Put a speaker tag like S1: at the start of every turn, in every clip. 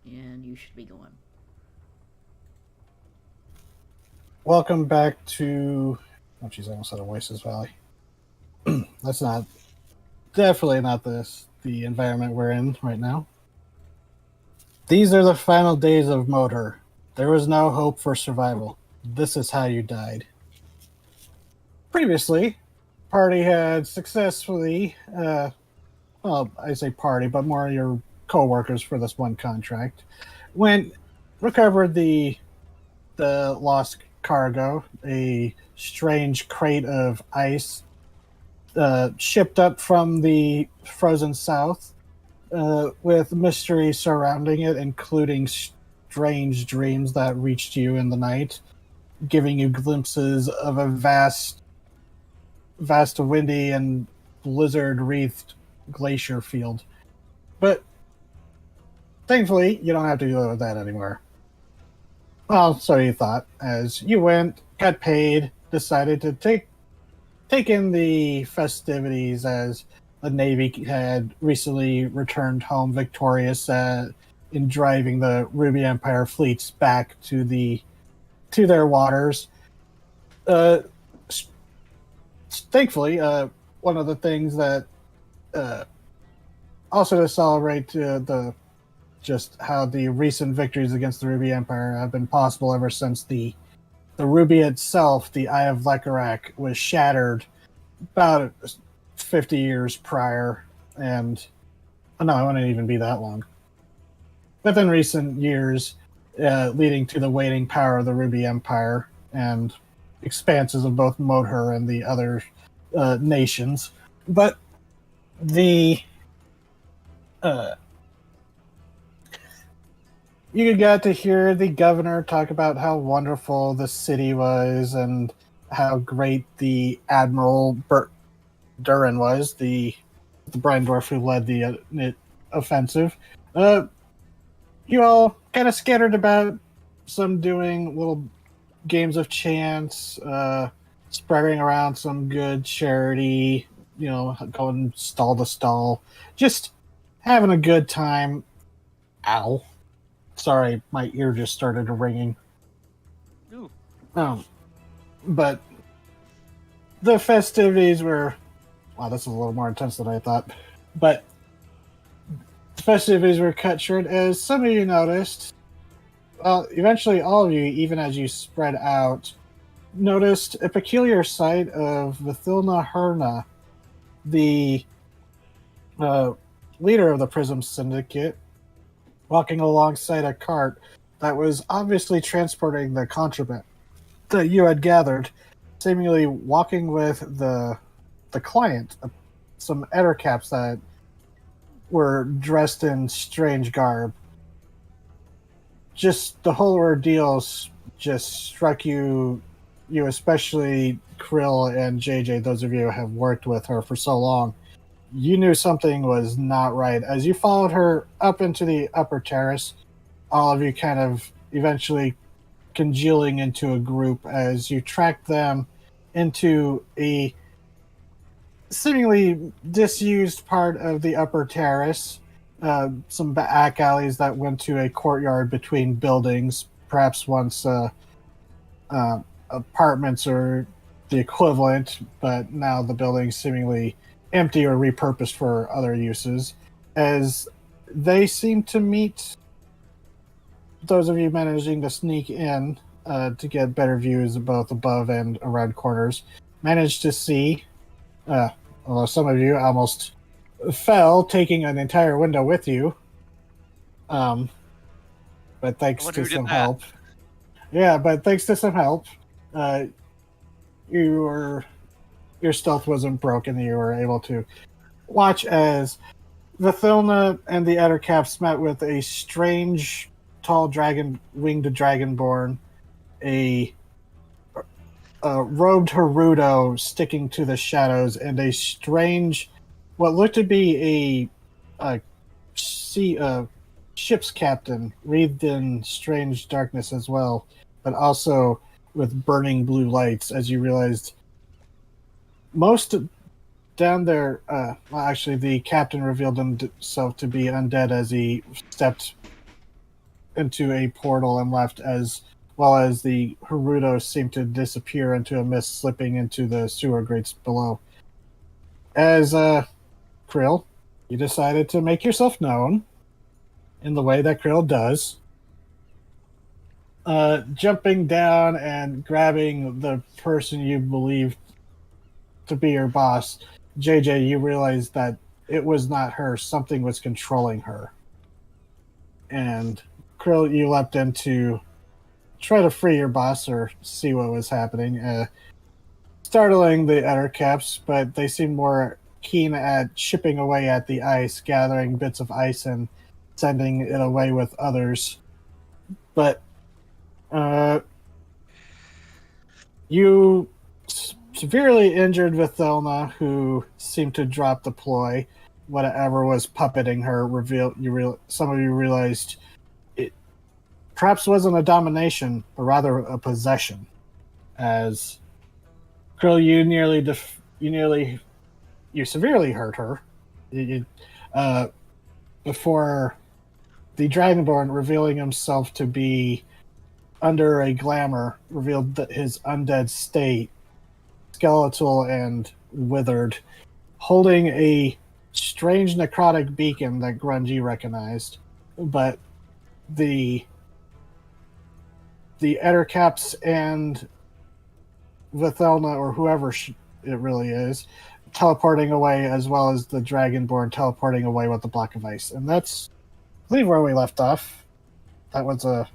S1: and you should be going.
S2: Welcome back to. Oh, jeez, I almost said Oasis Valley. That's not. Definitely not the environment we're in right now. These are the final days of Modhur. There was no hope for survival. This is how you died. Previously, party had successfully, well, I say party, but more your co-workers for this one contract, went recovered the lost cargo, a strange crate of ice shipped up from the frozen south, with mystery surrounding it, including strange dreams that reached you in the night, giving you glimpses of a vast, windy and blizzard-wreathed glacier field. But thankfully, you don't have to deal with that anymore. Well, so you thought. As you went, got paid, decided to take in the festivities as the Navy had recently returned home victorious in driving the Ruby Empire fleets back to their waters. Uh, Thankfully, one of the things that uh, also to celebrate the just how the recent victories against the Ruby Empire have been possible ever since the Ruby itself, the Eye of Lekarak, was shattered about 50 years prior, and oh, no, it wouldn't even be that long. Within recent years, leading to the waning power of the Ruby Empire and expanses of both Modhur and the other nations. But the uh, you got to hear the governor talk about how wonderful the city was and how great the Admiral Durin was, the Brindorf who led the offensive. Uh, you all kind of scattered about, some doing little games of chance, spreading around some good charity, going stall to stall, just having a good time. Ow. Sorry, my ear just started ringing.
S3: Ooh.
S2: Um, but the festivities were, wow, this is a little more intense than I thought. But the festivities were cut short, as some of you noticed. Well, eventually, all of you, even as you spread out, noticed a peculiar sight of Vithilna Herna, the uh, leader of the Prism Syndicate, walking alongside a cart that was obviously transporting the contraband that you had gathered, seemingly walking with the client, some ettercaps that were dressed in strange garb. Just the whole ordeal just struck you especially Krill and JJ, those of you who have worked with her for so long. You knew something was not right. As you followed her up into the upper terrace, all of you kind of eventually congealing into a group as you tracked them into a seemingly disused part of the upper terrace. Some back alleys that went to a courtyard between buildings, perhaps once apartments or the equivalent, but now the buildings seemingly empty or repurposed for other uses. As they seem to meet those of you managing to sneak in to get better views both above and around corners, managed to see, although some of you almost fell, taking an entire window with you. Um, but thanks to some help. Yeah, but thanks to some help, uh, your stealth wasn't broken. You were able to watch as Vithilna and the Ettercaps met with a strange, tall dragon, winged dragonborn, a robed Haruto sticking to the shadows, and a strange, what looked to be a ship's captain, wreathed in strange darkness as well, but also with burning blue lights. As you realized, most down there, well, actually, the captain revealed himself to be undead as he stepped into a portal and left, as well as the Haruto seemed to disappear into a mist, slipping into the sewer grates below. As Krill, you decided to make yourself known in the way that Krill does. Jumping down and grabbing the person you believe to be your boss, JJ, you realize that it was not her. Something was controlling her. And Krill, you leapt in to try to free your boss or see what was happening. Startling the other caps, but they seemed more keen at chipping away at the ice, gathering bits of ice and sending it away with others. But you severely injured Vithelna, who seemed to drop the ploy. Whatever was puppeting her some of you realized it perhaps wasn't a domination, but rather a possession. As Krill, you severely hurt her. Before the Dragonborn, revealing himself to be under a glamour, revealed that his undead state, skeletal and withered, holding a strange necrotic beacon that Grungy recognized. But the Ettercaps and Vithelna, or whoever it really is, teleporting away, as well as the Dragonborn teleporting away with the block of ice. And that's, I believe, where we left off. That was a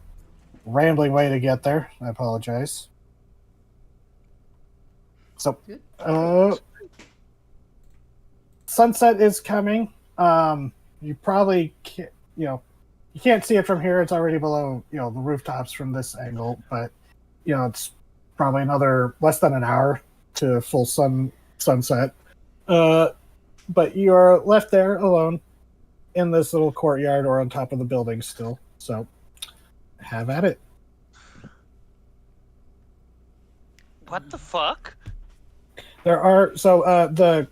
S2: rambling way to get there. I apologize. So, sunset is coming. You probably can't, you can't see it from here. It's already below, the rooftops from this angle, but, it's probably another less than an hour to full sunset. But you're left there alone in this little courtyard or on top of the building still. So, have at it.
S1: What the fuck?
S2: There are the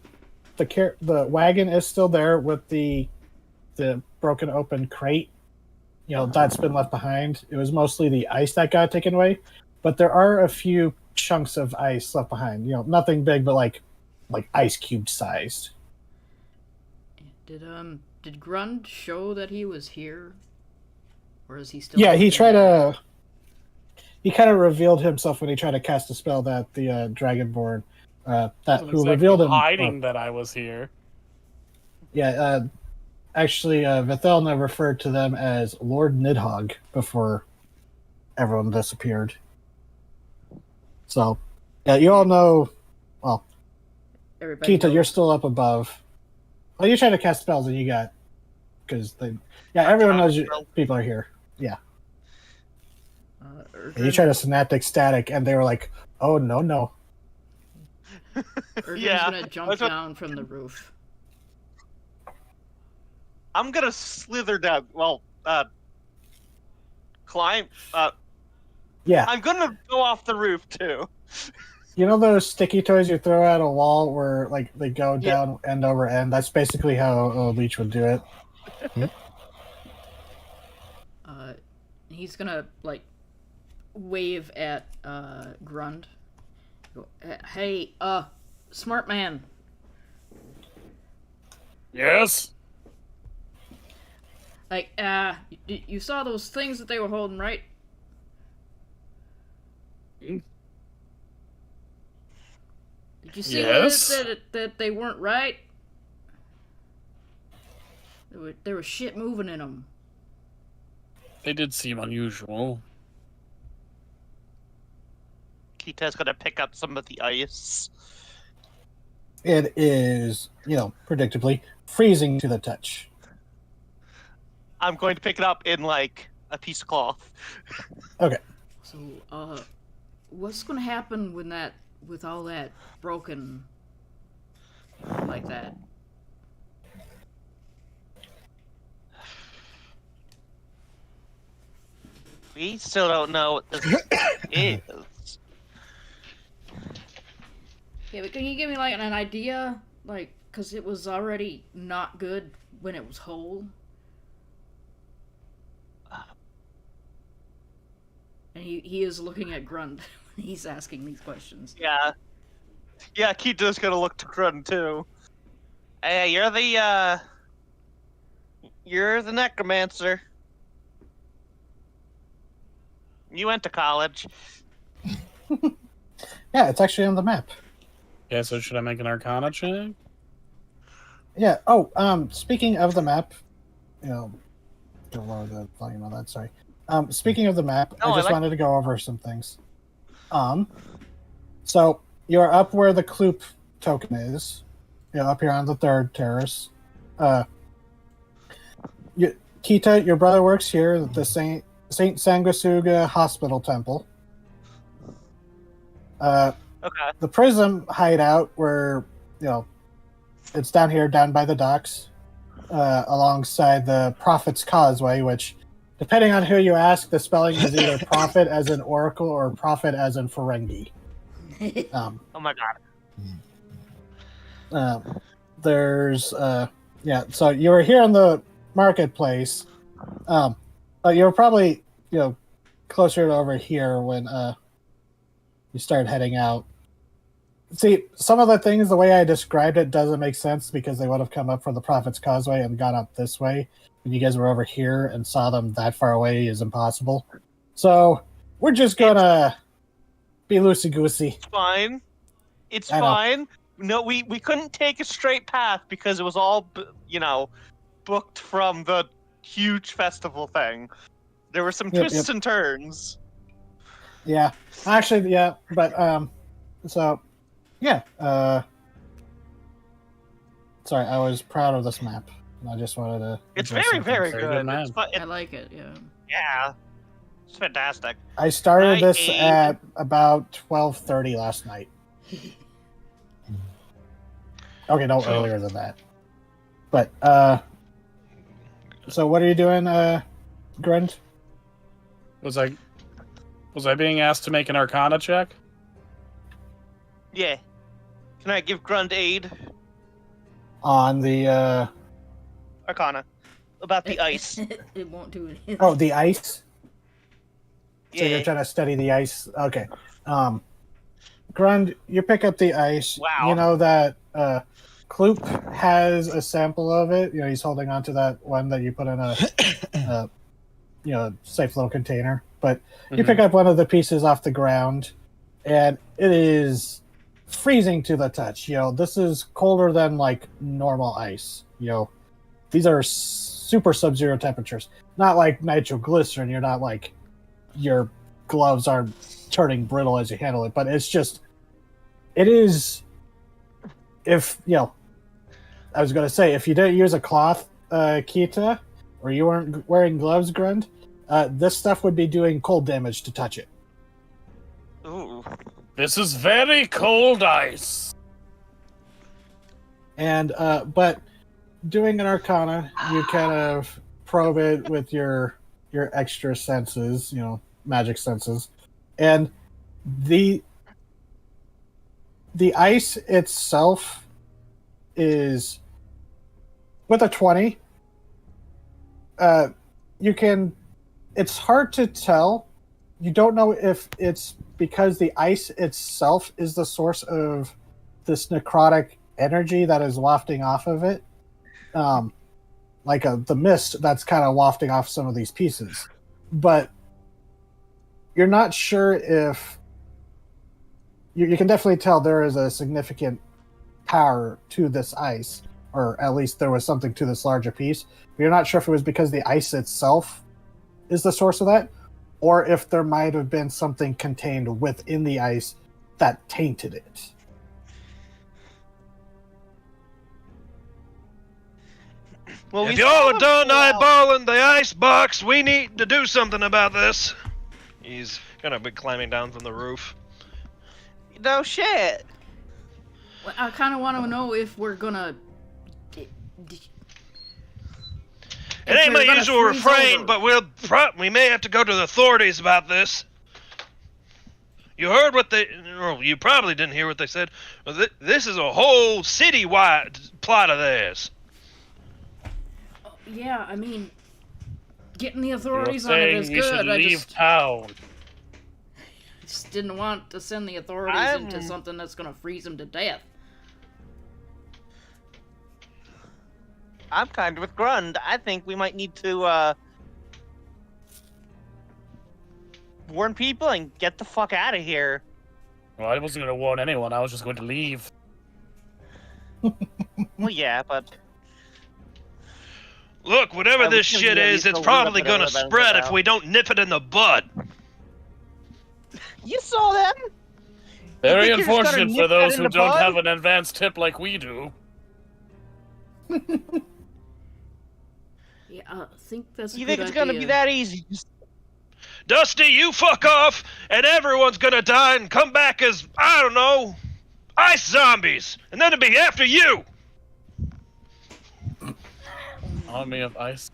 S2: wagon is still there with the broken open crate. That's been left behind. It was mostly the ice that got taken away, but there are a few chunks of ice left behind. Nothing big, but like ice cube sized.
S3: Did Grund show that he was here, or is he still?
S2: Yeah, he kind of revealed himself when he tried to cast a spell that the Dragonborn revealed him
S4: hiding that I was here.
S2: Yeah, actually, Vithelna referred to them as Lord Nidhogg before everyone disappeared. So, yeah, you all know. Well,
S3: Everybody
S2: Kita, you're still up above. Well, you tried to cast spells and you got everyone knows people are here. Yeah. You tried a synaptic static, and they were like, "Oh no!"
S3: Urgen's gonna jump down from the roof.
S1: I'm gonna slither down. Well, climb.
S2: Yeah.
S1: I'm gonna go off the roof too.
S2: You know those sticky toys you throw at a wall where they go down end over end? That's basically how a leech would do it.
S3: He's gonna wave at Grund. Go, hey, smart man.
S4: Yes?
S3: You saw those things that they were holding, right?
S4: Mm.
S3: Did you see
S4: Yes.
S3: that they weren't right? There was shit moving in them.
S4: They did seem unusual.
S1: Kita's gonna pick up some of the ice.
S2: It is, predictably freezing to the touch.
S1: I'm going to pick it up in a piece of cloth.
S2: Okay.
S3: So, what's gonna happen with all that broken like that?
S1: We still don't know what this is.
S3: Yeah, but can you give me an idea? Because it was already not good when it was whole. he is looking at Grund. He's asking these questions.
S1: Yeah. Yeah, Kita's gonna look to Grund too. Hey, you're the necromancer. You went to college.
S2: Yeah, it's actually on the map.
S4: Yeah, so should I make an Arcana check?
S2: Yeah. Oh, speaking of the map, don't lower the volume on that. Sorry. Speaking of the map,
S1: No,
S2: I just wanted to go over some things. So you're up where the Kloop token is. Up here on the third terrace. Kita, your brother works here at the Saint Sanguisuga Hospital Temple.
S1: Okay.
S2: The Prism hideout, where it's down here, down by the docks, alongside the Prophet's Causeway, which, depending on who you ask, the spelling is either Prophet as in Oracle or Prophet as in Ferengi.
S1: Oh my god.
S2: There's so you were here in the marketplace. You were probably closer to over here when you started heading out. See, some of the things, the way I described it doesn't make sense because they would have come up from the Prophet's Causeway and gone up this way. When you guys were over here and saw them that far away is impossible. So we're just gonna be loosey-goosey.
S1: It's fine. It's fine. No, we couldn't take a straight path because it was all, booked from the huge festival thing. There were some twists and turns.
S2: Yeah. Actually, yeah. But, so, yeah. Sorry, I was proud of this map. I just wanted to...
S1: It's very, very good.
S3: I like it, yeah.
S1: Yeah. It's fantastic.
S2: I started this at about 12:30 last night. Okay, no, earlier than that. But, so what are you doing, Grund?
S4: Was I being asked to make an Arcana check?
S1: Yeah. Can I give Grund aid?
S2: On the,
S1: Arcana. About the ice.
S3: It won't do it.
S2: Oh, the ice?
S1: Yeah.
S2: So you're trying to study the ice? Okay. Grund, you pick up the ice.
S1: Wow.
S2: You know that, Kloop has a sample of it. He's holding on to that one that you put in a safe little container. But you pick up one of the pieces off the ground, and it is freezing to the touch. This is colder than like normal ice. These are super sub-zero temperatures. Not like nitroglycerin. You're not like your gloves aren't turning brittle as you handle it, but it is. If I was going to say, if you didn't use a cloth, Kita, or you weren't wearing gloves, Grund, this stuff would be doing cold damage to touch it.
S1: Ooh.
S4: This is very cold ice.
S2: And but doing an Arcana, you kind of probe it with your extra senses, magic senses, and the ice itself is, with a 20, it's hard to tell. You don't know if it's because the ice itself is the source of this necrotic energy that is wafting off of it. Like the mist that's kind of wafting off some of these pieces. But you're not sure if... You can definitely tell there is a significant power to this ice, or at least there was something to this larger piece. But you're not sure if it was because the ice itself is the source of that, or if there might have been something contained within the ice that tainted it.
S1: Well,
S5: if y'all are done eyeballing the ice box, we need to do something about this. He's gonna be climbing down from the roof.
S1: No shit.
S3: Well, I kind of want to know if we're gonna.
S5: It ain't my usual refrain, but we may have to go to the authorities about this. You heard what you probably didn't hear what they said. This is a whole city-wide plot of theirs.
S3: Yeah, I mean, getting the authorities
S4: You're
S3: on it
S4: saying
S3: is
S4: you
S3: good.
S4: should leave town.
S3: Just didn't want to send the authorities into something that's gonna freeze him to death.
S1: I'm kind of with Grund. I think we might need to warn people and get the fuck out of here.
S4: Well, I wasn't going to warn anyone. I was just going to leave.
S1: Well, yeah, but
S5: Look, whatever
S1: I
S5: this
S1: was
S5: shit
S1: gonna
S5: is,
S1: use
S5: it's
S1: the
S5: probably
S1: little bit
S5: gonna
S1: of the
S5: spread
S1: benefit
S5: if we don't nip it in the bud.
S1: you saw them.
S4: Very
S1: think you're just gonna
S4: unfortunate
S1: nip
S4: for
S1: that
S4: those
S1: in
S4: who
S1: the
S4: don't
S1: bud?
S4: have an advanced tip like we do.
S3: Yeah, I think that's a
S1: You
S3: good
S1: think it's
S3: idea.
S1: gonna be that easy? Just
S5: Dusty, you fuck off, and everyone's gonna die and come back as, I don't know, ice zombies, and then it'll be after you!
S4: Army of ice.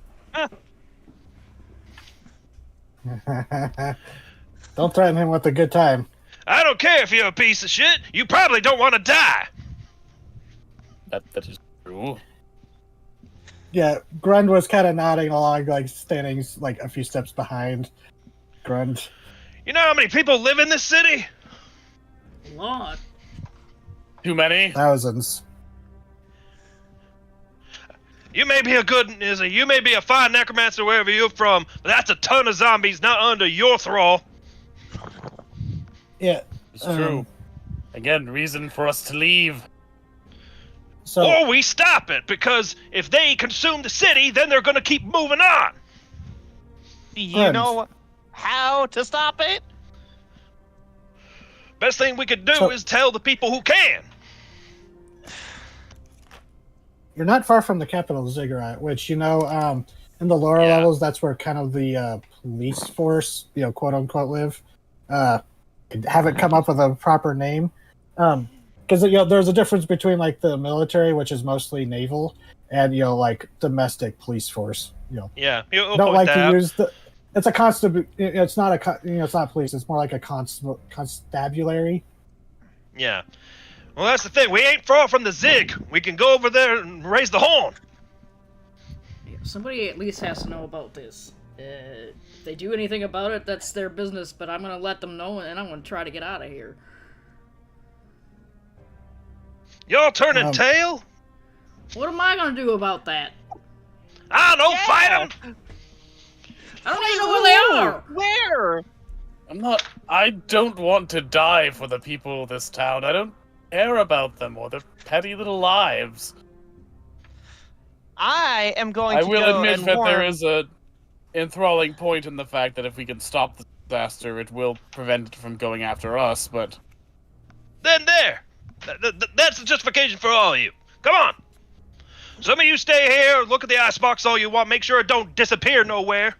S2: Don't threaten him with a good time.
S5: I don't care if you're a piece of shit, you probably don't want to die!
S4: That is true.
S2: Yeah, Grund was kind of nodding along, like standing like a few steps behind Grund.
S5: You know how many people live in this city?
S3: A lot.
S4: Too many?
S2: Thousands.
S5: You may be you may be a fine necromancer wherever you're from, but that's a ton of zombies not under your thrall.
S2: Yeah.
S4: It's true. Again, reason for us to leave.
S2: So
S5: Or we stop it, because if they consume the city, then they're gonna keep moving on.
S1: do you
S2: Grund.
S1: know how to stop it?
S5: Best thing we could do is tell the people who can.
S2: you're not far from the capital Ziggurat, which in the lower
S5: Yeah.
S2: levels, that's where kind of the police force, quote unquote, live. Haven't come up with a proper name, because there's a difference between like the military, which is mostly naval, and like domestic police force.
S5: Yeah, we'll
S2: Don't
S5: point
S2: like
S5: that
S2: to
S5: out.
S2: use the. It's a constant. It's not it's not police. It's more like a constabulary.
S5: Yeah. Well, that's the thing. We ain't far from the Zig. We can go over there and raise the horn.
S3: Yeah, somebody at least has to know about this. If they do anything about it, that's their business, but I'm gonna let them know, and I'm gonna try to get out of here.
S5: Y'all turning tail?
S3: What am I gonna do about that?
S5: I don't know, fight 'em!
S3: I don't even know where they are!
S1: Where?
S4: I don't want to die for the people of this town. I don't care about them or their petty little lives.
S1: I am going
S4: I
S1: to
S4: will
S1: go
S4: admit
S1: and
S4: that
S1: warn...
S4: there is a enthralling point in the fact that if we can stop the disaster, it will prevent it from going after us, but...
S5: Then there! That's the justification for all of you. Come on! Some of you stay here, look at the icebox all you want, make sure it don't disappear nowhere.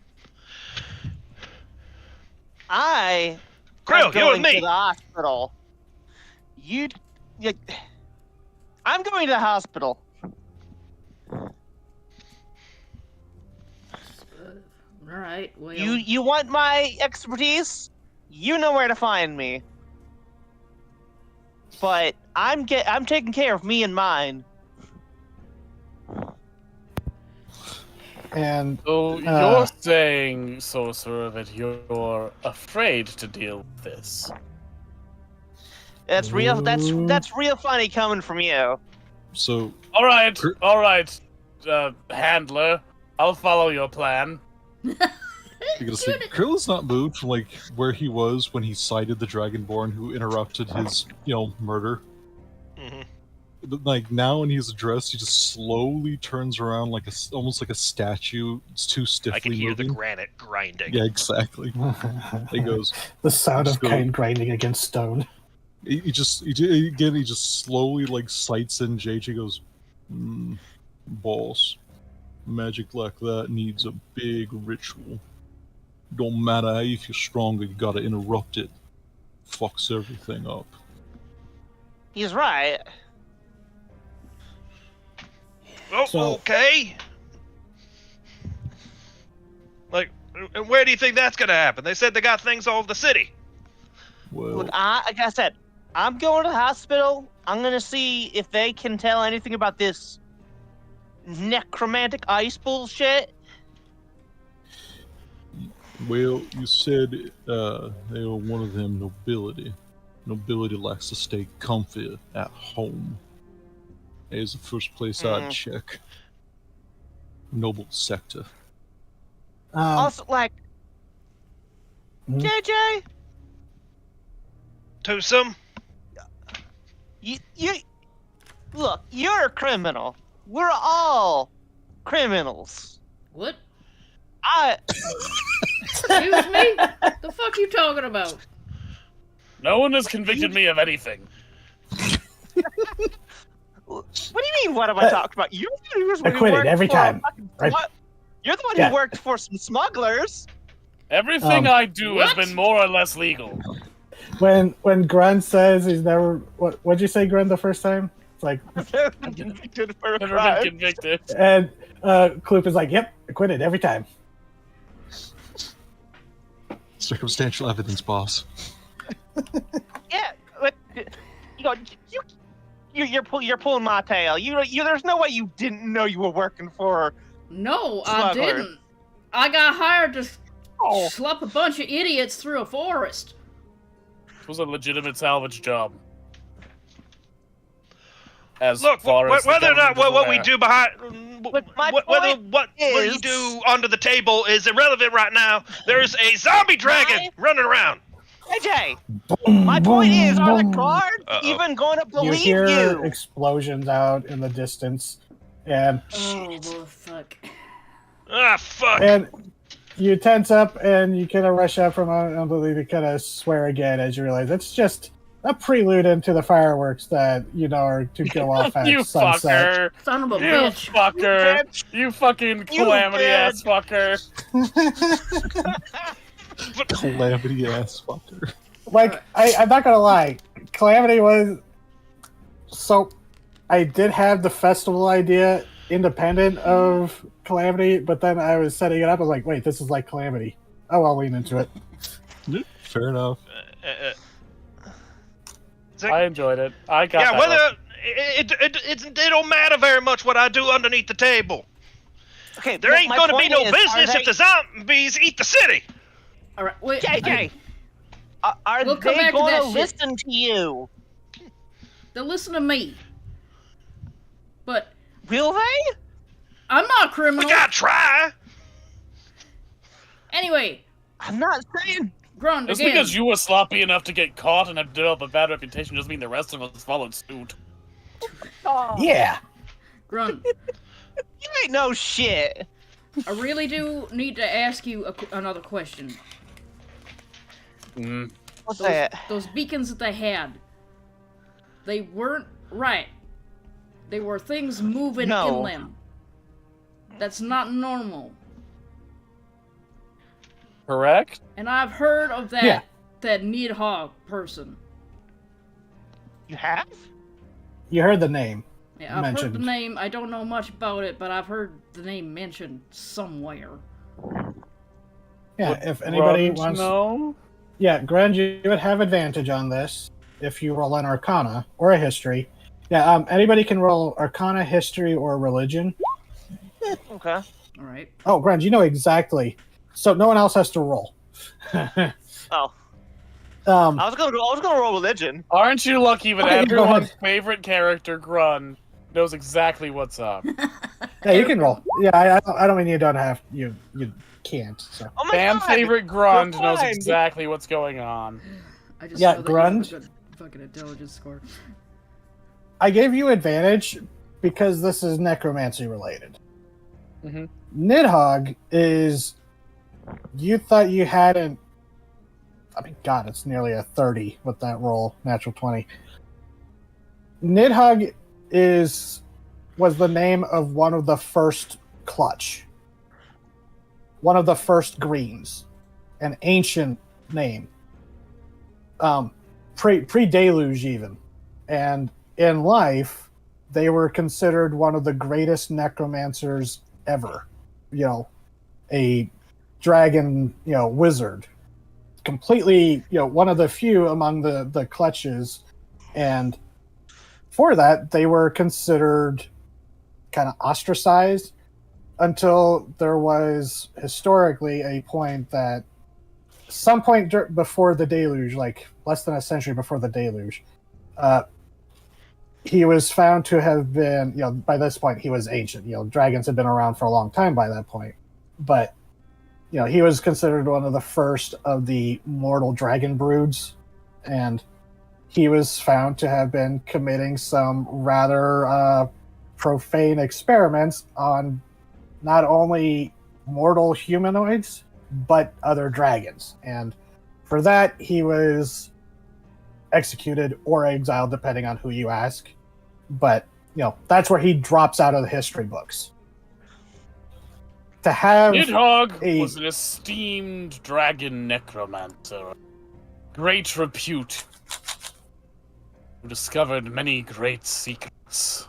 S1: I
S5: Krill,
S1: am
S5: you
S1: going
S5: and me!
S1: to the hospital. I'm going to the hospital.
S3: Alright, well...
S1: You want my expertise? You know where to find me. But I'm taking care of me and mine.
S2: And
S4: So you're saying, Sorcerer, that you're afraid to deal with this?
S1: That's real. That's real funny coming from you.
S6: So,
S4: All right, Handler. I'll follow your plan.
S6: I gotta say, Krill is not moved from like where he was when he sighted the Dragonborn who interrupted his, murder.
S5: Mhm.
S6: But like now, when he's addressed, he just slowly turns around like almost like a statue. It's too stiffly
S5: I can hear the
S6: moving.
S5: granite grinding.
S6: Yeah, exactly. He goes.
S2: the sound of
S6: Just go-
S2: cane grinding against stone.
S6: He just slowly like sights in JJ. Goes, boss, magic like that needs a big ritual. Don't matter if you're stronger, you gotta interrupt it. Fucks everything up.
S1: He's right.
S5: Oh,
S2: So-
S5: okay. Like, and where do you think that's gonna happen? They said they got things all over the city.
S6: Well,
S1: Look, like I said, I'm going to the hospital. I'm gonna see if they can tell anything about this necromantic ice bullshit.
S6: Well, you said they were one of them nobility. Nobility likes to stay comfy at home. Is the first place I'd check. Noble sector.
S1: Also, like,
S2: Mhm.
S1: JJ,
S5: Twosome?
S1: you look, you're a criminal. We're all criminals.
S3: What?
S1: I
S3: Excuse me? The fuck you talking about?
S4: No one has convicted me of anything.
S1: What do you mean? What have I talked about? You're the one who
S2: Acquitted
S1: worked
S2: every
S1: for
S2: time,
S1: fucking
S2: right?
S1: You're the one
S2: Yeah.
S1: who worked for some smugglers.
S4: Everything I do has
S3: what?
S4: been more or less legal.
S2: When Grun says he's never what'd you say, Grun, the first time? It's like,
S1: Never been convicted for a
S4: Never
S1: crime.
S4: been convicted.
S2: and Kloop is like, yep, acquitted every time.
S6: Circumstantial evidence, boss.
S1: Yeah, but you're pulling my tail. There's no way you didn't know you were working for.
S3: No, I
S1: Smuggler.
S3: didn't. I got hired to
S1: Oh,
S3: schlep a bunch of idiots through a forest.
S4: It was a legitimate salvage job. As
S5: Look,
S4: far as the
S5: whether or not
S4: government is
S5: what we
S4: aware.
S5: do behind,
S1: But my
S5: whether
S1: point
S5: what you
S1: is-
S5: do under the table is irrelevant right now. There's a zombie dragon running around.
S1: AJ, my point is, are the guards
S5: Uh-oh.
S1: even going to
S2: You
S1: believe
S2: hear
S1: you?
S2: explosions out in the distance, and
S3: Oh, well, fuck.
S5: Ah, fuck.
S2: you tense up and you kind of rush out from under to kind of swear again as you realize it's just a prelude into the fireworks that are to go off at
S4: You
S2: sunset.
S4: fucker!
S3: Son of a
S4: You
S3: bitch.
S4: fucker!
S1: bitch.
S4: You fucking
S1: You
S4: calamity
S1: bitch.
S4: ass fucker!
S6: Calamity ass fucker.
S2: Like, I'm not gonna lie, Calamity was so. I did have the festival idea independent of Calamity, but then I was setting it up. I was like, wait, this is like Calamity. Oh, I'll lean into it.
S6: Fair enough.
S4: I enjoyed it. I got
S5: Yeah,
S4: that
S5: whether
S4: one.
S5: it don't matter very much what I do underneath the table.
S1: Okay,
S5: There
S1: but
S5: ain't
S1: my
S5: gonna be
S1: point
S5: no
S1: is,
S5: business if the zombies eat the city.
S3: All right, wait.
S1: JJ, are
S3: We'll come
S1: they
S3: back to
S1: going
S3: that
S1: to
S3: shit.
S1: listen to you?
S3: Then listen to me. But
S1: Will they?
S3: I'm not a
S5: We
S3: criminal.
S5: gotta try.
S3: Anyway,
S1: I'm not saying.
S3: Grund,
S4: Just
S3: again.
S4: because you were sloppy enough to get caught and have developed a bad reputation doesn't mean the rest of us followed suit.
S2: Yeah.
S3: Grund,
S1: You ain't no shit.
S3: I really do need to ask you another question.
S4: Mm.
S1: What's that?
S3: Those beacons that they had, they weren't right. They were things moving
S1: No.
S3: in them. That's not normal.
S4: Correct?
S3: And I've heard of that
S2: Yeah.
S3: that Nidhogg person.
S1: You have?
S2: You heard the name.
S3: Yeah, I've heard
S2: Mentioned.
S3: the name. I don't know much about it, but I've heard the name mentioned somewhere.
S2: Yeah,
S4: Would
S2: if anybody
S4: Grund
S2: wants.
S4: know?
S2: Yeah, Grund, you would have advantage on this if you roll an Arcana or a History. Yeah, anybody can roll Arcana, History, or Religion.
S1: Okay.
S3: All right.
S2: Oh, Grund, you know exactly. So no one else has to roll.
S1: Oh,
S2: Um,
S1: I was gonna roll religion.
S4: Aren't you lucky that
S2: Okay, go
S4: everyone's
S2: ahead.
S4: favorite character, Grun, knows exactly what's up?
S2: yeah, you can roll. Yeah, I don't mean you don't have you can't. So
S1: Oh my
S4: Fan
S1: god.
S4: favorite Grund knows
S1: fine.
S4: exactly what's going on.
S3: I just
S2: Yeah,
S3: know that you have a
S2: Grund.
S3: good fucking intelligence score.
S2: I gave you advantage because this is necromancy related.
S4: Mhm.
S2: Nidhogg is. You thought you hadn't. I mean, God, it's nearly a 30 with that roll, natural 20. Nidhogg was the name of one of the first clutch. One of the first greens. An ancient name. Pre-deluge even. And in life, they were considered one of the greatest necromancers ever. A dragon, wizard. Completely, one of the few among the clutches. And for that, they were considered kind of ostracized until there was historically a point that some point before the deluge, like less than a century before the deluge, he was found to have been, by this point he was ancient. Dragons had been around for a long time by that point, but he was considered one of the first of the mortal dragon broods, and he was found to have been committing some rather profane experiments on not only mortal humanoids but other dragons, and for that he was executed or exiled depending on who you ask. But that's where he drops out of the history books. To have
S4: Nidhogg was an esteemed dragon necromancer, great repute, who discovered many great secrets.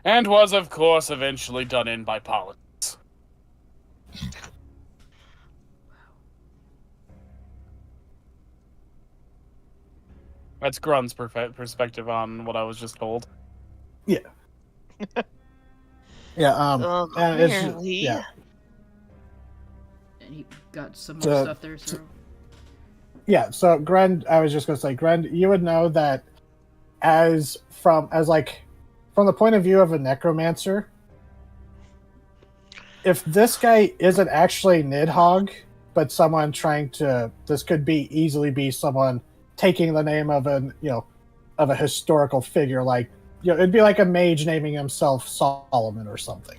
S4: And was, of course, eventually done in by politics. That's Grun's perspective on what I was just told.
S2: Yeah. Yeah, and it's, yeah.
S3: And he got some more stuff there, so...
S2: Yeah, so Gren, I was just going to say, Gren, you would know that from the point of view of a necromancer, if this guy isn't actually Nidhogg, but someone this could easily be someone taking the name of of a historical figure, like, it'd be like a mage naming himself Solomon or something.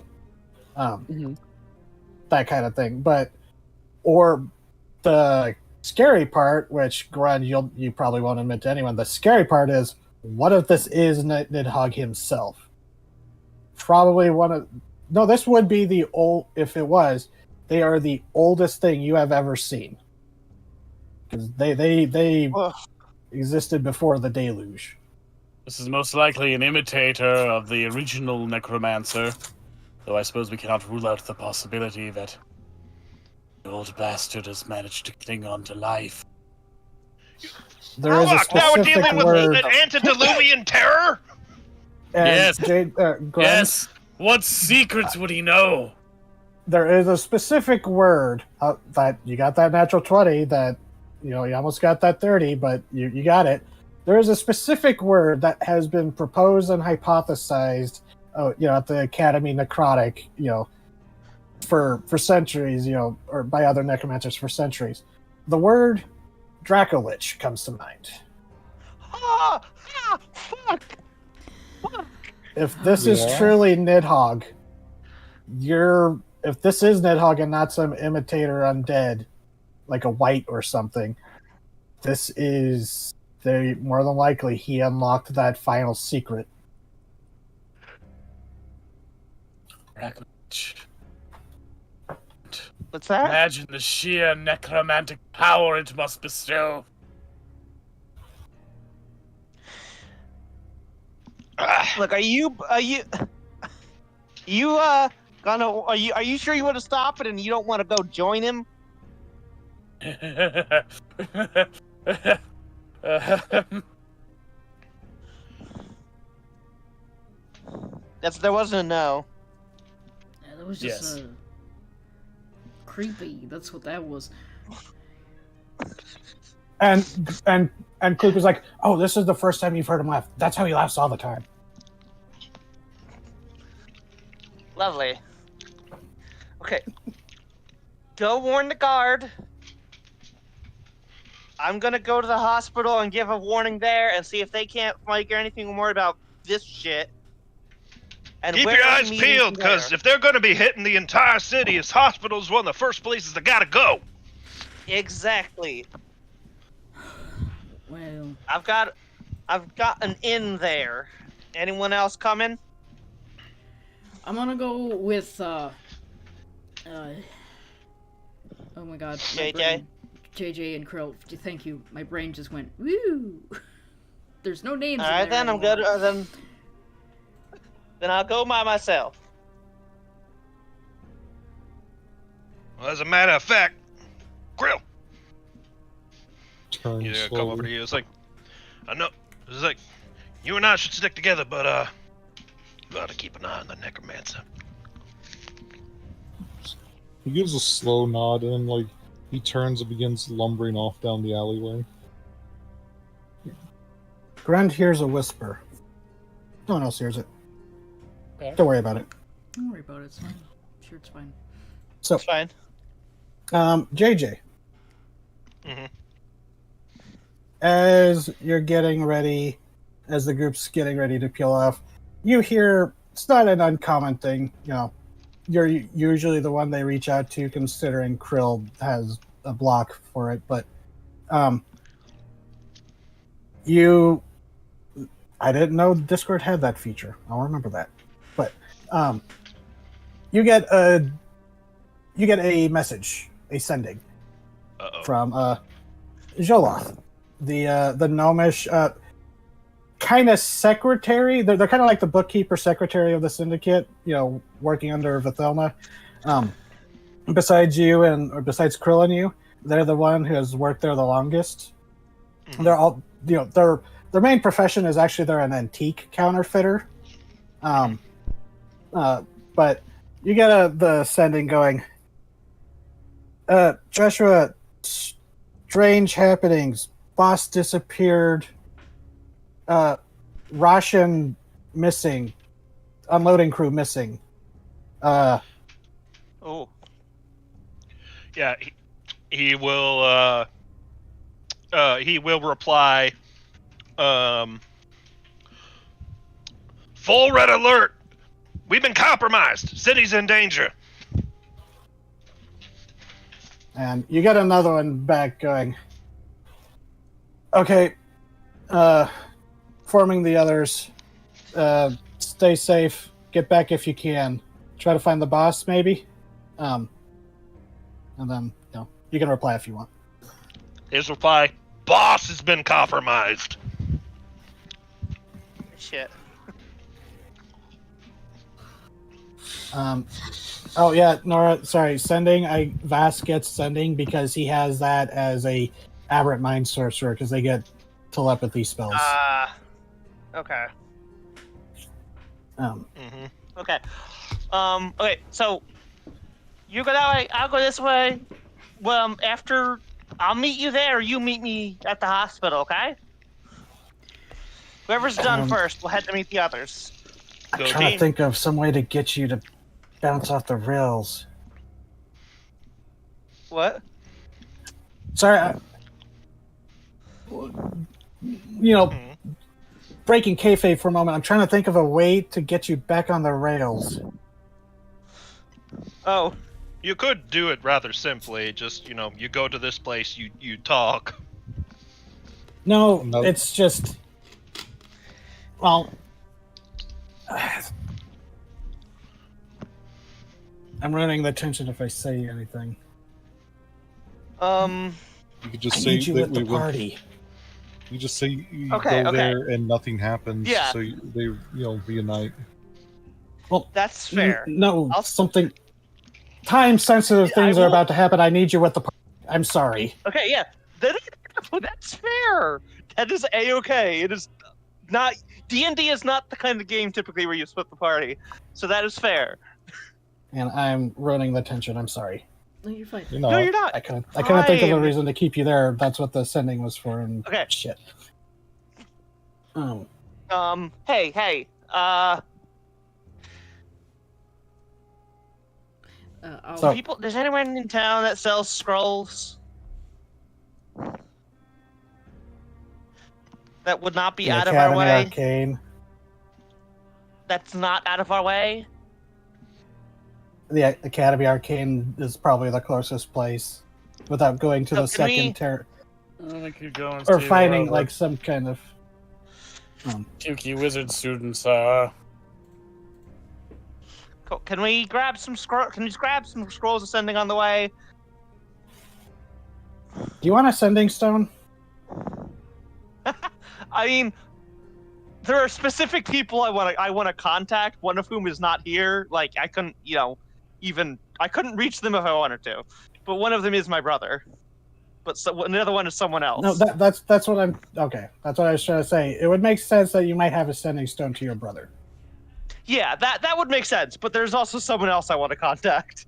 S2: That kind of thing. Or the scary part, which Grun, you probably won't admit to anyone, the scary part is, what if this is Nidhogg himself? Probably this would be if it was, they are the oldest thing you have ever seen. Because they existed before the deluge.
S4: This is most likely an imitator of the original necromancer, though I suppose we cannot rule out the possibility that the old bastard has managed to cling on to life.
S5: There is a specific now we're dealing with an antediluvian terror?
S4: Yes. Yes. What secrets would he know?
S2: There is a specific word that you got that natural 20, that you almost got that 30, but you got it. There is a specific word that has been proposed and hypothesized, at the Academy Necrotic, for centuries, or by other necromancers for centuries. The word Dracolich comes to mind.
S1: Fuck!
S2: If this is truly Nidhogg, if this is Nidhogg and not some imitator undead, like a white or something, this is more than likely he unlocked that final secret.
S1: What's that?
S4: Imagine the sheer necromantic power it must bestow.
S1: Look, are you sure you want to stop it and you don't want to go join him? There wasn't a no.
S3: Yeah, that was just creepy. That's what that was.
S2: And Kluke was like, "Oh, this is the first time you've heard him laugh. That's how he laughs all the time."
S1: Lovely. Okay. Go warn the guard. I'm gonna go to the hospital and give a warning there and see if they can't figure anything more about this shit. And
S5: keep your eyes peeled, because if they're gonna be hitting the entire city, his hospital's one of the first places that gotta go.
S1: Exactly.
S3: Well,
S1: I've got an inn there. Anyone else coming?
S3: I'm gonna go with oh my god, JJ and Krill. Thank you. My brain just went woo. There's no names.
S1: All right,
S3: in there
S1: then
S3: anymore.
S1: I'm good. Then I'll go by myself.
S5: Well, as a matter of fact, Krill.
S6: Turn slowly.
S5: Come over to you. It's like, I know. You and I should stick together, but we gotta keep an eye on the necromancer.
S6: He gives a slow nod, and then, like, he turns and begins lumbering off down the alleyway.
S2: Grund hears a whisper. No one else hears it.
S4: Okay.
S2: Don't worry about it.
S3: Don't worry about it. It's fine. I'm sure it's fine.
S2: So,
S1: It's fine.
S2: JJ,
S5: Mm-hmm.
S2: as you're getting ready, as the group's getting ready to peel off, you hear, it's not an uncommon thing, you know, you're usually the one they reach out to, considering Krill has a block for it, but I didn't know Discord had that feature. I'll remember that. But you get a message, a sending from Joloth, the gnomish kind of secretary. They're kind of like the bookkeeper secretary of the syndicate, you know, working under Vithelna. Besides you or besides Krill and you, they're the one who has worked there the longest. Mm-hmm. They're all, you know, their main profession is actually they're an antique counterfeiter. But you get the sending going. Joshua, strange happenings. Boss disappeared. Ration missing. Unloading crew missing.
S1: Oh.
S5: Yeah, he will reply, full red alert. We've been compromised. City's in danger.
S2: And you get another one back going. Okay. Forming the others. Stay safe. Get back if you can. Try to find the boss, maybe. And then, you know, you can reply if you want.
S5: His reply, boss has been compromised.
S1: Shit.
S2: Oh yeah, Nora, sorry, sending. Vass gets sending because he has that as a aberrant mind sorcerer because they get telepathy spells.
S1: Okay.
S5: Mm-hmm.
S1: Okay. Okay, so you go that way, I'll go this way. Well, after I'll meet you there, you meet me at the hospital, okay? Whoever's done first, we'll head to meet the others.
S2: I'm
S5: Go
S2: trying
S5: team.
S2: to think of some way to get you to bounce off the rails.
S1: What?
S2: Sorry, you know, breaking kayfabe for a moment. I'm trying to think of a way to get you back on the rails.
S1: Oh.
S5: You could do it rather simply. Just, you know, you go to this place, you talk.
S2: No,
S6: No.
S2: it's just, well, I'm ruining the tension if I say anything.
S6: You could just
S2: I
S6: say
S2: need you
S6: that
S2: at the party.
S6: You just say you
S1: Okay,
S6: go
S1: okay.
S6: there and nothing happens.
S1: Yeah.
S6: So they, you know, reunite.
S2: Well,
S1: That's fair.
S2: No,
S1: I'll-
S2: something time-sensitive things
S1: I
S2: are
S1: will-
S2: about to happen. I need you at the party. I'm sorry.
S1: Okay, yeah. That's fair. That is A-okay. It is not... D&D is not the kind of game typically where you split the party. So that is fair.
S2: And I'm ruining the tension. I'm sorry.
S3: No, you're fine.
S6: You know,
S1: No, you're not.
S2: I couldn't think of a
S1: Fine.
S2: reason to keep you there. That's what the sending was for. And
S1: Okay.
S2: shit.
S1: Hey.
S2: So-
S1: People, does anyone in town that sells scrolls? That would not be
S2: the
S1: out of our
S2: Academy
S1: way?
S2: Arcane.
S1: That's not out of our way?
S2: The Academy Arcane is probably the closest place, without going to
S1: So
S2: the
S1: can we-
S2: second tier
S4: I think you go and
S2: or
S4: see
S2: finding
S4: where
S2: like some kind of.
S4: Tukey wizard students are.
S1: Cool. Can we grab some scroll? Can we just grab some scrolls ascending on the way?
S2: Do you want a sending stone?
S1: I mean, there are specific people I want to contact. One of whom is not here. Like I couldn't, I couldn't reach them if I wanted to. But one of them is my brother. But another one is someone else.
S2: No, that's what I'm. Okay, that's what I was trying to say. It would make sense that you might have a sending stone to your brother.
S1: Yeah, that would make sense. But there's also someone else I want to contact.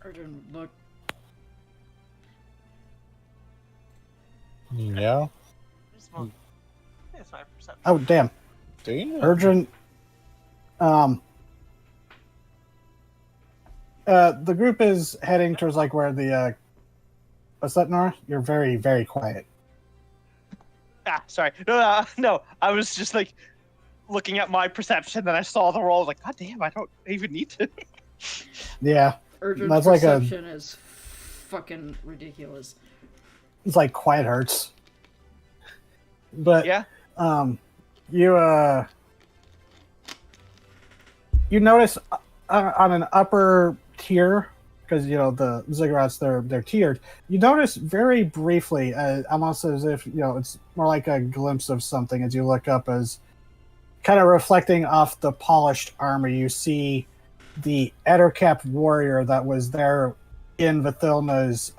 S3: Urgent, look.
S6: Yeah.
S1: It's my perception.
S2: Oh, damn.
S6: Damn.
S2: Urgent. The group is heading towards like where the what's that, Nora? You're very, very quiet.
S1: Sorry. No. I was just like looking at my perception, then I saw the roll. Like, God damn, I don't even need to.
S2: Yeah,
S3: Urgent
S2: that's like
S3: perception is fucking ridiculous.
S2: it's like quiet hurts. But
S1: Yeah.
S2: You notice on an upper tier, because you know the ziggurats they're tiered. You notice very briefly, almost as if it's more like a glimpse of something as you look up, as kind of reflecting off the polished armor. You see the Ettercap warrior that was there in Vathilna's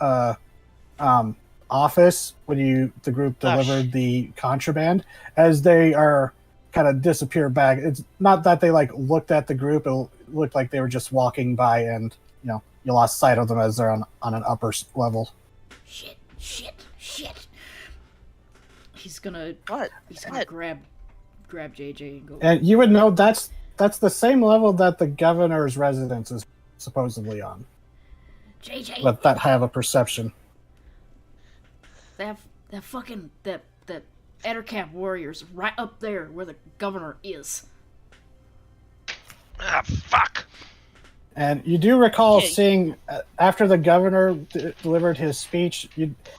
S2: office when the group delivered the contraband, as they are kind of disappear back. It's not that they like looked at the group; it looked like they were just walking by, and you lost sight of them as they're on an upper level.
S3: Shit. He's gonna
S1: What?
S3: He's gonna grab JJ and go.
S2: And you would know that's the same level that the governor's residence is supposedly on.
S3: JJ.
S2: But that high of a perception.
S3: That Ettercap warrior's right up there where the governor is.
S5: Ah, fuck.
S2: And you do recall seeing, after the governor delivered his speech,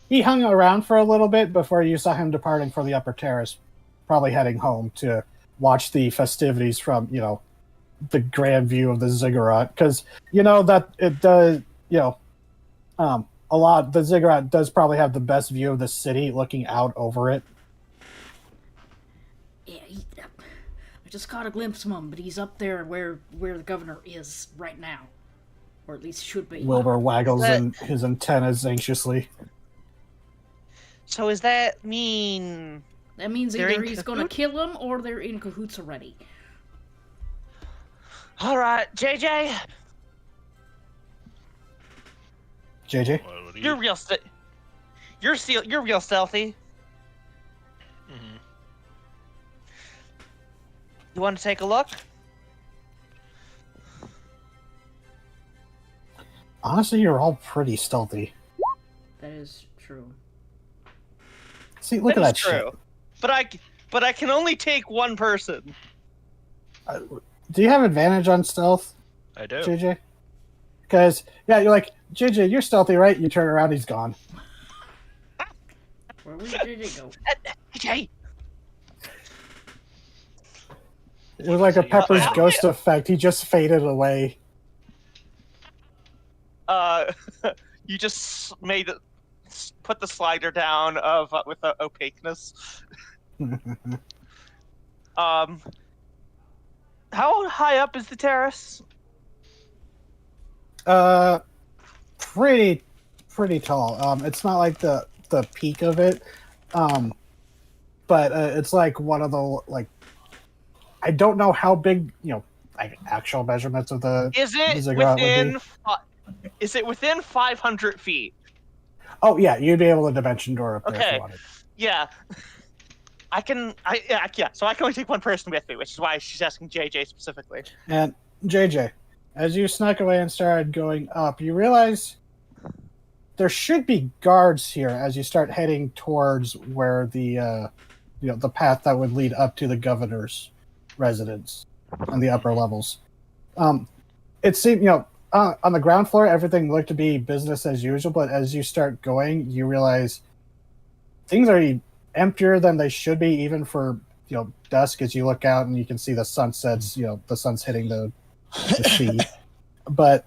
S2: he hung around for a little bit before you saw him departing for the upper terrace, probably heading home to watch the festivities from, the grand view of the ziggurat. Because that it does, the ziggurat does probably have the best view of the city looking out over it.
S3: Yeah, I just caught a glimpse of him, but he's up there where the governor is right now. Or at least should be.
S2: Wilbur waggles his antennas anxiously.
S1: So does that mean...
S3: That means
S1: they're
S3: either
S1: in
S3: he's gonna kill him or they're in cahoots already.
S1: Alright, JJ.
S2: JJ?
S1: You're real you're real stealthy.
S5: Mhm.
S1: You want to take a look?
S2: Honestly, you're all pretty stealthy.
S3: That is true.
S2: See, look at that
S1: true.
S2: shit.
S1: But I can only take one person.
S2: Do you have advantage on stealth,
S5: I do.
S2: JJ? Because, you're like, JJ, you're stealthy, right? You turn around, he's gone.
S3: Where did JJ go?
S1: JJ!
S2: It was like a Pepper's ghost effect. He just faded away.
S1: You just put the slider down with the opaqueness. How high up is the terrace?
S2: Pretty tall. It's not like the peak of it, but it's like one of the I don't know how big like actual measurements of the ziggurat would be.
S1: Is it within 500 feet?
S2: Oh yeah, you'd be able to dimension door up there if you wanted.
S1: Yeah. So I can only take one person with me, which is why she's asking JJ specifically.
S2: And JJ, as you snuck away and started going up, you realize there should be guards here as you start heading towards where the the path that would lead up to the governor's residence on the upper levels. It seemed, on the ground floor, everything looked to be business as usual, but as you start going, you realize things are emptier than they should be, even for dusk. As you look out and you can see the sunsets, the sun's hitting the sea. But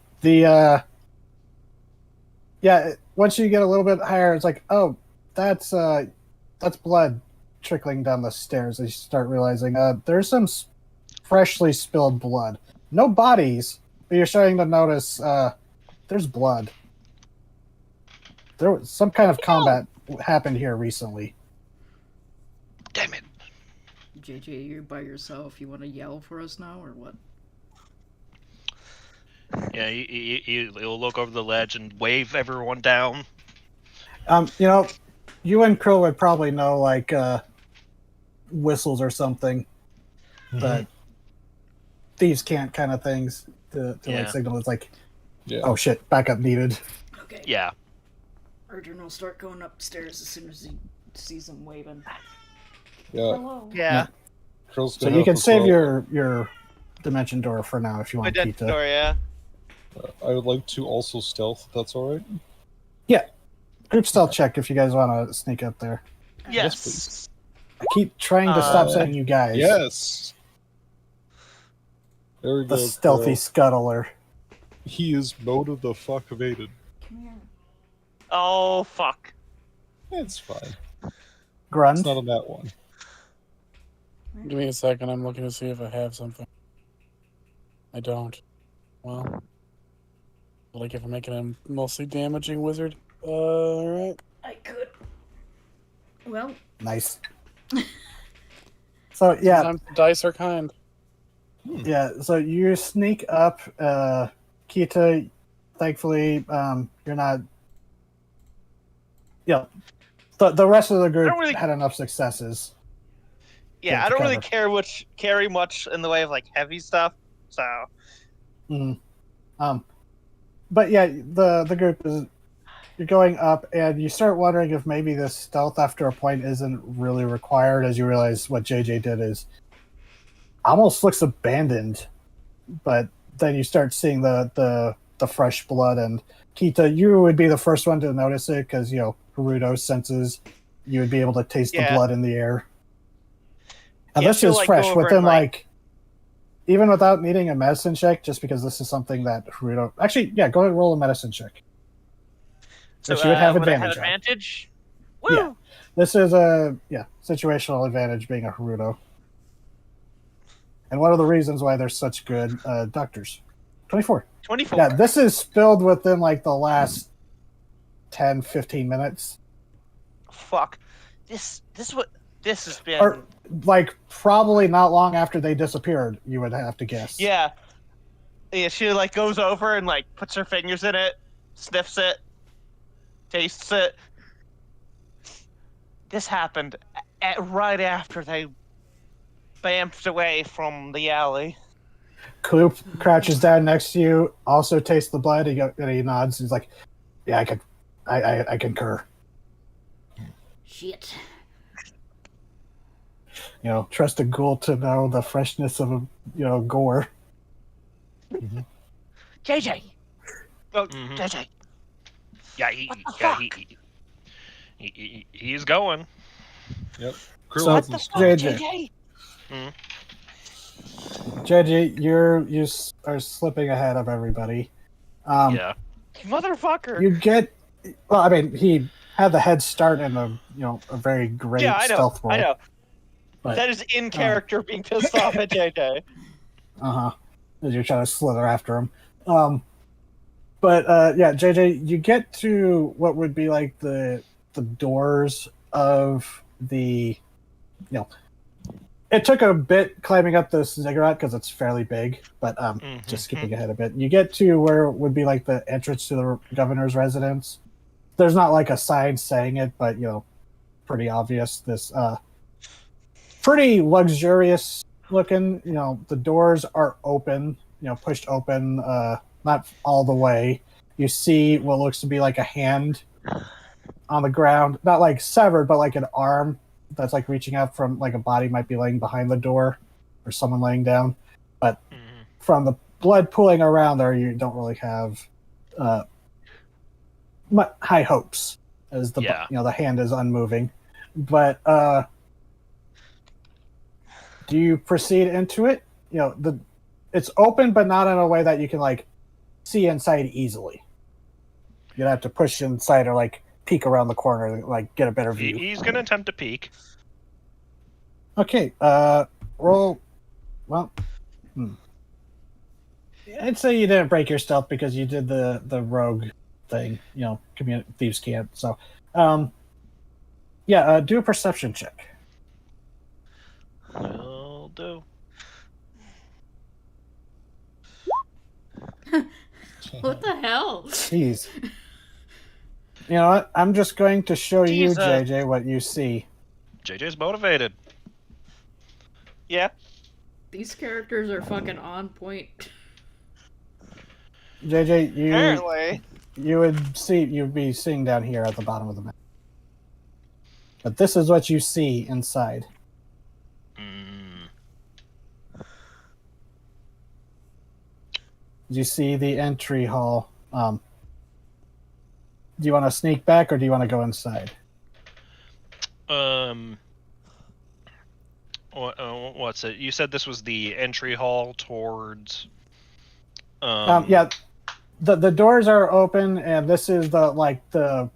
S2: once you get a little bit higher, it's like, oh, that's blood trickling down the stairs. As you start realizing there's some freshly spilled blood. No bodies, but you're starting to notice there's blood. There was some kind of combat happened here recently.
S5: Damn it.
S3: JJ, you're by yourself. You want to yell for us now, or what?
S5: Yeah, he'll look over the ledge and wave everyone down.
S2: You know, you and Krill would probably know like whistles or something, but thieves can't kind of things to
S5: Yeah.
S2: like signal. It's like,
S6: Yeah.
S2: oh shit, backup needed.
S3: Okay.
S5: Yeah.
S3: Arjun will start going upstairs as soon as he sees him waving.
S6: Yeah.
S3: Hello.
S1: Yeah.
S6: Krill's
S2: So
S6: gonna
S2: you
S6: help
S2: can
S6: as
S2: save
S6: well.
S2: your dimension door for now if you want,
S1: Identity
S2: Kita.
S1: door, yeah.
S6: I would like to also stealth, if that's alright.
S2: Group stealth check if you guys want to sneak up there.
S6: Yes,
S1: Yes.
S6: please.
S2: I keep trying to stop
S1: Uh,
S2: saying you guys.
S6: Yes! There we
S2: The
S6: go.
S2: stealthy
S6: Krill.
S2: scuttler.
S6: He is motive the fuck evaded.
S3: Come here.
S1: Oh, fuck.
S6: It's fine.
S2: Grunge.
S6: It's not on that one.
S4: Give me a second. I'm looking to see if I have something. I don't. Well, like if I'm making a mostly damaging wizard. Alright.
S3: I could. Well,
S2: Nice. So yeah,
S4: Sometimes the dice are kind.
S2: yeah. So you sneak up, Kita. Thankfully, you're not. Yeah, the rest of the group
S1: don't really-
S2: had enough successes.
S1: Yeah,
S2: Get
S1: I don't really
S2: cover.
S1: carry much in the way of like heavy stuff. So
S2: Mhm. But yeah, the group is. You're going up, and you start wondering if maybe this stealth after a point isn't really required. As you realize what JJ did is almost looks abandoned, but then you start seeing the fresh blood. And Kita, you would be the first one to notice it because you know Haruto senses. You would be able to taste the
S1: Yeah.
S2: blood in the air. And
S1: Yeah,
S2: this
S1: she'll,
S2: is
S1: like,
S2: fresh
S1: go over
S2: within
S1: and,
S2: like even without needing a medicine check, just because this is something that Haruto actually, yeah, go ahead and roll a medicine check. Which you would have
S1: would I
S2: advantage
S1: have
S2: on.
S1: advantage? Woo!
S2: Yeah. This is a situational advantage being a Haruto. And one of the reasons why they're such good doctors. 24.
S1: 24.
S2: Yeah, this is spilled within like the last 10, 15 minutes.
S1: Fuck. This has been.
S2: Or like probably not long after they disappeared, you would have to guess.
S1: Yeah. Yeah, she like goes over and like puts her fingers in it, sniffs it, tastes it. This happened right after they bamfed away from the alley.
S2: Coop crouches down next to you, also tastes the blood. And he nods. He's like, "Yeah, I concur."
S3: shit.
S2: You know, trust a ghoul to know the freshness of a gore.
S1: JJ. Oh,
S5: Mhm.
S1: JJ.
S5: Yeah, he's going.
S6: Yep.
S2: So,
S6: Krill
S1: What
S6: has
S1: the
S6: the
S1: fuck,
S2: JJ.
S1: JJ?
S2: JJ, you are slipping ahead of everybody.
S5: Yeah.
S1: Motherfucker.
S2: You get, well, I mean, he had the head start in a very great
S1: Yeah, I know.
S2: stealth roll.
S1: I know.
S2: But,
S1: That is in character being pissed off at JJ.
S2: as you're trying to slither after him. Yeah, JJ, you get to what would be like the doors of the, it took a bit climbing up this ziggurat because it's fairly big, but just skipping ahead a bit, you get to where would be like the entrance to the governor's residence. There's not like a sign saying it, but pretty obvious. This pretty luxurious looking. The doors are open, pushed open, not all the way. You see what looks to be like a hand on the ground, not like severed, but like an arm that's like reaching out from like a body might be laying behind the door or someone laying down. But from the blood pooling around there, you don't really have high hopes as the the hand is unmoving. But do you proceed into it? It's open, but not in a way that you can like see inside easily. You'd have to push inside or like peek around the corner and like get a better view.
S5: He's gonna attempt to peek.
S2: Okay, roll. Well, I'd say you didn't break your stealth because you did the rogue thing. Thieves can't. So, do a perception check.
S5: Will do.
S3: What the hell?
S2: Jeez. You know what? I'm just going to show you,
S1: Jesus.
S2: JJ, what you see.
S5: JJ's motivated.
S1: Yeah.
S3: These characters are fucking on point.
S2: JJ,
S1: Apparently.
S2: you'd be seeing down here at the bottom of the map. But this is what you see inside.
S5: Mm.
S2: You see the entry hall. Do you want to sneak back or do you want to go inside?
S5: What's it? You said this was the entry hall towards.
S2: Yeah, the doors are open, and this is the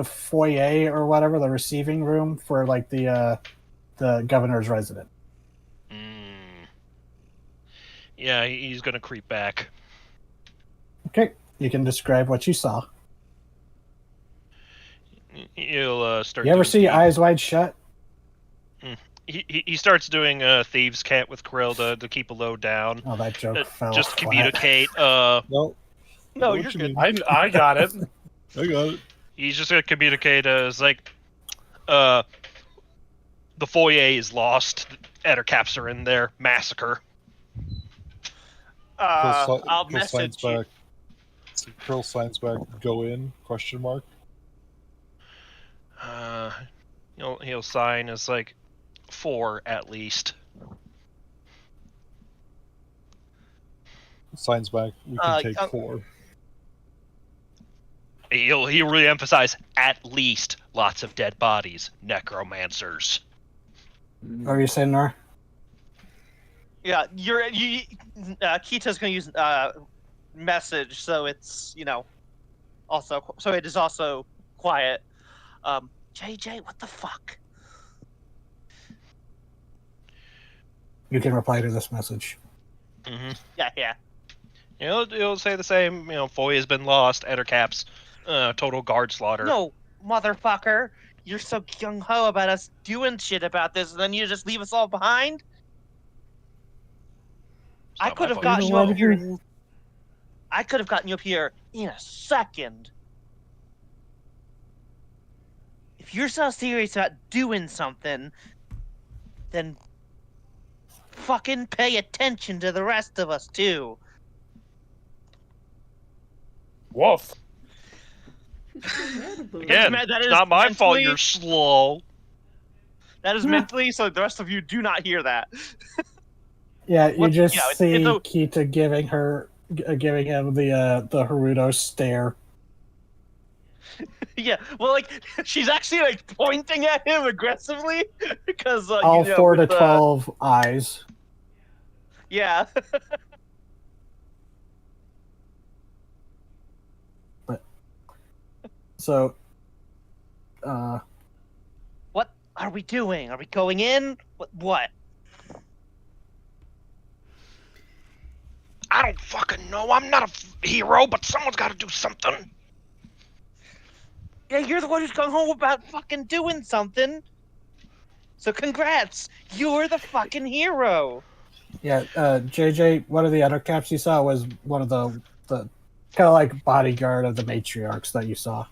S2: foyer or whatever, the receiving room for like the governor's residence.
S5: Yeah, he's gonna creep back.
S2: Okay, you can describe what you saw.
S5: He'll start.
S2: You ever
S5: doing
S2: see
S5: thieves-
S2: Eyes Wide Shut?
S5: He starts doing thieves' cant with Krill to keep a load down.
S2: Oh, that joke fell
S5: Just to
S2: flat.
S5: communicate.
S6: No,
S1: No,
S6: what
S1: you're
S6: you
S1: good.
S6: mean?
S4: I got it.
S6: I got it.
S5: He's just gonna communicate as like, the foyer is lost. Ettercaps are in there. Massacre.
S1: I'll
S6: Krill
S1: message
S6: signs
S1: you.
S6: back. Krill signs back. Go in? Question mark.
S5: He'll sign as like 4 at least.
S6: Signs back. We can take 4.
S5: He'll re-emphasize at least lots of dead bodies, necromancers.
S2: What were you saying, Nora?
S1: Yeah, Kita's gonna use message, so it's also so it is also quiet. JJ, what the fuck?
S2: You can reply to this message.
S5: Mm-hmm.
S1: Yeah.
S5: He'll say the same. Foy has been lost. Ettercaps, total guard slaughter.
S1: No, motherfucker, you're so gung ho about us doing shit about this, and then you just leave us all behind.
S5: It's not
S1: I could
S5: my
S1: have
S5: fault.
S1: gotten
S2: You
S1: you
S2: know
S1: up
S2: what,
S1: here.
S2: if
S1: I could have gotten you up here in a second. If you're so serious about doing something, then fucking pay attention to the rest of us too.
S4: Woof.
S5: Again,
S1: that is
S5: it's not my fault
S1: mentally-
S5: you're slow.
S1: That is mentally, so the rest of you do not hear that.
S2: Yeah, you
S1: What-
S2: just
S1: yeah, it's-
S2: see
S1: it's a-
S2: Kita giving him the Haruto stare.
S1: Yeah, well, like she's actually like pointing at him aggressively because
S2: All 4 to 12 eyes.
S1: Yeah.
S2: So,
S1: What are we doing? Are we going in? What?
S5: I don't fucking know. I'm not a hero, but someone's got to do something.
S1: Yeah, you're the one who's going home about fucking doing something. So congrats, you're the fucking hero.
S2: yeah, JJ, one of the other caps you saw was one of the kind of like bodyguard of the matriarchs that you saw.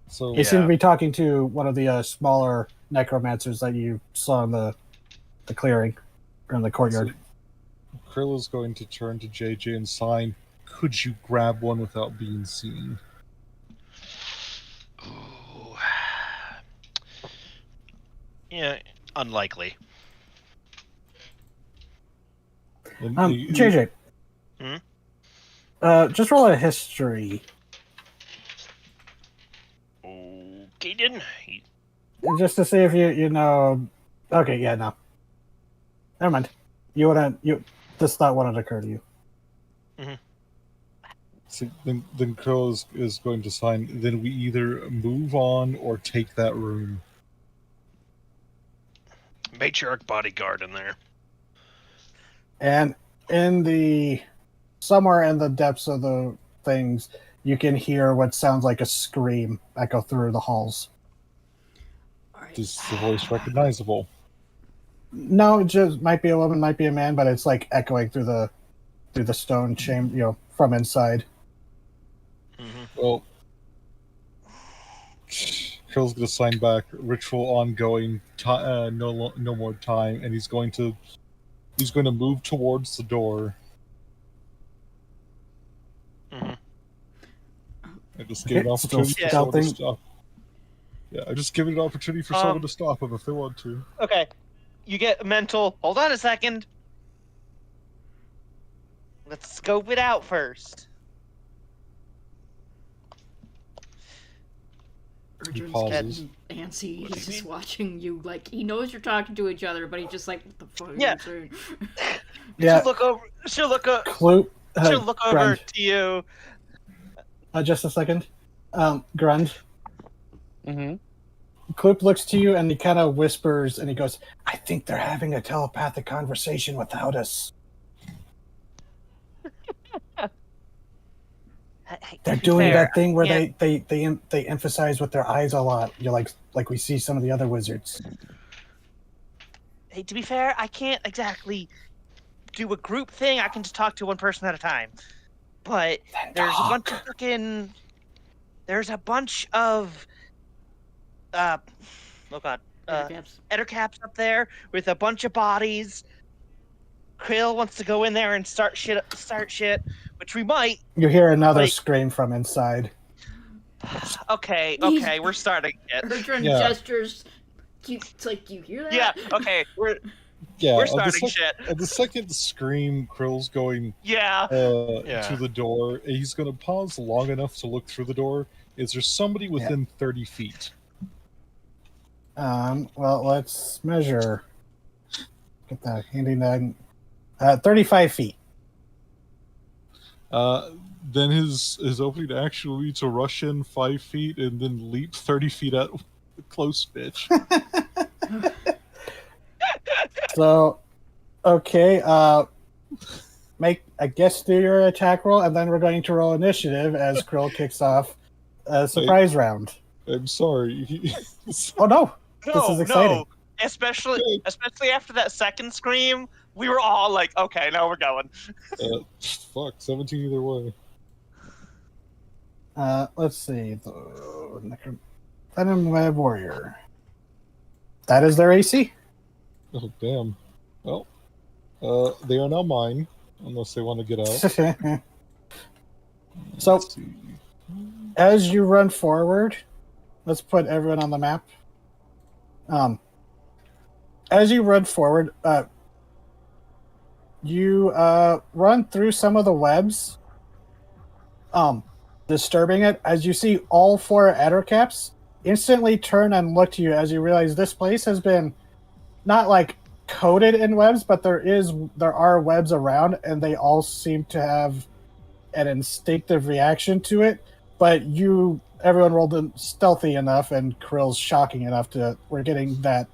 S6: So
S2: He seemed to be talking to one of the smaller necromancers that you saw in the clearing or in the courtyard.
S6: Krill is going to turn to JJ and sign. Could you grab one without being seen?
S5: Ooh. Yeah, unlikely.
S6: And
S2: JJ.
S5: Hmm?
S2: Just roll a history.
S5: Okay, then.
S2: Just to see if you know. Okay, yeah, no. Never mind. This thought wouldn't occur to you.
S6: So then Krill is going to sign. Then we either move on or take that room.
S5: Matriarch bodyguard in there.
S2: And somewhere in the depths of the things, you can hear what sounds like a scream echo through the halls.
S6: Is the voice recognizable?
S2: No, it just might be a woman, might be a man, but it's like echoing through the stone chamber, from inside.
S6: Well, Krill's gonna sign back. Ritual ongoing. No more time, and he's going to move towards the door.
S5: Mhm.
S6: I just gave an
S2: Still
S6: opportunity for someone to
S2: stealthing.
S6: stop. Yeah, I just give it an opportunity for someone to stop him if they want to.
S1: Okay, you get a mental. Hold on a second. Let's scope it out first.
S3: Urgent's
S6: pauses.
S3: getting antsy. He's just watching you. Like, he knows you're talking to each other, but he's just like, what the fuck
S1: Yeah.
S3: are you saying?
S2: Yeah.
S1: She'll look over. She'll look over.
S2: Clue.
S1: She'll look over
S2: Grund.
S1: to you.
S2: Just a second. Grund.
S4: Mm-hmm.
S2: Kloop looks to you and he kind of whispers and he goes, I think they're having a telepathic conversation without us. They're doing that thing where they emphasize with their eyes a lot. You're like we see some of the other wizards.
S1: Hey, to be fair, I can't exactly do a group thing. I can just talk to one person at a time. But there's a bunch of fucking. There's a bunch of. Oh god. Ettercaps up there with a bunch of bodies. Krill wants to go in there and start shit, which we might.
S2: You hear another
S1: Like-
S2: scream from inside.
S1: Okay, we're starting it.
S3: Urgent
S6: Yeah.
S3: gestures. It's like, you hear that?
S1: Yeah, okay, we're starting shit.
S6: At the second scream, Krill's going
S1: Yeah.
S6: to the door. He's going to pause long enough to look through the door. Is there somebody within 30 feet?
S2: Well, let's measure. Get that handy nug. 35 feet.
S6: Then his opening action will be to rush in 5 feet and then leap 30 feet at the close bitch.
S2: So, okay, I guess do your attack roll, and then we're going to roll initiative as Krill kicks off a surprise round.
S6: I'm sorry.
S2: Oh no,
S1: No,
S2: this is exciting.
S1: no. Especially after that second scream, we were all like, okay, now we're going.
S6: Fuck, 17 either way.
S2: Let's see. Venom Web Warrior. That is their AC.
S6: Oh, damn. Well, they are now mine, unless they want to get out.
S2: So,
S6: Let's see.
S2: as you run forward, let's put everyone on the map. As you run forward, you run through some of the webs, disturbing it. As you see all 4 Ettercaps instantly turn and look to you as you realize this place has been not like coated in webs, but there are webs around, and they all seem to have an instinctive reaction to it. But everyone rolled in stealthy enough, and Krill's shocking enough we're getting that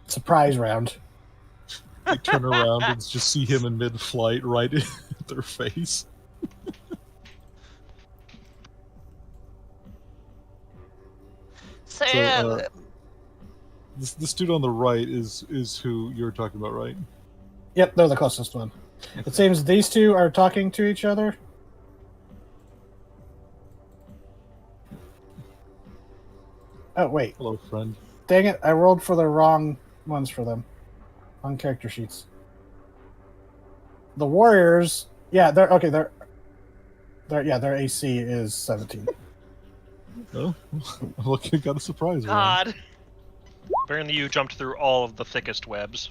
S2: surprise round.
S6: They turn around and just see him in mid-flight right in their face.
S1: Sam,
S6: This dude on the right is who you're talking about, right?
S2: Yep, they're the closest one. It seems these two are talking to each other. Oh, wait.
S6: Hello, friend.
S2: Dang it, I rolled for the wrong ones for them. Wrong character sheets. The Warriors, yeah, their AC is 17.
S6: Oh, look, you got a surprise. Man.
S1: God.
S5: Apparently, you jumped through all of the thickest webs.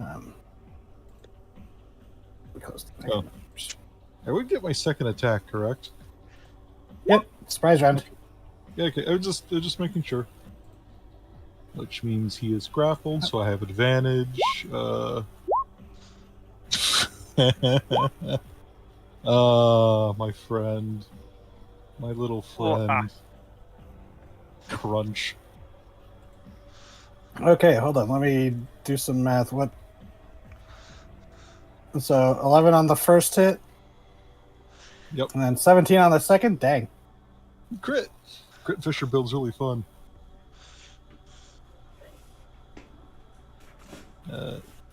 S6: Oh. I would get my second attack, correct?
S2: Yep, surprise round.
S6: Yeah, okay. I'm just making sure. Which means he is grappled, so I have advantage. My friend. My little friend. Crunch.
S2: Okay, hold on. Let me do some math. So 11 on the first hit.
S6: Yep.
S2: And then 17 on the second. Dang.
S6: Crit. Crit Fisher build's really fun.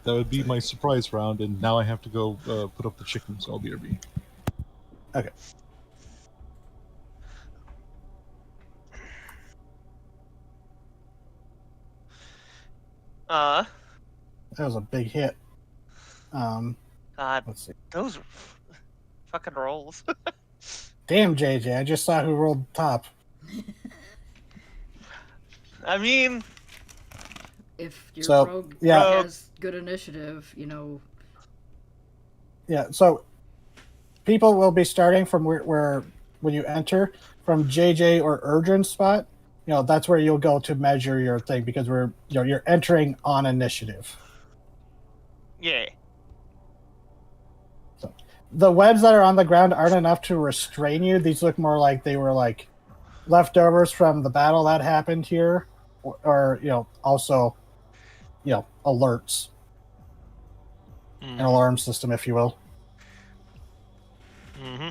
S6: That would be my surprise round, and now I have to go put up the chickens. I'll BRB.
S2: Okay.
S1: Uh,
S2: That was a big hit.
S1: God,
S2: Let's see.
S1: those are fucking rolls.
S2: Damn, JJ, I just saw who rolled top.
S1: I mean,
S3: If your
S2: So,
S3: rogue
S2: yeah.
S3: has good initiative, you know.
S2: Yeah, so people will be starting from where when you enter, from JJ or Urdrin's spot. You know, that's where you'll go to measure your thing, because you're entering on initiative.
S1: yeah.
S2: The webs that are on the ground aren't enough to restrain you. These look more like they were like leftovers from the battle that happened here, or also, alerts, an alarm system, if you will.
S5: Mm-hmm.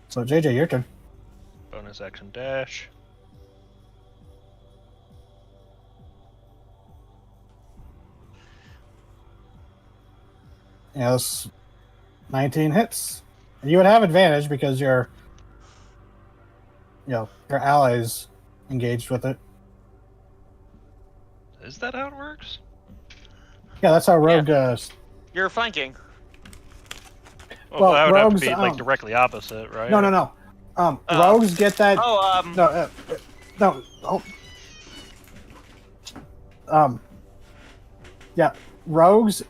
S2: So JJ, your turn.
S5: Bonus action dash.
S2: Yeah, this 19 hits. You would have advantage because your allies engaged with it.
S5: Is that how it works?
S2: Yeah, that's how rogue goes.
S1: You're flanking.
S5: Well, that would have to
S2: rogues,
S5: be like directly opposite, right?
S2: No. Rogues get that. No. Yeah, rogues,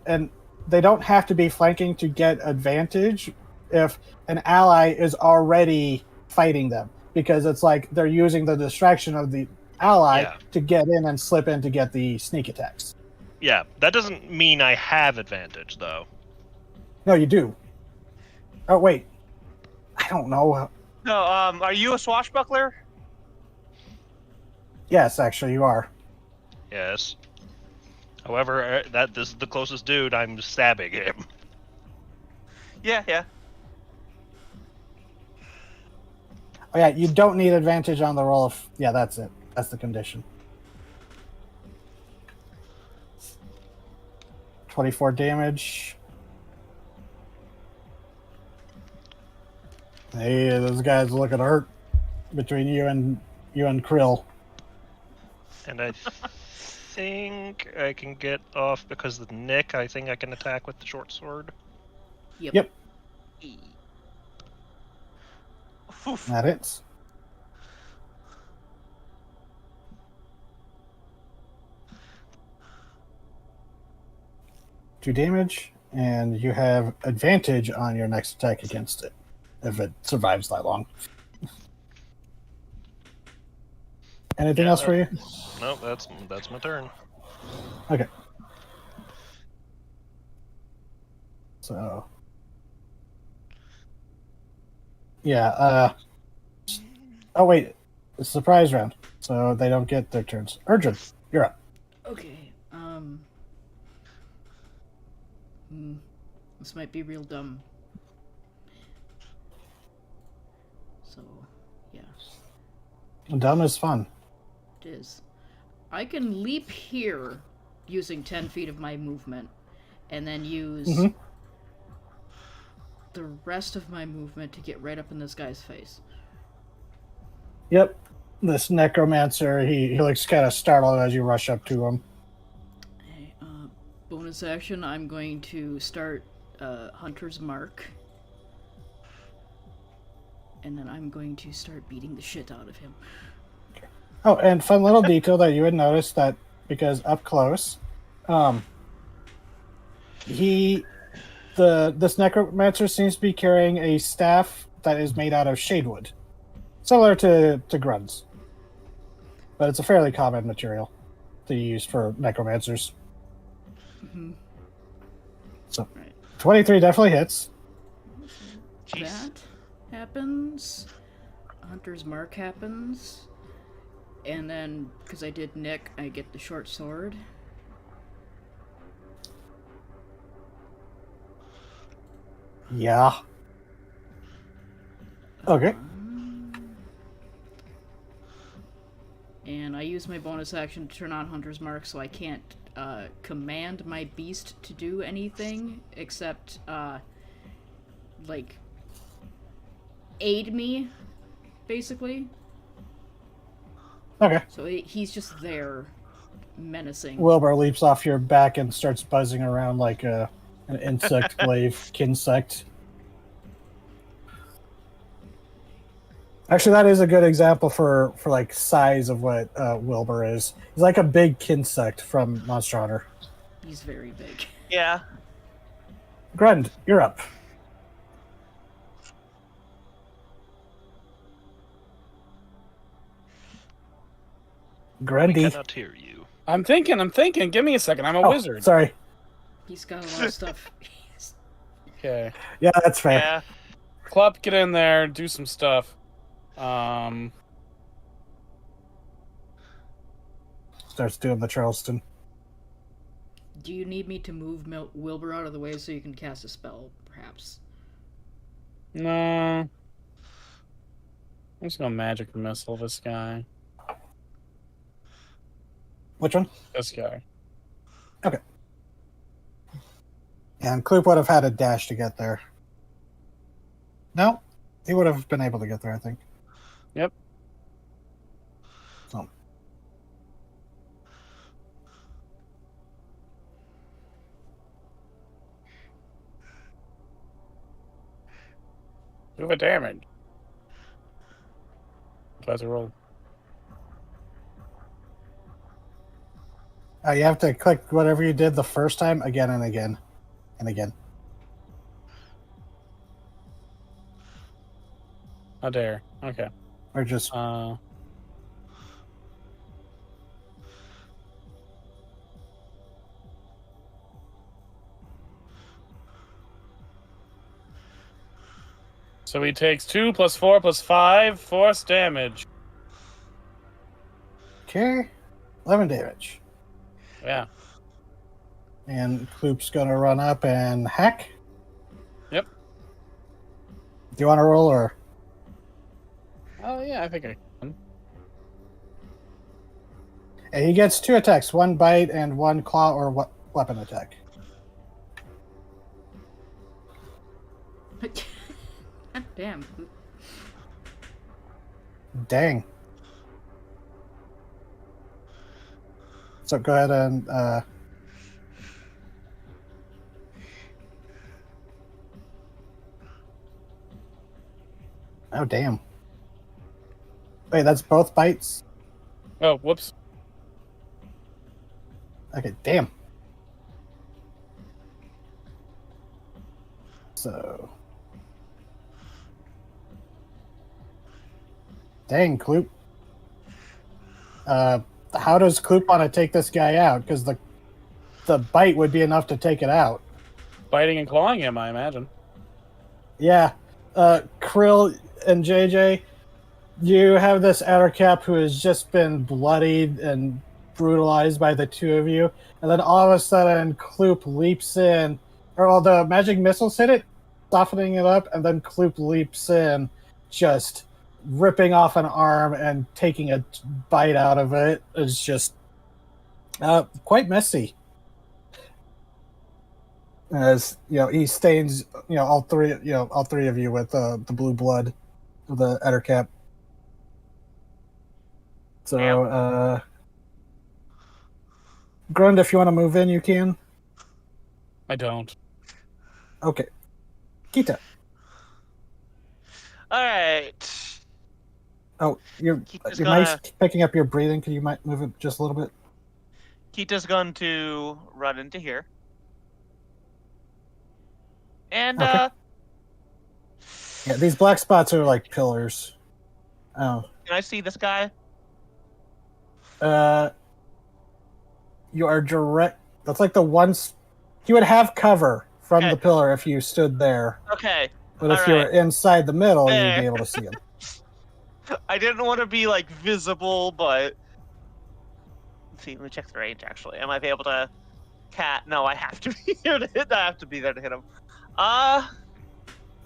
S2: and they don't have to be flanking to get advantage if an ally is already fighting them, because it's like they're using the distraction of the ally to get in and slip in to get the sneak attacks.
S5: Yeah, that doesn't mean I have advantage, though.
S2: No, you do. Oh, wait. I don't know.
S1: No, are you a swashbuckler?
S2: Yes, actually, you are.
S5: Yes. However, this is the closest dude. I'm stabbing him.
S1: Yeah.
S2: Oh, yeah, you don't need advantage on the roll of... Yeah, that's it. That's the condition. 24 damage. Hey, those guys looking hurt between you and Krill.
S5: And I think I can get off because of the nick. I think I can attack with the short sword.
S2: Yep. That hits. Two damage, and you have advantage on your next attack against it if it survives that long. Anything else for you?
S5: No, that's my turn.
S2: Okay. So, yeah. Oh wait, it's a surprise round, so they don't get their turns. Urgent, you're up.
S3: Okay. This might be real dumb. So, yeah.
S2: Dumb is fun.
S3: It is. I can leap here using 10 feet of my movement, and then use the rest of my movement to get right up in this guy's face.
S2: Yep. This necromancer, he looks kind of startled as you rush up to him.
S3: Okay, bonus action, I'm going to start Hunter's Mark. And then I'm going to start beating the shit out of him.
S2: Oh, and fun little detail that you would notice, that because up close, this necromancer seems to be carrying a staff that is made out of shadewood, similar to grunts, but it's a fairly common material to use for necromancers. So, 23 definitely hits.
S3: That happens. Hunter's Mark happens. And then, because I did nick, I get the short sword.
S2: Yeah. Okay.
S3: And I use use my bonus action to turn on Hunter's Mark, so I can't command my beast to do anything except, like, aid me, basically.
S2: Okay.
S3: So he's just there, menacing.
S2: Wilbur leaps off your back and starts buzzing around like an insect glaive kinsect. Actually, that is a good example for like size of what Wilbur is. He's like a big kinsect from Monster Hunter.
S3: He's very big.
S1: Yeah.
S2: Grund, you're up.
S5: We
S2: Grundy.
S5: cannot hear you.
S4: I'm thinking. Give me a second. I'm a wizard.
S2: Sorry.
S3: He's got a lot of stuff.
S4: Okay.
S2: Yeah, that's fair.
S1: Yeah.
S4: Club, get in there, do some stuff.
S2: Starts doing the Charleston.
S3: Do you need me to move Wilbur out of the way so you can cast a spell, perhaps?
S4: No. I'm just gonna magic missile this guy.
S2: Which one?
S4: This guy.
S2: Okay. And Kloop would have had a dash to get there. No, he would have been able to get there, I think.
S4: Yep.
S2: So.
S4: Do a damage. Tries to roll.
S2: You have to click whatever you did the first time again and again and again.
S4: How dare. Okay.
S2: Or just
S4: So he takes 2 + 4 + 5 force damage.
S2: okay, 11 damage.
S4: Yeah.
S2: And Kloop's gonna run up and hack.
S4: Yep.
S2: Do you want to roll or?
S4: Oh yeah, I think I can.
S2: And he gets 2 attacks, 1 bite and 1 claw or weapon attack.
S3: God damn.
S2: Dang. So go ahead and oh damn. Wait, that's both bites?
S4: Oh, whoops.
S2: Okay, damn. So dang, Kloop. How does Kloop want to take this guy out? Because the bite would be enough to take it out.
S4: Biting and clawing him, I imagine.
S2: Yeah. Krill and JJ, you have this outer cap who has just been bloodied and brutalized by the two of you. And then all of a sudden, Kloop leaps in. Or all the magic missiles hit it, softening it up, and then Kloop leaps in, just ripping off an arm and taking a bite out of it. It's just quite messy. As he stains all three of you with the blue blood of the Ettercap. So Grund, if you want to move in, you can.
S4: I don't.
S2: Okay. Kita.
S1: All right.
S2: Oh, your
S1: Kita's
S2: mic's
S1: gonna-
S2: picking up your breathing. Can you move it just a little bit?
S1: Kita's going to run into here. And
S2: Okay. Yeah, these black spots are like pillars. Oh.
S1: can I see this guy?
S2: You are direct. That's like the ones you would have cover from
S1: Okay.
S2: the pillar if you stood there.
S1: Okay.
S2: But if
S1: All
S2: you
S1: right.
S2: were inside the middle, you'd
S1: There.
S2: be able to see him.
S1: I didn't want to be like visible, but let's see. Let me check the range. Actually, am I able to? No, I have to be here to hit. I have to be there to hit him.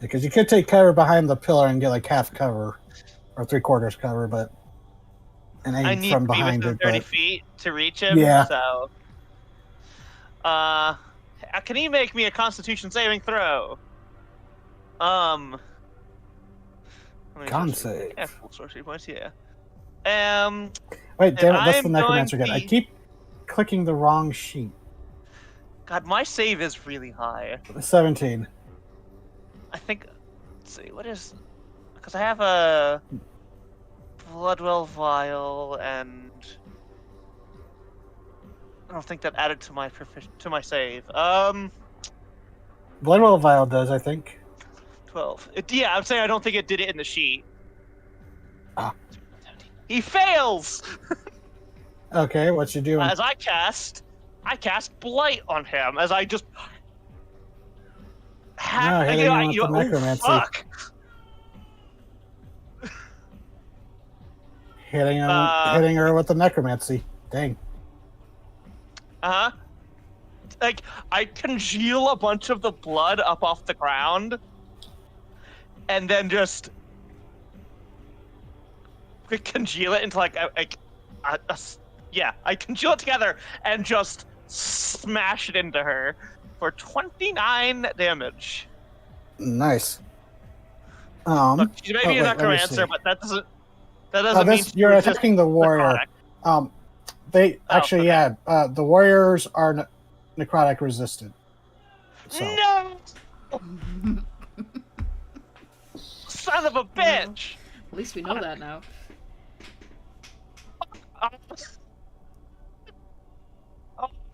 S2: Because you could take cover behind the pillar and get like half cover or 3/4 cover, but and
S1: I
S2: aim
S1: need
S2: from
S1: to be
S2: behind
S1: within
S2: it.
S1: 30
S2: But
S1: feet to reach him.
S2: Yeah.
S1: So, can he make me a Constitution saving throw? Let me
S2: con
S1: just
S2: save.
S1: full sorcery points. Yeah.
S2: Wait,
S1: And
S2: damn it! That's the
S1: I'm going
S2: necromancer again. I
S1: to.
S2: keep clicking the wrong sheet.
S1: God, my save is really high.
S2: 17.
S1: I think. Let's see. What is? Because I have a Bloodwell vial, and I don't think that added to my save.
S2: Bloodwell vial does, I think.
S1: 12. Yeah, I'm saying I don't think it did it in the sheet.
S2: Ah.
S1: He fails.
S2: Okay, what you doing?
S1: As I cast blight on him. As I just
S2: hitting him with the necromancy.
S1: Fuck.
S2: Hitting her with the necromancy. Dang.
S1: Like, I congeal a bunch of the blood up off the ground, and then just congeal it into I congeal it together and just smash it into her for 29 damage.
S2: Nice.
S1: Look, she may be a necromancer, but that doesn't mean
S2: you're attacking the warrior.
S1: Necrotic.
S2: The warriors are necrotic resistant. So.
S1: No! Son of a bitch!
S3: At least we know that now.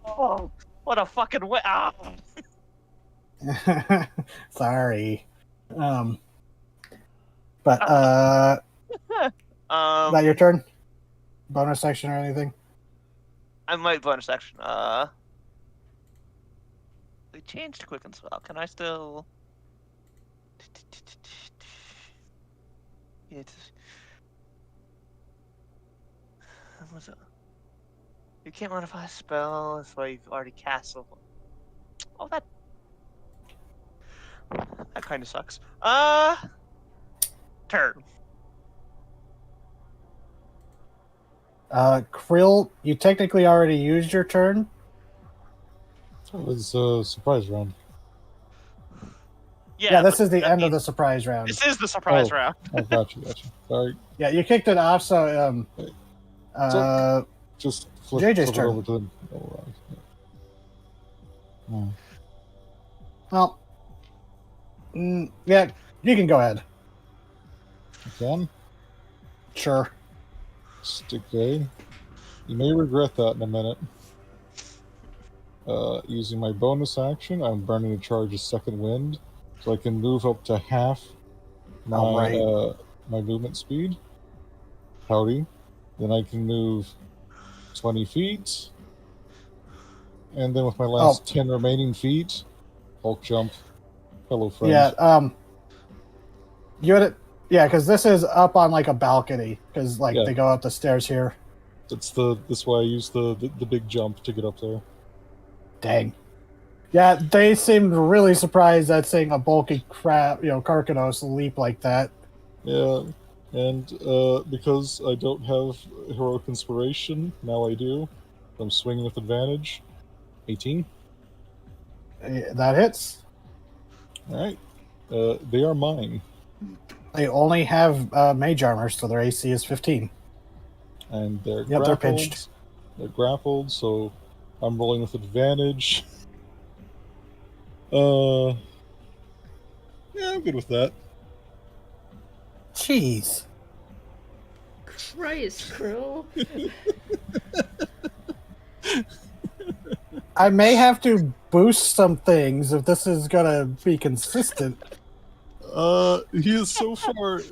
S1: Oh, what a fucking way! Ah.
S2: Sorry. Is that your turn? Bonus action or anything?
S1: I might bonus action. They changed quicken spell. Can I still? What's it? You can't modify a spell. That's why you've already cast a... Oh, that kind of sucks. Turn.
S2: Krill, you technically already used your turn.
S6: It was a surprise round.
S2: Yeah, this is the end of the surprise round.
S1: This is the surprise round.
S6: Oh, gotcha. Sorry.
S2: Yeah, you kicked it off, so
S6: just
S2: JJ's
S6: flip
S2: turn.
S6: it over to them.
S2: Well, yeah, you can go ahead.
S6: Again?
S2: Sure.
S6: Stick A. You may regret that in a minute. Using my bonus action, I'm burning to charge a second wind, so I can move up to half my my movement speed. Howdy. Then I can move 20 feet. And then with my last 10 remaining feet, Hulk jump. Hello, friend.
S2: Yeah, you had it. Yeah, because this is up on like a balcony, because they go up the stairs here.
S6: That's why I use the big jump to get up there.
S2: Dang. Yeah, they seemed really surprised at seeing a bulky Karkanos leap like that.
S6: Yeah, and because I don't have heroic inspiration, now I do. I'm swinging with advantage. 18.
S2: That hits.
S6: All right. They are mine.
S2: They only have mage armor, so their AC is 15.
S6: And they're
S2: grappled. They're pinched.
S6: They're grappled, so I'm rolling with advantage. Yeah, I'm good with that.
S2: Jeez.
S3: Christ, Krill.
S2: I may have to boost some things if this is gonna be consistent.
S6: He has so far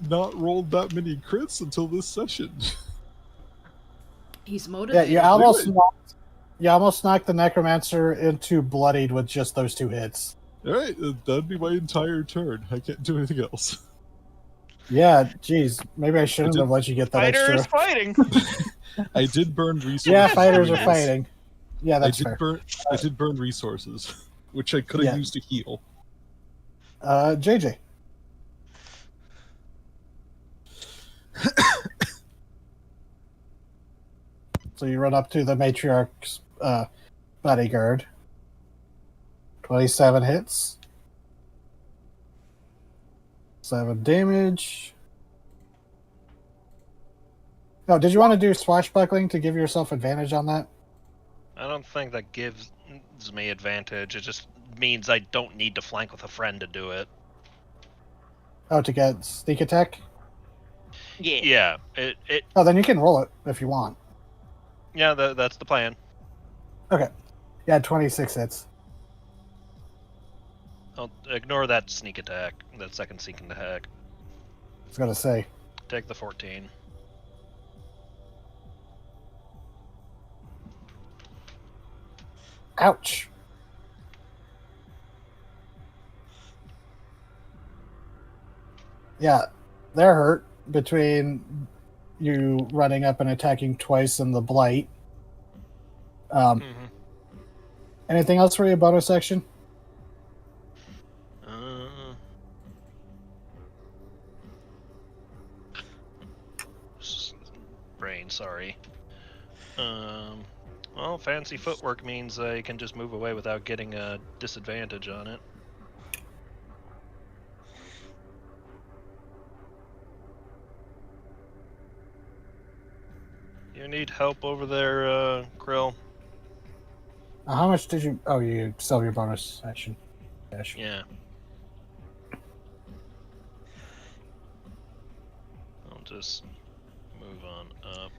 S6: not rolled that many crits until this session.
S3: He's motivated.
S2: Yeah, you almost knocked the necromancer into bloodied with just those 2 hits.
S6: Alright, that'd be my entire turn. I can't do anything else.
S2: Yeah, geez. Maybe I shouldn't have let you get that
S1: Fighters
S2: extra.
S1: fighting.
S6: I did burn resources.
S2: Yeah, fighters are fighting. Yeah, that's fair.
S6: I did burn resources, which I could have used to heal.
S2: JJ. So you run up to the matriarch's bodyguard. 27 hits. 7 damage. Oh, did you want to do swashbuckling to give yourself advantage on that?
S5: I don't think that gives me advantage. It just means I don't need to flank with a friend to do it.
S2: Oh, to get sneak attack?
S5: Yeah. It.
S2: Oh, then you can roll it if you want.
S5: Yeah, that's the plan.
S2: Okay. Yeah, 26 hits.
S5: I'll ignore that sneak attack. That second sneak attack.
S2: I was going to say.
S5: Take the 14.
S2: Ouch. Yeah, they're hurt between you running up and attacking twice and the blight. Anything else for your bonus action?
S5: Brain, sorry. Well, fancy footwork means I can just move away without getting a disadvantage on it. You need help over there, Krill?
S2: How much did you... Oh, you still have your bonus action. Dash.
S5: Yeah. I'll just move on up.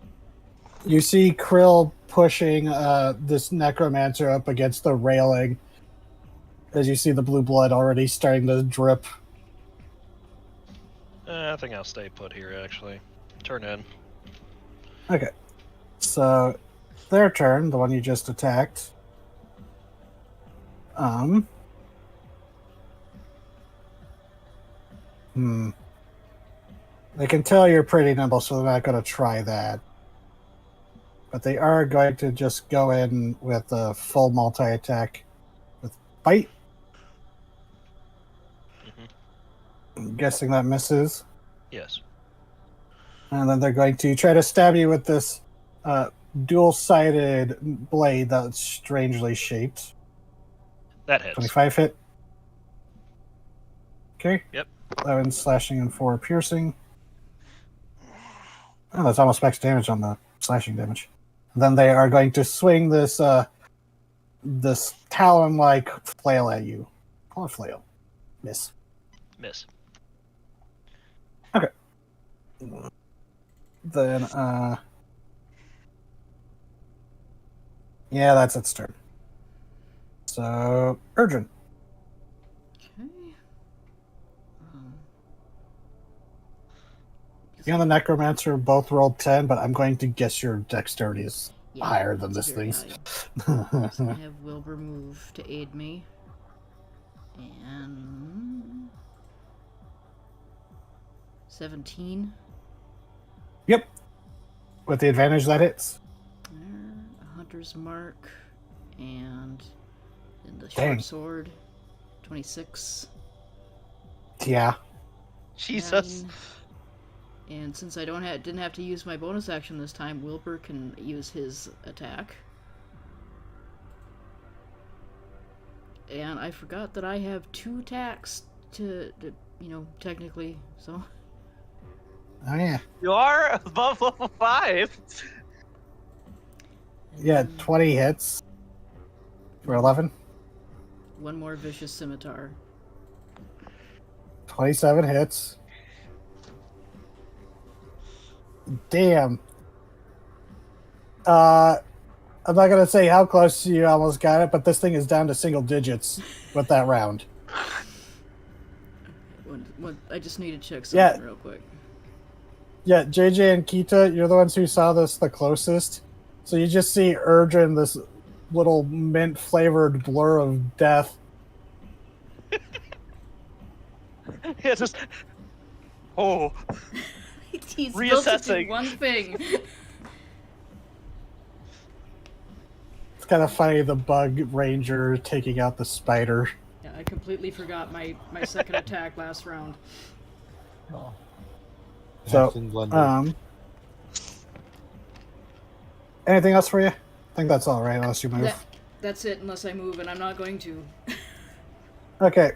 S2: You see Krill pushing this necromancer up against the railing as you see the blue blood already starting to drip.
S5: I think I'll stay put here, actually. Turn in.
S2: Okay. So, their turn, the one you just attacked. They can tell you're pretty nimble, so they're not going to try that. But they are going to just go in with a full multi-attack with bite. I'm guessing that misses.
S5: Yes.
S2: And then they're going to try to stab you with this dual-sided blade that's strangely shaped.
S5: That hits.
S2: 25 hit. Okay.
S5: Yep.
S2: 11 slashing and 4 piercing. Oh, that's almost max damage on the slashing damage. And then they are going to swing this this talon-like flail at you. Call it flail. Miss.
S5: Miss.
S2: Okay. Then, yeah, that's its turn. So, Urgent.
S3: Okay.
S2: You and the Necromancer both rolled 10, but I'm going to guess your dexterity is higher than this thing's.
S3: So I have Wilbur move to aid me. And 17.
S2: Yep. With the advantage that hits.
S3: A hunter's mark. And in the
S2: Dang.
S3: short sword, 26.
S2: Yeah.
S1: Jesus.
S3: 9. And since I didn't have to use my bonus action this time, Wilbur can use his attack. And I forgot that I have 2 attacks to technically, so...
S2: Oh, yeah.
S1: You are above level 5.
S2: Yeah, 20 hits. For 11.
S3: 1 more vicious scimitar.
S2: 27 hits. Damn. I'm not going to say how close you almost got it, but this thing is down to single digits with that round.
S3: I just need to check something real quick.
S2: Yeah, JJ and Kita, you're the ones who saw this the closest. So you just see Urgin, this little mint-flavored blur of death.
S1: Yeah, just... Oh.
S3: He's built to do
S1: Reassessing.
S3: one thing.
S2: It's kind of funny, the bug ranger taking out the spider.
S3: Yeah, I completely forgot my second attack last round.
S2: So,
S6: Halfling blender.
S2: Anything else for you? I think that's all right, unless you move.
S3: That's it, unless I move, and I'm not going to.
S2: Okay.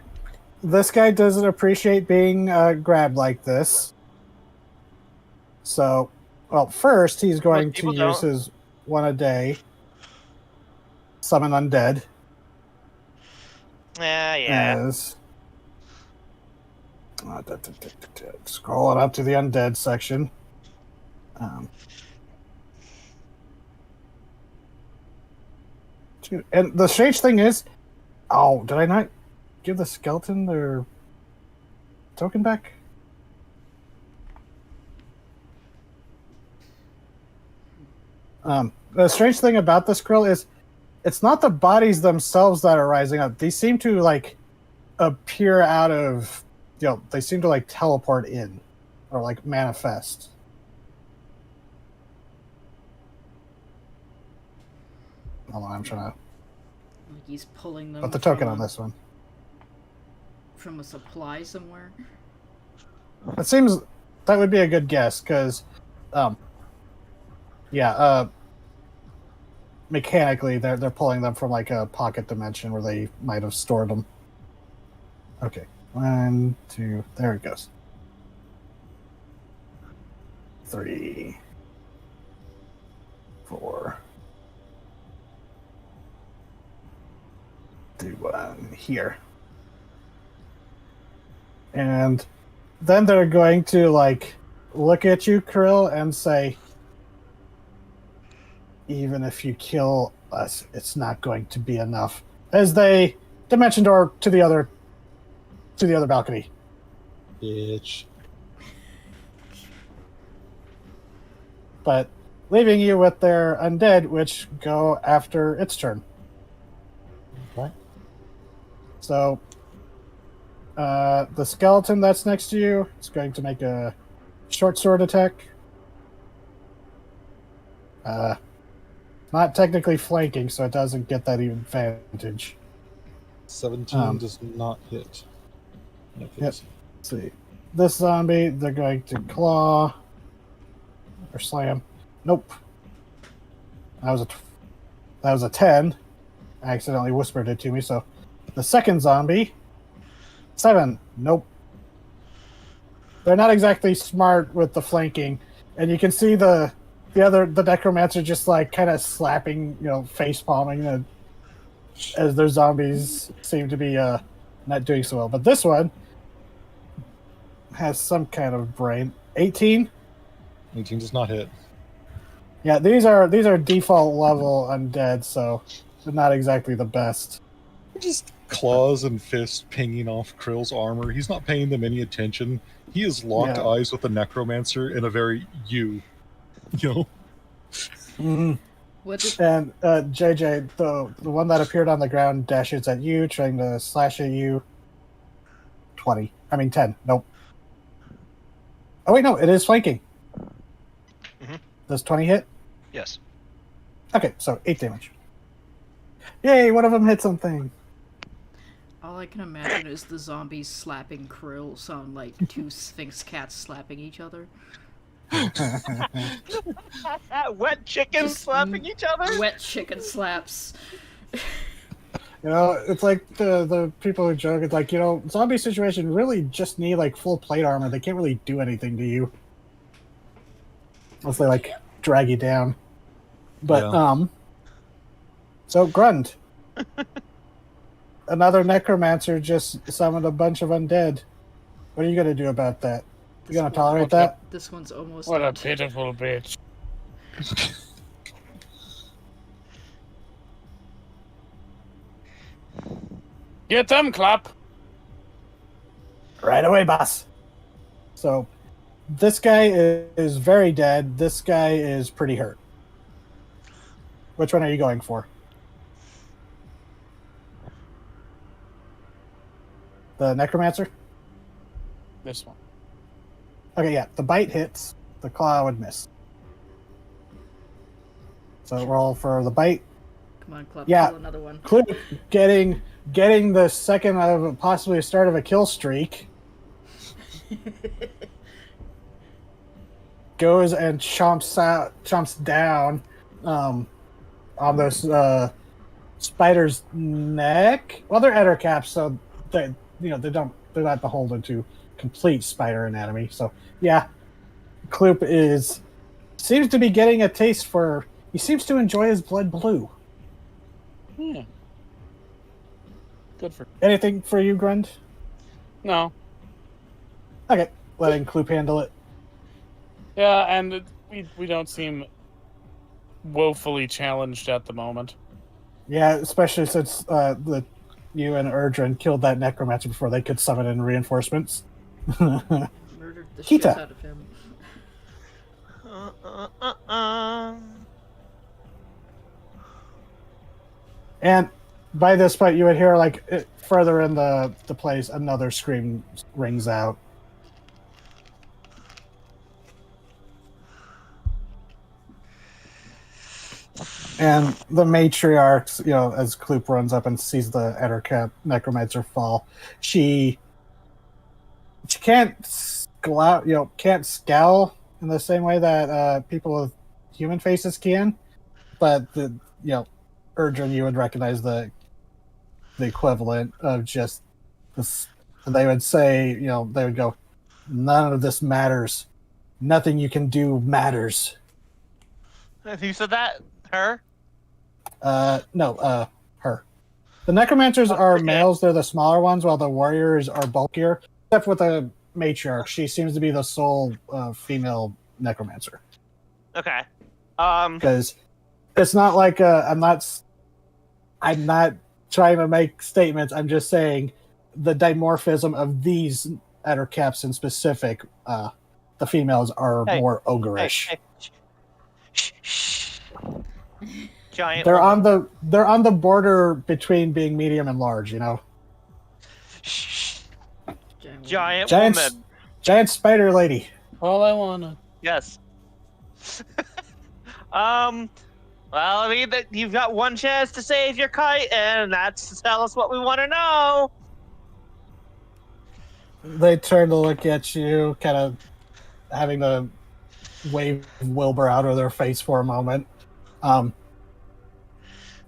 S2: This guy doesn't appreciate being grabbed like this. So, well, first he's going to use his one a day. Summon undead.
S1: Yeah.
S2: As scrolling up to the undead section. And the strange thing is, oh, did I not give the skeleton their token back? The strange thing about this grill is it's not the bodies themselves that are rising up. These seem to like appear out of, they seem to like teleport in or like manifest. Hold on, I'm trying to
S3: Like he's pulling them.
S2: put the token on this one.
S3: From a supply somewhere.
S2: It seems that would be a good guess because, mechanically they're pulling them from like a pocket dimension where they might have stored them. Okay, 1, 2, there it goes. 3, 4. Do one here. And then they're going to like look at you, Krill, and say, even if you kill us, it's not going to be enough. As they dimension door to the other balcony.
S6: Bitch.
S2: But leaving you with their undead, which go after its turn.
S6: What?
S2: So the skeleton that's next to you is going to make a short sword attack. Not technically flanking, so it doesn't get that advantage.
S6: 17 does not hit.
S2: Yep. Let's see. This zombie, they're going to claw or slam. Nope. That was a 10. I accidentally whispered it to me, so the second zombie, 7. Nope. They're not exactly smart with the flanking, and you can see the necromancer just like kind of slapping, face palming as their zombies seem to be not doing so well. But this one has some kind of brain. 18.
S6: 18 does not hit.
S2: Yeah, these are default level undead, so they're not exactly the best.
S6: Just claws and fists pinging off Krill's armor. He's not paying them any attention. He has locked eyes with the necromancer in a very
S2: Mm-hmm.
S3: What's it?
S2: And JJ, the one that appeared on the ground dashes at you, trying to slash at you. 10. Nope. Oh wait, no, it is flanking.
S5: Mm-hmm.
S2: Does 20 hit?
S5: Yes.
S2: Okay, so 8 damage. Yay, one of them hit something.
S3: All I can imagine is the zombies slapping Krill sound like two Sphinx cats slapping each other.
S1: Wet chickens slapping each other?
S3: Wet chicken slaps.
S2: It's like the people who joke, it's like, zombie situation really just need like full plate armor. They can't really do anything to you. Unless they like drag you down. But so Grund. Another necromancer just summoned a bunch of undead. What are you gonna do about that? You gonna tolerate that?
S3: This one's almost
S4: What a
S3: dead.
S4: pitiful bitch. Get them, Clap.
S2: Right away, boss. So, this guy is very dead. This guy is pretty hurt. Which one are you going for? The necromancer?
S4: This one.
S2: Okay, yeah. The bite hits. The claw would miss. So roll for the bite.
S3: Come on, Club,
S2: Yeah.
S3: kill another one.
S2: Clip getting the second of possibly a start of a kill streak. Goes and chomps down on this spider's neck. Well, they're ettercaps, so they're not beholden to complete spider anatomy. So yeah, Kloop seems to be getting a taste for. He seems to enjoy his blood blue.
S4: Yeah. Good for.
S2: Anything for you, Grund?
S4: No.
S2: Okay, letting Kloop handle it.
S4: Yeah, and we don't seem woefully challenged at the moment.
S2: Yeah, especially since you and Erdrin killed that necromancer before they could summon in reinforcements.
S3: Murdered the shit
S2: Kita.
S3: out of him.
S2: And by this point, you would hear, like, further in the place, another scream rings out. And the matriarch, as Kloop runs up and sees the Ettercap necromancer fall, she can't can't scowl in the same way that people with human faces can, but Erdrin, you would recognize the equivalent of just this. They would say, they would go, "None of this matters. Nothing you can do matters."
S1: Who said that? Her?
S2: No, her. The necromancers are
S1: okay.
S2: males. They're the smaller ones, while the warriors are bulkier. Except with the matriarch, she seems to be the sole female necromancer.
S1: Okay.
S2: Because it's not like I'm not trying to make statements. I'm just saying the dimorphism of these ettercaps in specific, the females are more ogreish.
S1: Hey. Shh. Giant.
S2: They're on the border between being medium and large.
S1: Shh.
S3: Giant
S1: woman.
S2: Giant spider lady.
S4: All I wanna.
S1: Yes. Well, I mean, you've got one chance to save your kite, and that's to tell us what we want to know.
S2: They turn to look at you, kind of having to wave Wilbur out of their face for a moment.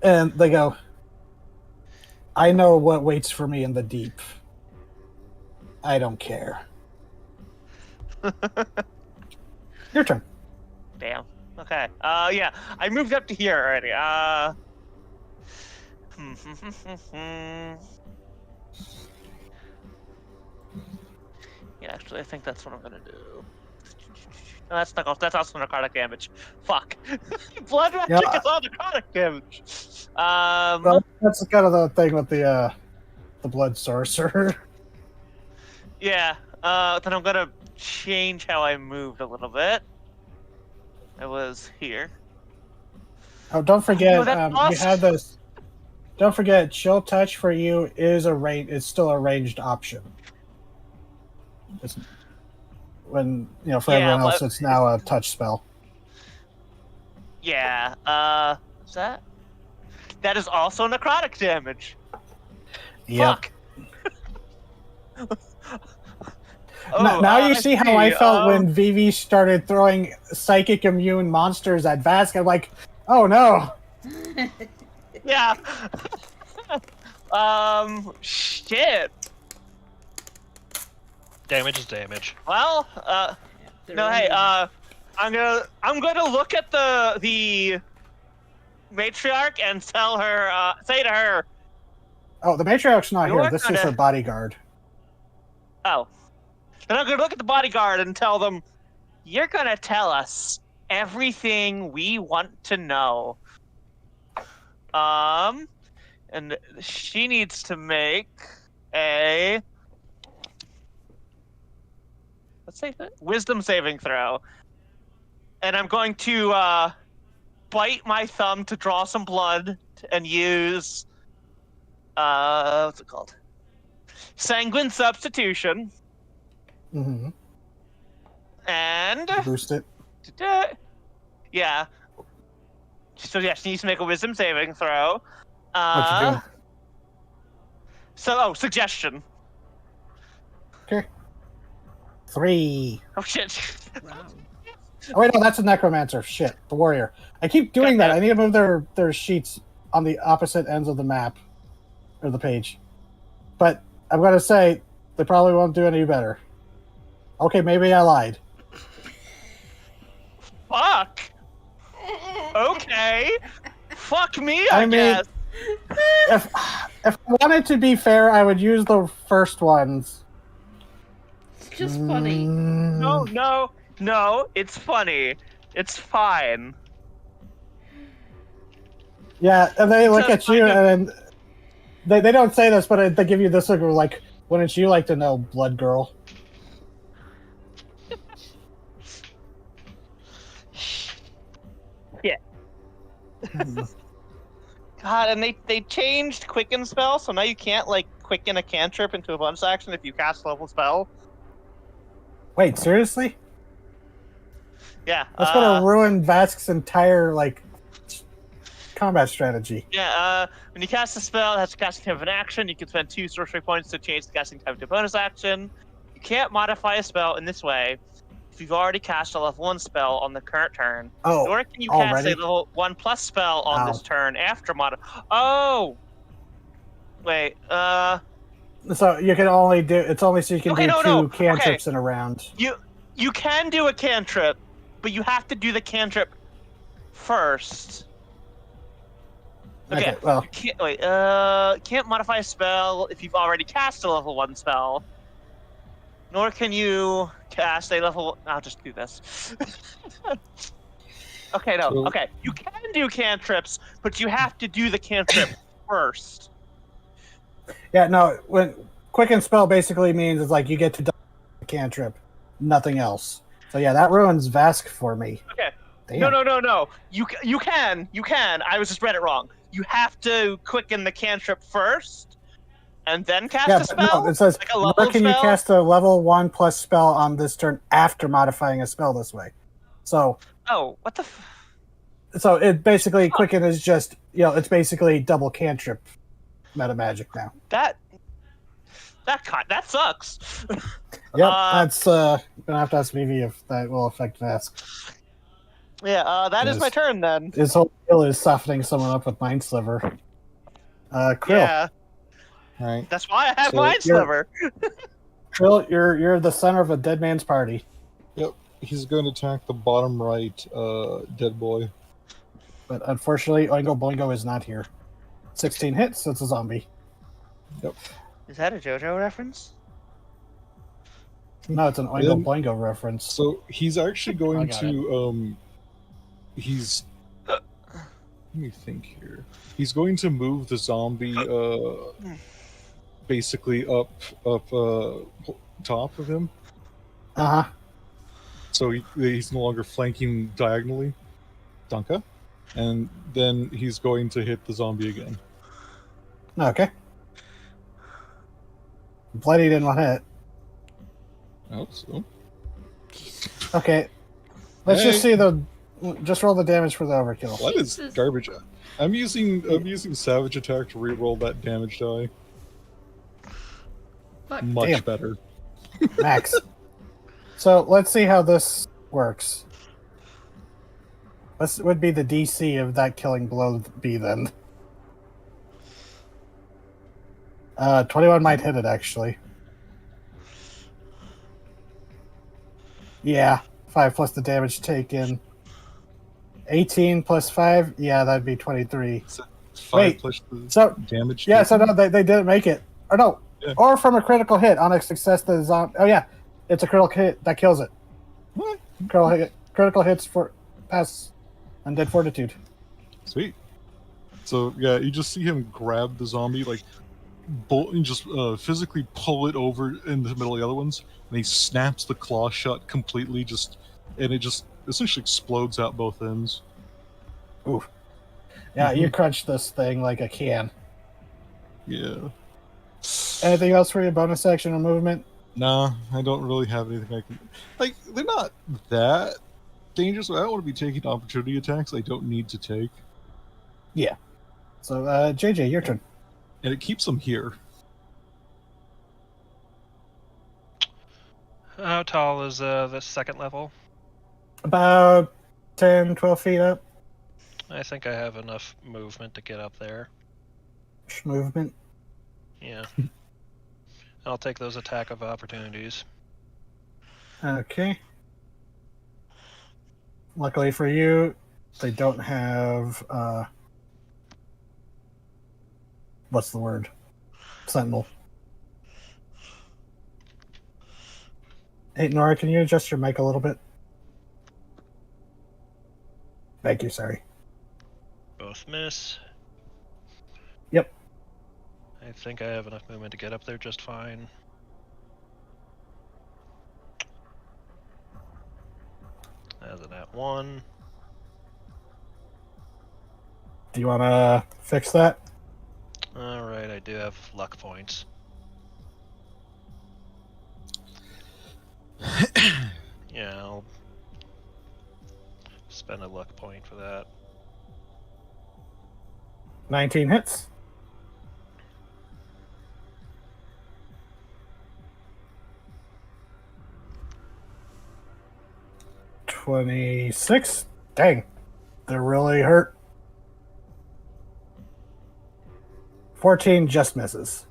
S2: And they go, "I know what waits for me in the deep. I don't care." Your turn.
S1: Damn. Okay. Yeah. I moved up to here already. Yeah, actually, I think that's what I'm gonna do. No, that's also necrotic damage. Fuck. Blood magic is all necrotic damage.
S2: Well, that's kind of the thing with the blood sorcerer.
S1: Yeah. Then I'm gonna change how I moved a little bit. I was here.
S2: Oh, don't forget,
S1: awesome.
S2: we have this. Don't forget, chill touch for you is still a ranged option. It's, for everyone else, it's now a touch spell.
S1: Yeah. Is that? That is also necrotic damage.
S2: Yep.
S1: Fuck.
S2: Now you see how I felt when Vivi started throwing psychic immune monsters at Vask. I'm like, oh no.
S1: Yeah. Shit.
S5: Damage is damage.
S1: Well, no, hey, I'm gonna look at the matriarch and tell her, say to her.
S2: Oh, the matriarch's not here. This is her bodyguard.
S1: Oh. Then I'm gonna look at the bodyguard and tell them, "You're gonna tell us everything we want to know." And she needs to make a wisdom saving throw. And I'm going to bite my thumb to draw some blood and use what's it called? Sanguine substitution.
S2: Mm-hmm.
S1: And
S2: boost it.
S1: Yeah. So yeah, she needs to make a wisdom saving throw.
S2: What you doing?
S1: Suggestion.
S2: Okay. 3.
S1: Oh shit.
S3: Wow.
S2: Oh wait, no, that's a necromancer. Shit, the warrior. I keep doing that. I need to move their sheets on the opposite ends of the map or the page. But I'm gonna say they probably won't do any better. Okay, maybe I lied.
S1: Fuck. Okay. Fuck me,
S2: I
S1: I
S2: mean,
S1: guess.
S2: If I wanted to be fair, I would use the first ones.
S3: It's just funny.
S1: No, it's funny. It's fine.
S2: Yeah, and they look
S1: Just
S2: at you
S1: kind of-
S2: and then they don't say this, but they give you this look of like, wouldn't you like to know, blood girl?
S1: Yeah. God, and they changed quicken spell, so now you can't like quicken a cantrip into a bonus action if you cast a level spell.
S2: Wait, seriously?
S1: Yeah.
S2: That's gonna ruin Vask's entire like combat strategy.
S1: Yeah, when you cast a spell, it has to cast time of an action. You can spend 2 sorcery points to change the casting time to a bonus action. You can't modify a spell in this way if you've already cast a level 1 spell on the current turn.
S2: Oh,
S1: Nor can you
S2: already?
S1: cast a level 1+ spell on this
S2: Ow.
S1: turn after Oh! Wait,
S2: So you can only do it's only so you can
S1: Okay,
S2: do
S1: no,
S2: two
S1: no.
S2: cantrips in a round.
S1: You can do a cantrip, but you have to do the cantrip first.
S2: Okay, well,
S1: Can't modify a spell if you've already cast a level 1 spell. Nor can you cast a level. I'll just do this. Okay, no.
S6: So-
S1: Okay, you can do cantrips, but you have to do the cantrip first.
S2: yeah, no. When quicken spell basically means it's like you get to double the cantrip, nothing else. So yeah, that ruins Vask for me.
S1: Okay.
S2: Damn.
S1: No. You can. I was just read it wrong. You have to quicken the cantrip first, and then cast
S2: Yeah,
S1: a
S2: but
S1: spell.
S2: no, it says,
S1: like a
S2: nor
S1: level
S2: can you
S1: spell?
S2: cast a level 1+ spell on this turn after modifying a spell this way. So
S1: Oh, what the?
S2: so it basically quicken is just it's basically double cantrip meta magic now.
S1: That sucks.
S2: Yep, that's gonna have to ask Vivi if that will affect Vask.
S1: Yeah, that is my turn then.
S2: His whole deal is softening someone up with Mind Sliver. Krill.
S1: Yeah,
S6: All right.
S1: that's why I have
S6: So
S1: Mind Sliver.
S2: Krill, you're the center of a dead man's party.
S6: Yep. He's going to attack the bottom right dead boy.
S2: But unfortunately, Oingo Boingo is not here. 16 hits, it's a zombie.
S6: Yep.
S1: Is that a JoJo reference?
S2: No, it's an Oingo Boingo reference.
S6: So he's actually going
S2: got
S6: to he's let me think here. He's going to move the zombie basically up top of him.
S2: Uh-huh.
S6: So he's no longer flanking diagonally. Dunka. And then he's going to hit the zombie again.
S2: Okay. Bloody didn't want to hit.
S6: Oh, so
S2: Okay. Let's just see just roll the damage for the overkill.
S6: what is
S3: Jesus.
S6: garbage? I'm using Savage Attack to re-roll that damage die.
S3: Fuck.
S6: Much
S2: Damn.
S6: better.
S2: Max. So let's see how this works. What would be the DC of that killing blow be then? 21 might hit it actually. Yeah, 5 plus the damage taken. 18 plus 5, yeah, that'd be 23.
S6: 5
S2: Wait,
S6: plus the
S2: So
S6: damage.
S2: yeah,
S6: taken?
S2: so no, they didn't make it. Or no,
S6: Yeah.
S2: or from a critical hit on a success. The zombie. Oh yeah, it's a critical hit that kills it.
S6: What?
S2: Critical hits for pass undead fortitude.
S6: Sweet. So yeah, you just see him grab the zombie, like, and just physically pull it over in the middle of the other ones, and he snaps the claw shut completely, and it just essentially explodes out both ends.
S2: Oof. Yeah, you crunch this thing like a can.
S6: Yeah.
S2: Anything else for your bonus action or movement?
S6: Nah, I don't really have anything I can. Like, they're not that dangerous. I don't want to be taking opportunity attacks I don't need to take.
S2: Yeah. So, JJ, your turn.
S6: And it keeps them here.
S5: How tall is the second level?
S2: About 10, 12 feet up.
S5: I think I have enough movement to get up there.
S2: Movement.
S5: Yeah. I'll take those attack of opportunities.
S2: Okay. Luckily for you, they don't have what's the word? Sentinel. Hey Nora, can you adjust your mic a little bit? Thank you, sorry.
S5: Both miss.
S2: Yep.
S5: I think I have enough movement to get up there just fine. As an at 1.
S2: Do you want to fix that?
S5: Alright, I do have luck points. Yeah, I'll spend a luck point for that.
S2: 19 hits. $26. Dang. They're really hurt. 14 just misses.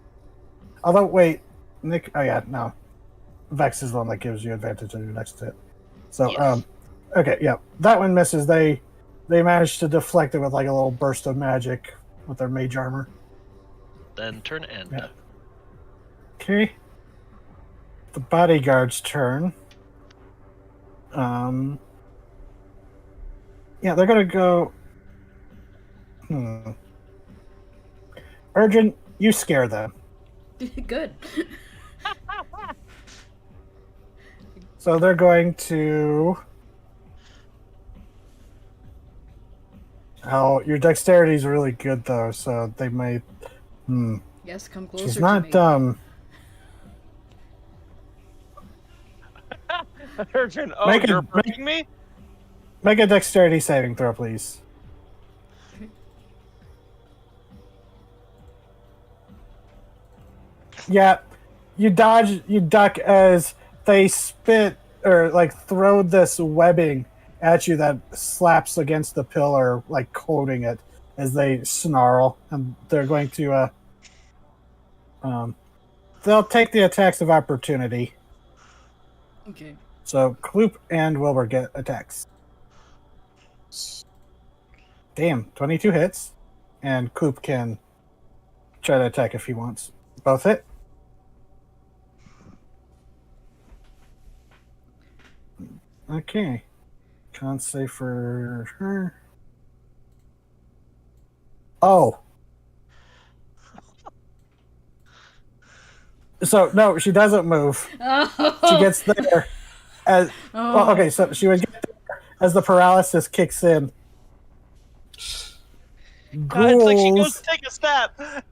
S2: Although, wait. Nick. Oh, yeah, no. Vex is the one that gives you advantage on your next hit. So,
S5: Yes.
S2: Okay, yeah. That one misses. They managed to deflect it with like a little burst of magic with their mage armor.
S5: Then turn end.
S2: Yeah. Okay. The bodyguard's turn. Yeah, they're gonna go. Urgent, you scare them.
S3: Good.
S2: So they're going to. Oh, your dexterity is really good though, so they might.
S3: Yes, come closer
S2: She's
S3: to
S2: not
S3: me.
S2: dumb.
S1: Urgent. Oh,
S2: Make a-
S1: you're breaking me?
S2: Make a dexterity saving throw, please. Yeah, you duck as they spit or like throw this webbing at you that slaps against the pillar, like coating it as they snarl, and they're going to they'll take the attacks of opportunity.
S3: Okay.
S2: So Kloop and Wilbur get attacks. Damn, 22 hits, and Kloop can try to attack if he wants. Both hit. Okay. Can't say for her. Oh. So no, she doesn't move.
S3: Oh.
S2: She gets there as well, okay, so she would get there as the paralysis kicks in.
S1: God, it's like she goes
S2: Ghouls.
S1: to take a step.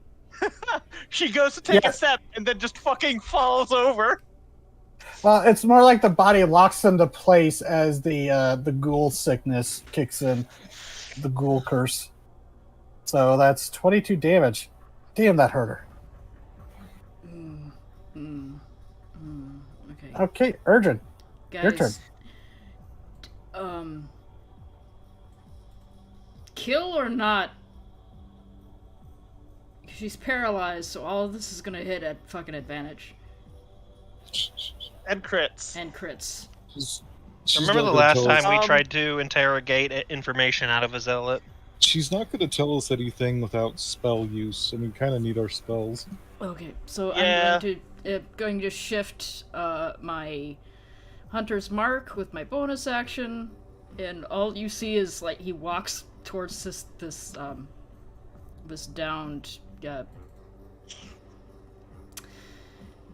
S1: She goes to take a step and then just fucking falls over.
S2: Well, it's more like the body locks into place as the ghoul sickness kicks in, the ghoul curse. So that's 22 damage. Damn, that hurt her.
S3: Okay.
S2: Okay, Urgent.
S3: Guys,
S2: Your turn.
S3: Kill or not? She's paralyzed, so all of this is gonna hit at fucking advantage.
S1: And crits.
S3: And crits.
S6: She's
S5: Remember
S6: not
S5: the
S6: gonna
S5: last
S6: tell us-
S5: time we tried to interrogate information out of a zealot?
S6: She's not going to tell us anything without spell use, and we kind of need our spells.
S3: Okay, so
S1: Yeah.
S3: I'm going to shift my Hunter's Mark with my bonus action, and all you see is like he walks towards this downed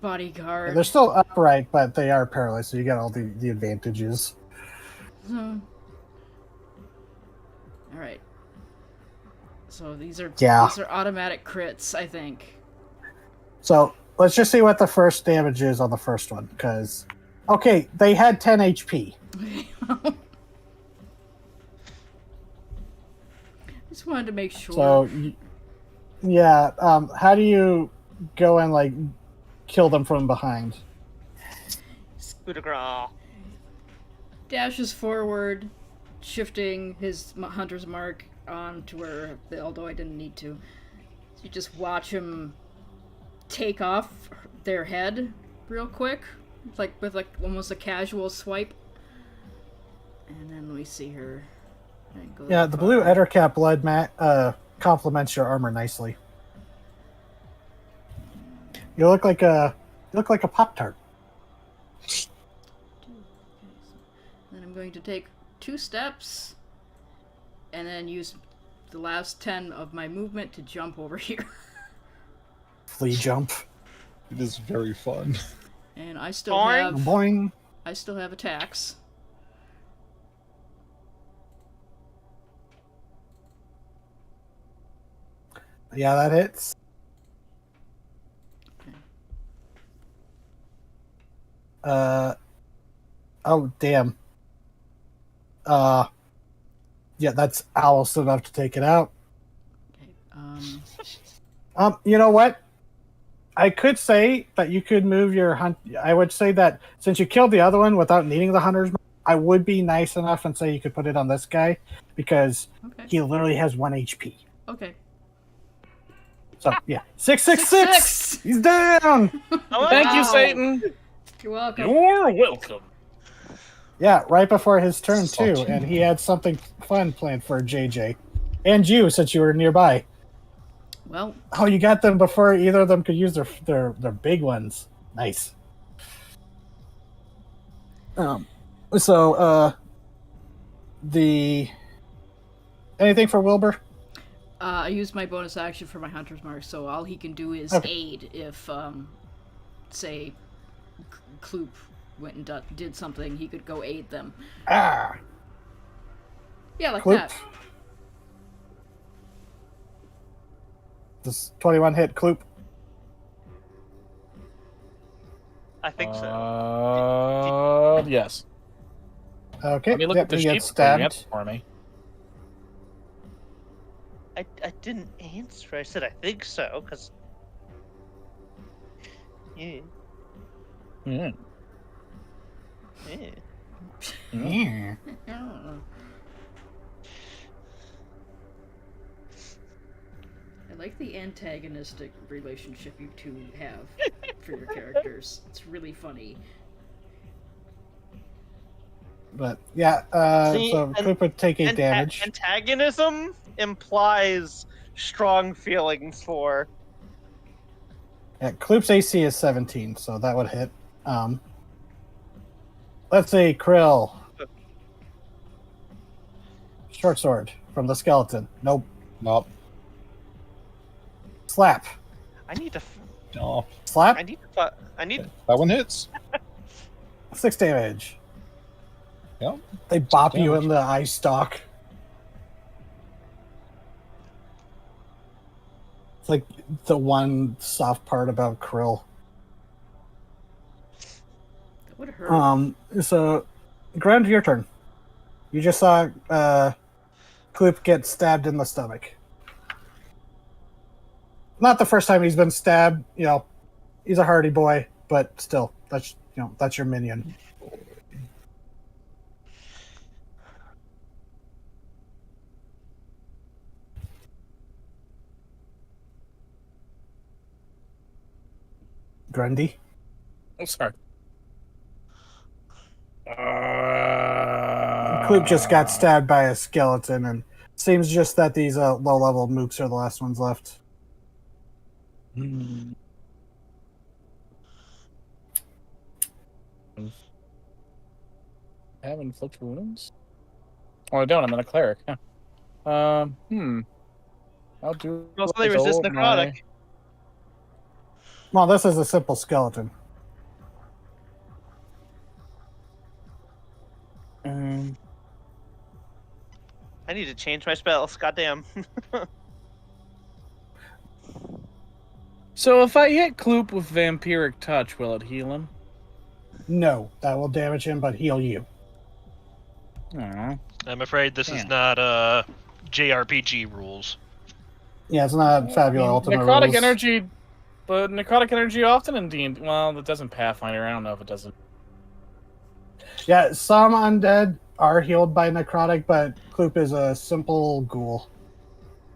S3: bodyguard.
S2: They're still upright, but they are paralyzed, so you get all the advantages.
S3: All right. So these are automatic crits, I think.
S2: So let's just see what the first damage is on the first one, because okay, they had 10 HP.
S3: Just wanted to make sure.
S2: So yeah, how do you go and like kill them from behind?
S1: Coup de grace.
S3: dashes forward, shifting his hunter's mark onto where, although I didn't need to. So you just watch him take off their head real quick, with almost a casual swipe. And then we see her.
S2: Yeah, the blue Ettercap blood complements your armor nicely. You look like a Pop-Tart.
S3: Then I'm going to take 2 steps, and then use the last 10 of my movement to jump over here.
S2: Flea jump.
S6: It is very fun.
S3: And I still
S1: Boing.
S3: have
S2: Boing.
S3: I still have attacks.
S2: Yeah, that hits. Oh, damn. Yeah, that's almost enough to take it out.
S3: Okay.
S2: You know what? I could say that you could move your hunt. I would say that since you killed the other one without needing the hunter's mark, I would be nice enough and say you could put it on this guy because he literally has 1 HP.
S3: Okay.
S2: So yeah, 666. He's down.
S4: Thank you, Satan.
S3: You're welcome.
S4: You're welcome.
S2: Yeah, right before his turn too, and he had something fun planned for JJ and you since you were nearby.
S3: Well,
S2: oh, you got them before either of them could use their big ones. Nice. The anything for Wilbur?
S3: I used my bonus action for my hunter's mark, so all he can do is aid if, say, Kloop went and did something, he could go aid them.
S2: Ah.
S3: Yeah, like
S2: Kloop.
S3: that.
S2: Does 21 hit Kloop?
S1: I think so.
S4: Yes.
S2: Okay.
S4: Let me look at the
S2: he
S4: sheet
S2: gets stabbed.
S4: for me.
S1: I didn't answer. I said I think so, because... Yeah.
S4: Mm.
S1: Yeah.
S2: Yeah.
S3: I don't know. I like the antagonistic relationship you two have for your characters. It's really funny.
S2: But yeah, so Kloop would take 8 damage.
S1: Antagonism implies strong feelings for...
S2: Yeah, Kloop's AC is 17, so that would hit. Let's say Krill. Short sword from the skeleton. Nope.
S6: Nope.
S2: Slap.
S1: I need to...
S6: No.
S2: Slap.
S1: I need...
S6: That one hits.
S2: 6 damage.
S6: Yep.
S2: They bop you
S6: damage.
S2: in the eye stalk. It's like the one soft part about Krill.
S3: That would hurt.
S2: So, Grand, your turn. You just saw Kloop get stabbed in the stomach. Not the first time he's been stabbed. You know, he's a hardy boy, but still, that's your minion. Grundy.
S4: Oh, sorry.
S2: Kloop just got stabbed by a skeleton, and seems just that these low-level mooks are the last ones left.
S4: Have inflict wounds? Oh, I don't. I'm not a cleric. Huh. I'll do.
S1: Mostly resist necrotic.
S2: Well, this is a simple skeleton.
S1: I need to change my spells. Goddamn.
S4: So if I hit Kloop with Vampiric Touch, will it heal him?
S2: No, that will damage him, but heal you.
S4: Aww.
S5: I'm afraid this is not JRPG rules.
S2: Yeah, it's not Fabulous Ultimate
S4: necrotic
S2: rules.
S4: energy, but necrotic energy often in D&D. Well, it doesn't Pathfinder. I don't know if it doesn't.
S2: Yeah, some undead are healed by necrotic, but Kloop is a simple ghoul.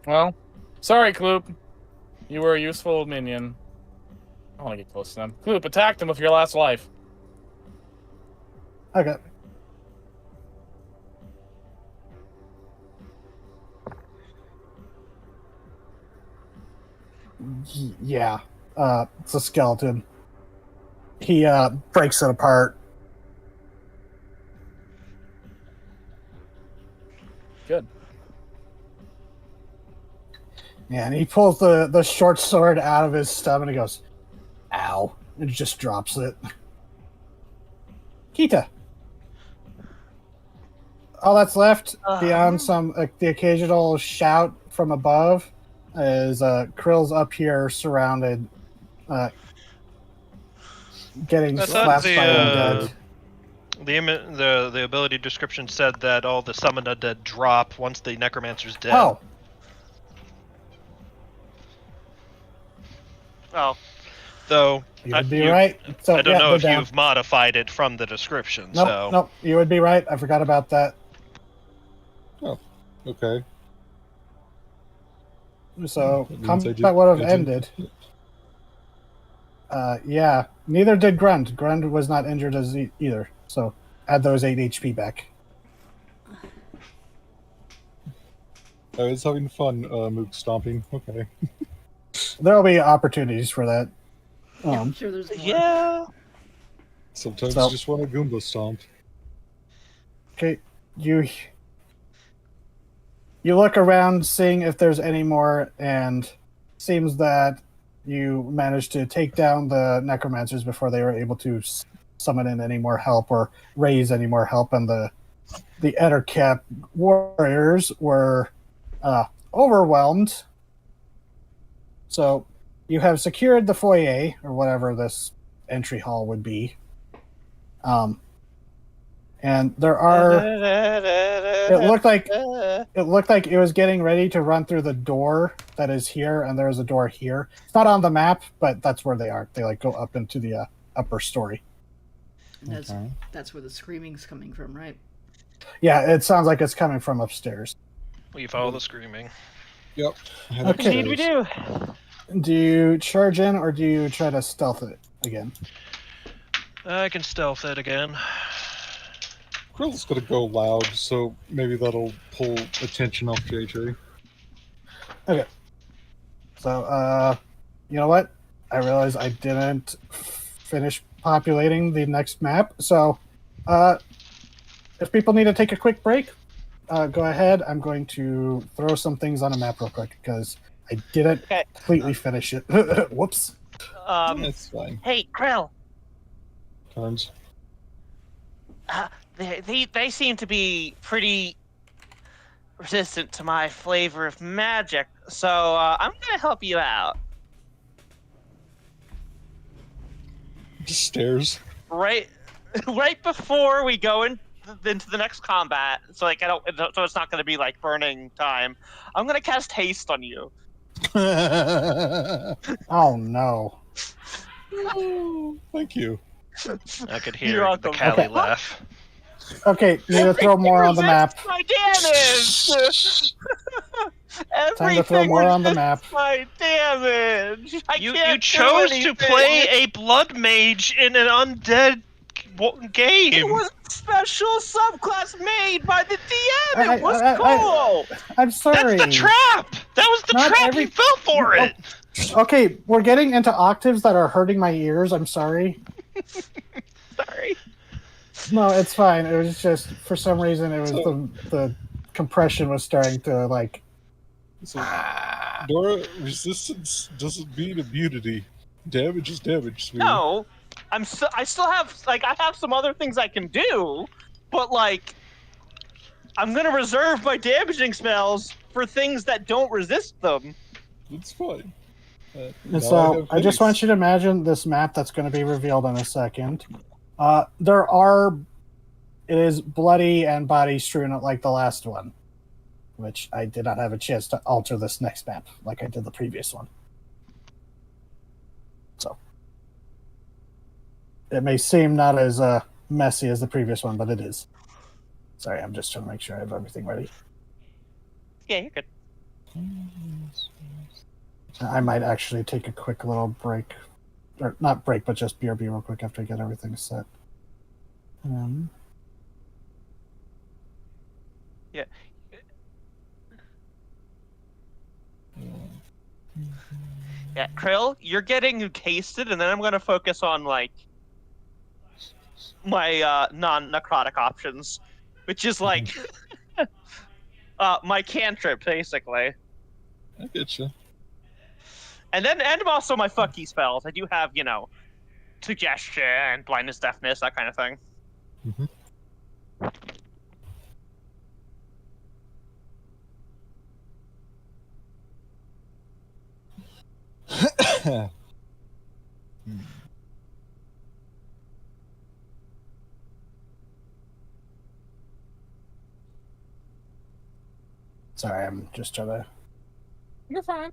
S7: Well, sorry, Kloop. You were a useful minion. I want to get close to them. Kloop, attack them with your last life.
S2: Okay. Yeah, it's a skeleton. He breaks it apart.
S7: Good.
S2: Yeah, and he pulls the short sword out of his stub and he goes, "Ow!" and just drops it. Kita. All that's left beyond the occasional shout from above is Krill's up here surrounded, getting
S5: I thought
S2: slapped by undead.
S5: the ability description said that all the summoned undead drop once the necromancer's dead.
S1: Oh.
S5: Though
S2: You would be right. So,
S5: I don't know if
S2: they're down.
S5: you've modified it from the description.
S2: Nope, you would be right. I forgot about that.
S6: Okay.
S2: So
S6: That means I
S2: combat would have
S6: didn't-
S2: ended. Yeah, neither did Grund. Grund was not injured as either. So add those 8 HP back.
S6: I was having fun, Mook stomping. Okay.
S2: There'll be opportunities for that.
S3: I'm sure there's more.
S1: Yeah.
S6: Sometimes
S2: So-
S6: you just want a Goomba stomp.
S2: Okay, you look around, seeing if there's any more, and seems that you managed to take down the necromancers before they were able to summon in any more help or raise any more help, and the Ettercap warriors were overwhelmed. So you have secured the foyer, or whatever this entry hall would be. And there are. It looked like it was getting ready to run through the door that is here, and there's a door here. It's not on the map, but that's where they are. They go up into the upper story.
S3: That's where the screaming's coming from, right?
S2: Yeah, it sounds like it's coming from upstairs.
S5: You follow the screaming.
S6: Yep.
S2: Okay.
S1: Indeed we do.
S2: Do you charge in, or do you try to stealth it again?
S5: I can stealth it again.
S6: Krill's gonna go loud, so maybe that'll pull attention off JJ.
S2: Okay. So, you know what? I realize I didn't finish populating the next map. So, if people need to take a quick break, go ahead. I'm going to throw some things on a map real quick because I didn't completely finish it. Whoops.
S6: That's fine.
S1: Hey, Krill.
S6: Times.
S1: They seem to be pretty resistant to my flavor of magic, so I'm gonna help you out.
S6: Just stares.
S1: Right before we go into the next combat, so it's not gonna be like burning time. I'm gonna cast haste on you.
S2: Oh no.
S6: Thank you.
S5: I could
S1: You're
S5: hear the
S1: welcome.
S5: Callie
S2: Okay.
S5: laugh.
S2: Okay, need to throw more on the map.
S1: My damage.
S2: Time to throw more on the map.
S1: My damage.
S5: You chose to play a blood mage in an undead game.
S1: It was a special subclass made by the DM.
S2: I-
S1: It was
S2: I-
S1: cool.
S2: I'm sorry.
S5: That's the trap. That was the
S2: Not
S5: trap.
S2: every-
S5: You fell for it.
S2: Okay, we're getting into octaves that are hurting my ears. I'm sorry.
S1: Sorry.
S2: No, it's fine. It was just for some reason it was the compression was starting to like.
S6: So, Dora, resistance doesn't mean immunity. Damage is damage, sweetie.
S1: No, I still have I have some other things I can do, but I'm gonna reserve my damaging spells for things that don't resist them.
S6: It's fine.
S2: And so I just want you to imagine this map that's going to be revealed in a second. It is bloody and body strewn like the last one, which I did not have a chance to alter this next map like I did the previous one. So it may seem not as messy as the previous one, but it is. Sorry, I'm just trying to make sure I have everything ready.
S1: Yeah, you're good.
S2: I might actually take a quick little break. Or not break, but just BRB real quick after I get everything set.
S1: Yeah. Yeah, Krill, you're getting tasted, and then I'm gonna focus on like my non-necrotic options, which is like my cantrip basically,
S6: I get you.
S1: and also my fucky spells. I do have suggestion, blindness, deafness, that kind of thing.
S6: Mm-hmm.
S2: Sorry, I'm just trying to.
S7: You're fine.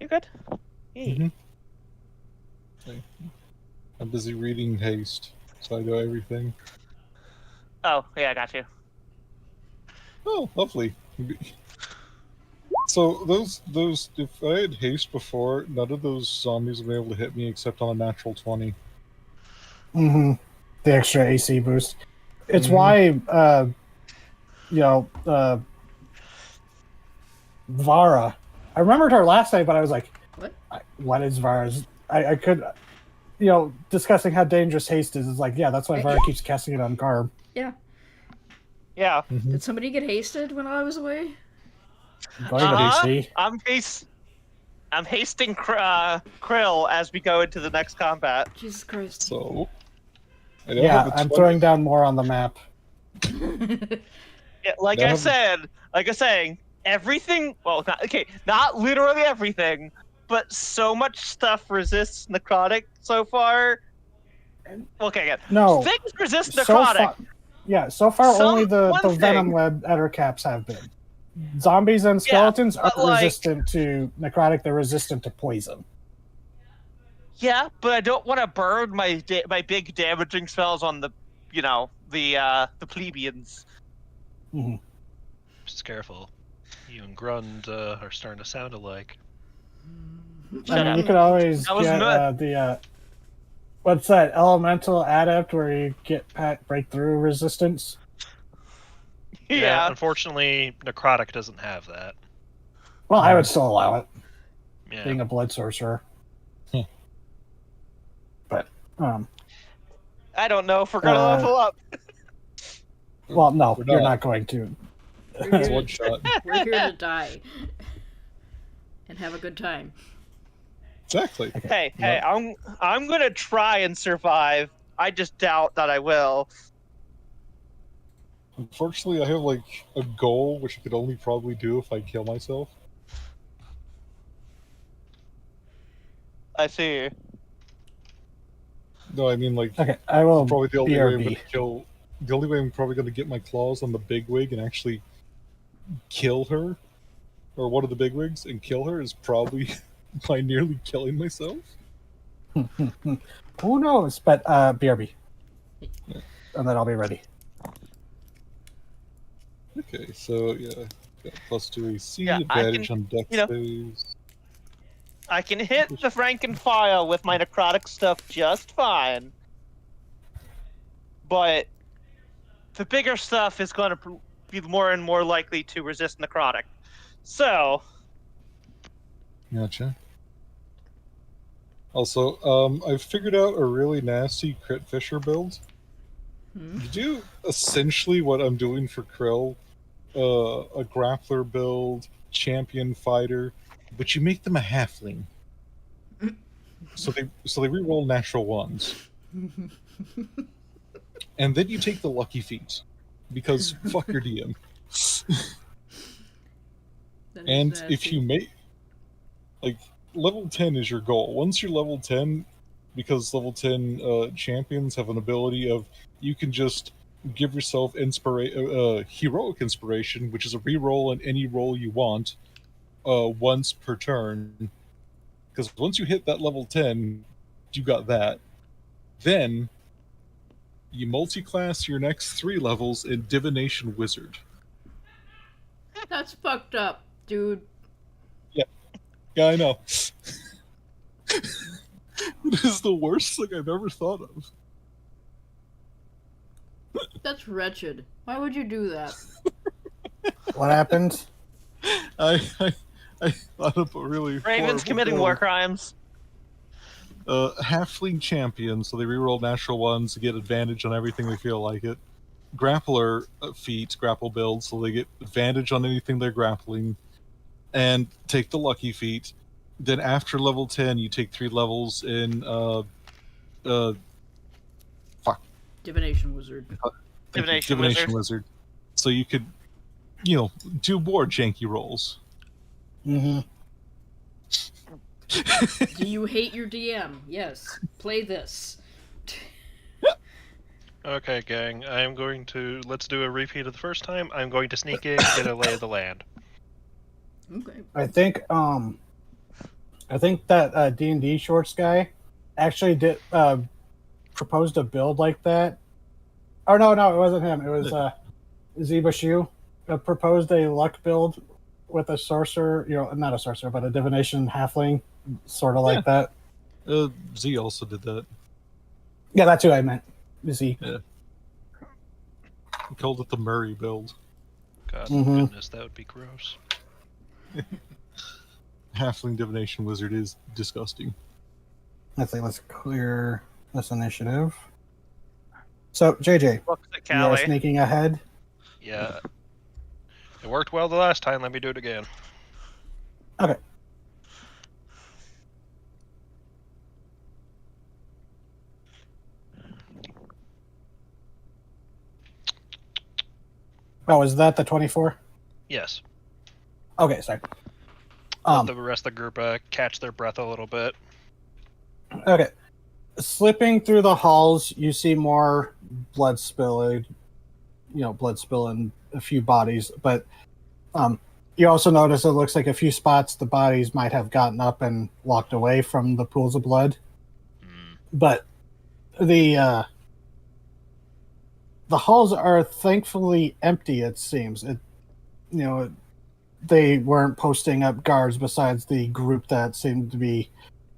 S1: You good? Hey.
S6: Mhm. I'm busy reading Haste, so I know everything.
S1: Oh, yeah, I got you.
S6: Oh, lovely. So those if I had haste before, none of those zombies would be able to hit me except on a natural 20.
S2: Mm-hmm. The extra AC boost. It's
S6: Mhm.
S2: why, Vara. I remembered her last night, but I was like,
S3: What?
S2: What is Vara's? I could, discussing how dangerous haste is like, yeah, that's why Vara keeps casting it on Garb.
S3: Yeah.
S1: Yeah.
S6: Mhm.
S3: Did somebody get hasted when I was away?
S2: Going to
S1: Uh-huh.
S2: see.
S1: I'm hasting Krill as we go into the next combat.
S3: Jesus Christ.
S6: So I now
S2: Yeah,
S6: have a
S2: I'm
S6: 20.
S2: throwing down more on the map.
S1: Yeah, like
S6: Now
S1: I
S6: have-
S1: said, like I was saying, everything. Well, not literally everything, but so much stuff resists necrotic so far. Okay, again,
S2: No,
S1: things resist
S2: so
S1: necrotic.
S2: far, so far only the
S1: one
S2: venom
S1: thing.
S2: led ettercaps have been. Zombies and skeletons
S1: but,
S2: are resistant to necrotic. They're resistant to poison.
S1: Yeah, but I don't want to burn my my big damaging spells on the the plebeians.
S2: Mm-hmm.
S5: Just careful. You and Grund are starting to sound alike.
S2: I mean, you could always
S1: That was
S2: get
S1: not-
S2: the what's that elemental adept where you get breakthrough resistance.
S1: Yeah.
S5: Unfortunately, necrotic doesn't have that.
S2: Well, I would still allow it,
S5: Yeah.
S2: being a blood sorcerer. But
S1: I don't know if we're gonna level up.
S2: well, no,
S6: We're
S2: you're
S6: not.
S2: not going to.
S6: It's one shot.
S3: We're here to die. And have a good time.
S6: Exactly.
S1: Hey, I'm gonna try and survive. I just doubt that I will.
S6: Unfortunately, I have like a goal which I could only probably do if I kill myself.
S1: I see.
S6: No, I mean like
S2: Okay, I will
S6: probably the only way I'm
S2: BRB.
S6: gonna kill. The only way I'm probably gonna get my claws on the bigwig and actually kill her, or one of the bigwigs and kill her, is probably by nearly killing myself.
S2: Who knows? But BRB,
S6: Yeah.
S2: and then I'll be ready.
S6: Okay, so yeah, got +2 AC,
S1: Yeah, I
S6: advantage
S1: can-
S6: on dex
S1: you know-
S6: saves.
S1: I can hit the Frankenfile with my necrotic stuff just fine. But the bigger stuff is going to be more and more likely to resist necrotic. So,
S6: Gotcha. Also, I've figured out a really nasty Crit Fisher build. You do essentially what I'm doing for Krill, a grappler build, champion fighter, but you make them a halfling. So they reroll natural ones. And then you take the lucky feet. Because fuck your DM.
S3: That is
S6: And
S3: nasty.
S6: if you make like level 10 is your goal. Once you're level 10, because level 10 champions have an ability of you can just give yourself heroic inspiration, which is a reroll on any roll you want, once per turn. Because once you hit that level 10, you got that. Then you multi-class your next 3 levels in Divination Wizard.
S3: That's fucked up, dude.
S6: Yeah, I know. It is the worst thing I've ever thought of.
S3: That's wretched. Why would you do that?
S2: What happened?
S6: I thought of a really
S1: Raven's
S6: horrible
S1: committing
S6: build.
S1: war crimes.
S6: Halfling champion, so they reroll natural ones to get advantage on everything they feel like it. Grappler feat, grapple build, so they get advantage on anything they're grappling. And take the lucky feat. Then after level 10, you take 3 levels in
S3: Divination wizard.
S1: Divination
S6: Wizard. So you could, do more janky rolls.
S2: Mm-hmm.
S3: Do you hate your DM? Yes. Play this.
S5: Okay, gang. Let's do a repeat of the first time. I'm going to sneak in, get a lay of the land.
S3: Okay.
S2: I think that D&D shorts guy actually did proposed a build like that. Oh no, it wasn't him. It was Ziba Shu proposed a luck build with a sorcerer, not a sorcerer, but a divination halfling, sort of like that.
S6: Z also did that.
S2: Yeah, that's who I meant. Z.
S6: Yeah. We called it the Murray build.
S5: God,
S2: Mhm.
S5: goodness, that would be gross.
S6: Halfling divination wizard is disgusting.
S2: Let's clear this initiative. So, JJ,
S1: Looks at
S2: you are
S1: Callie.
S2: sneaking ahead.
S5: Yeah. It worked well the last time. Let me do it again.
S2: Okay. Oh, is that the 24?
S5: Yes.
S2: Okay, sorry.
S5: Let the rest of the group catch their breath a little bit.
S2: Okay. Slipping through the halls, you see more blood spill in a few bodies, but you also notice it looks like a few spots the bodies might have gotten up and walked away from the pools of blood. But the halls are thankfully empty, it seems. They weren't posting up guards besides the group that seemed to be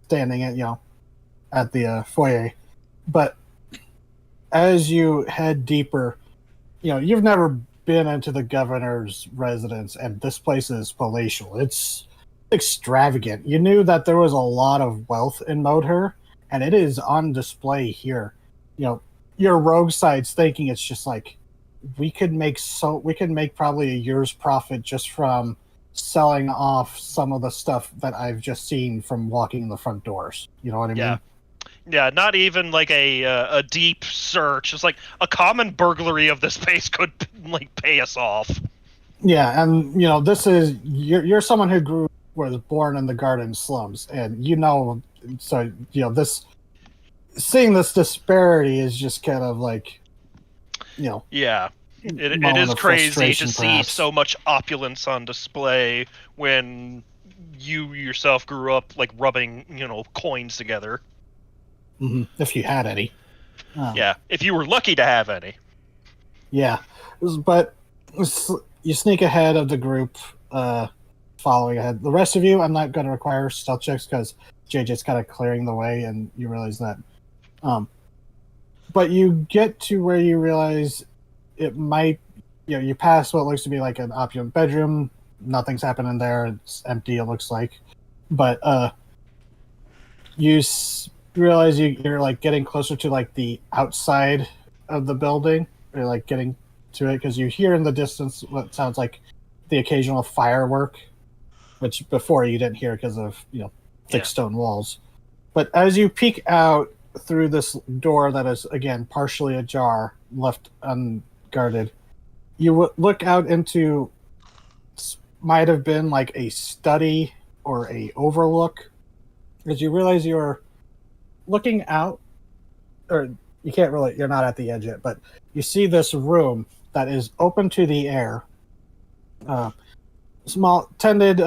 S2: standing at the foyer. But as you head deeper, you've never been into the governor's residence, and this place is palatial. It's extravagant. You knew that there was a lot of wealth in Modhur, and it is on display here. Your rogue side's thinking it's just like we could make probably a year's profit just from selling off some of the stuff that I've just seen from walking in the front doors. You know what I mean?
S5: Yeah, not even like a deep search. It's like a common burglary of this place could pay us off.
S2: Yeah, and this is you're someone who was born in the garden slums, and so this seeing this disparity is just kind of like
S5: Yeah. It
S2: moment
S5: is
S2: of
S5: crazy to
S2: frustration,
S5: see
S2: perhaps.
S5: so much opulence on display when you yourself grew up rubbing, coins together.
S2: Mhm, if you had any.
S5: Yeah, if you were lucky to have any.
S2: Yeah, but you sneak ahead of the group, following ahead. The rest of you, I'm not going to require stealth checks because JJ's kind of clearing the way, and you realize that. But you get to where you realize it might, you pass what looks to be like an opulent bedroom. Nothing's happening there. It's empty, it looks like. But you realize you're getting closer to the outside of the building. You're getting to it because you hear in the distance what sounds like the occasional firework, which before you didn't hear because of thick stone walls. But as you peek out through this door that is again partially ajar, left unguarded, you look out into might have been a study or a overlook, as you realize you're looking out, or you're not at the edge yet, but you see this room that is open to the air. Small tended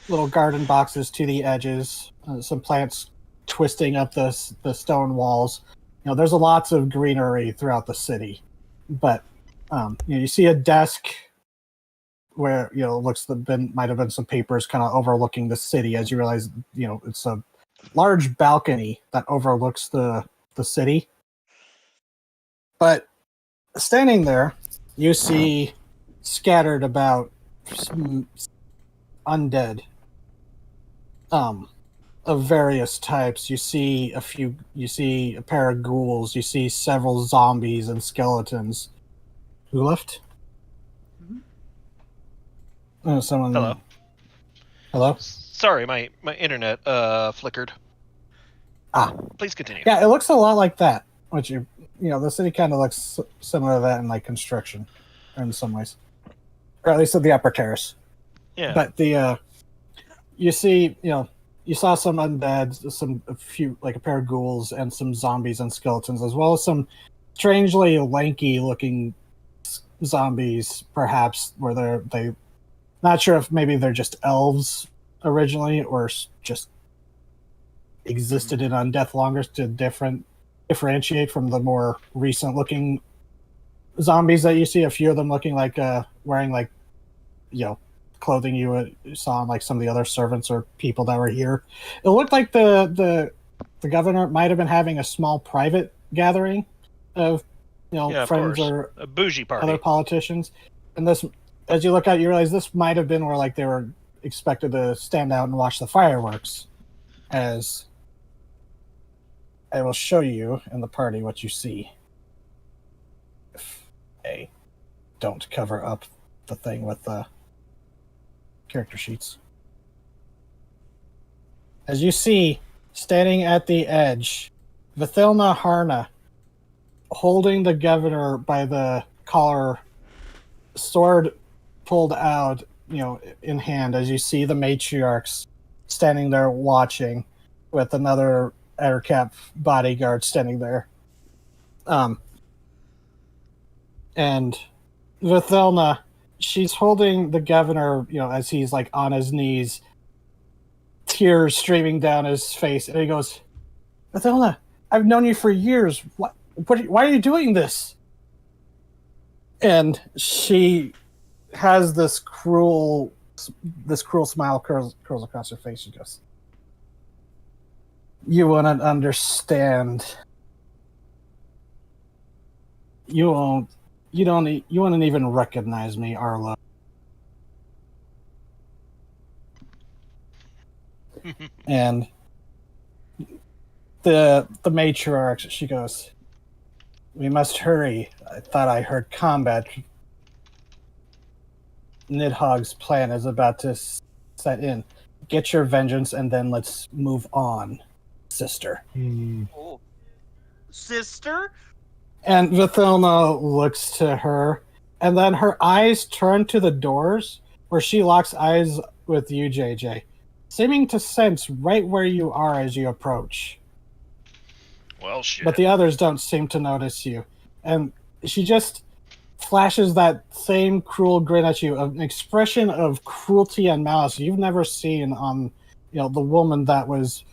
S2: little garden boxes to the edges, some plants twisting up the stone walls, there's lots of greenery throughout the city, but you see a desk where it looks might have been some papers kind of overlooking the city. As you realize, it's a large balcony that overlooks the city. But standing there, you see scattered about some undead of various types. You see a pair of ghouls, you see several zombies and skeletons. Who left? Oh, someone. Hello?
S5: Sorry, my internet flickered. Please continue.
S2: Yeah, it looks a lot like that. Which the city kind of looks similar to that in like construction, in some ways, or at least at the upper terrace.
S5: Yeah.
S2: But you see, you saw some undead, a few like a pair of ghouls, and some zombies and skeletons, as well as some strangely lanky-looking zombies, perhaps where they not sure if maybe they're just elves originally or just existed in undeath longer to differentiate from the more recent looking zombies that you see. A few of them looking like wearing like clothing you saw in like some of the other servants or people that were here. It looked like the governor might have been having a small private gathering of friends or
S5: a bougie party,
S2: other politicians. And this, as you look out, you realize this might have been where like they were expected to stand out and watch the fireworks. As I will show you in the party what you see. If I don't cover up the thing with the character sheets. As you see, standing at the edge, Vithilna Harna, holding the governor by the collar, sword pulled out, in hand, as you see the matriarchs standing there watching with another Aircap bodyguard standing there. And Vithilna, she's holding the governor, as he's like on his knees, tears streaming down his face, and he goes, Vithilna, I've known you for years. Why are you doing this? And she has this cruel smile curls across her face. She goes, you wouldn't understand. You wouldn't even recognize me, Arlo. And the matriarch, she goes, we must hurry. I thought I heard combat. Nidhogg's plan is about to set in. Get your vengeance and then let's move on, sister.
S1: Oh. Sister?
S2: And Vithilna looks to her, and then her eyes turn to the doors, where she locks eyes with you, JJ, seeming to sense right where you are as you approach.
S5: Well, shit.
S2: But the others don't seem to notice you. And she just flashes that same cruel grin at you, an expression of cruelty and malice you've never seen on, the woman that was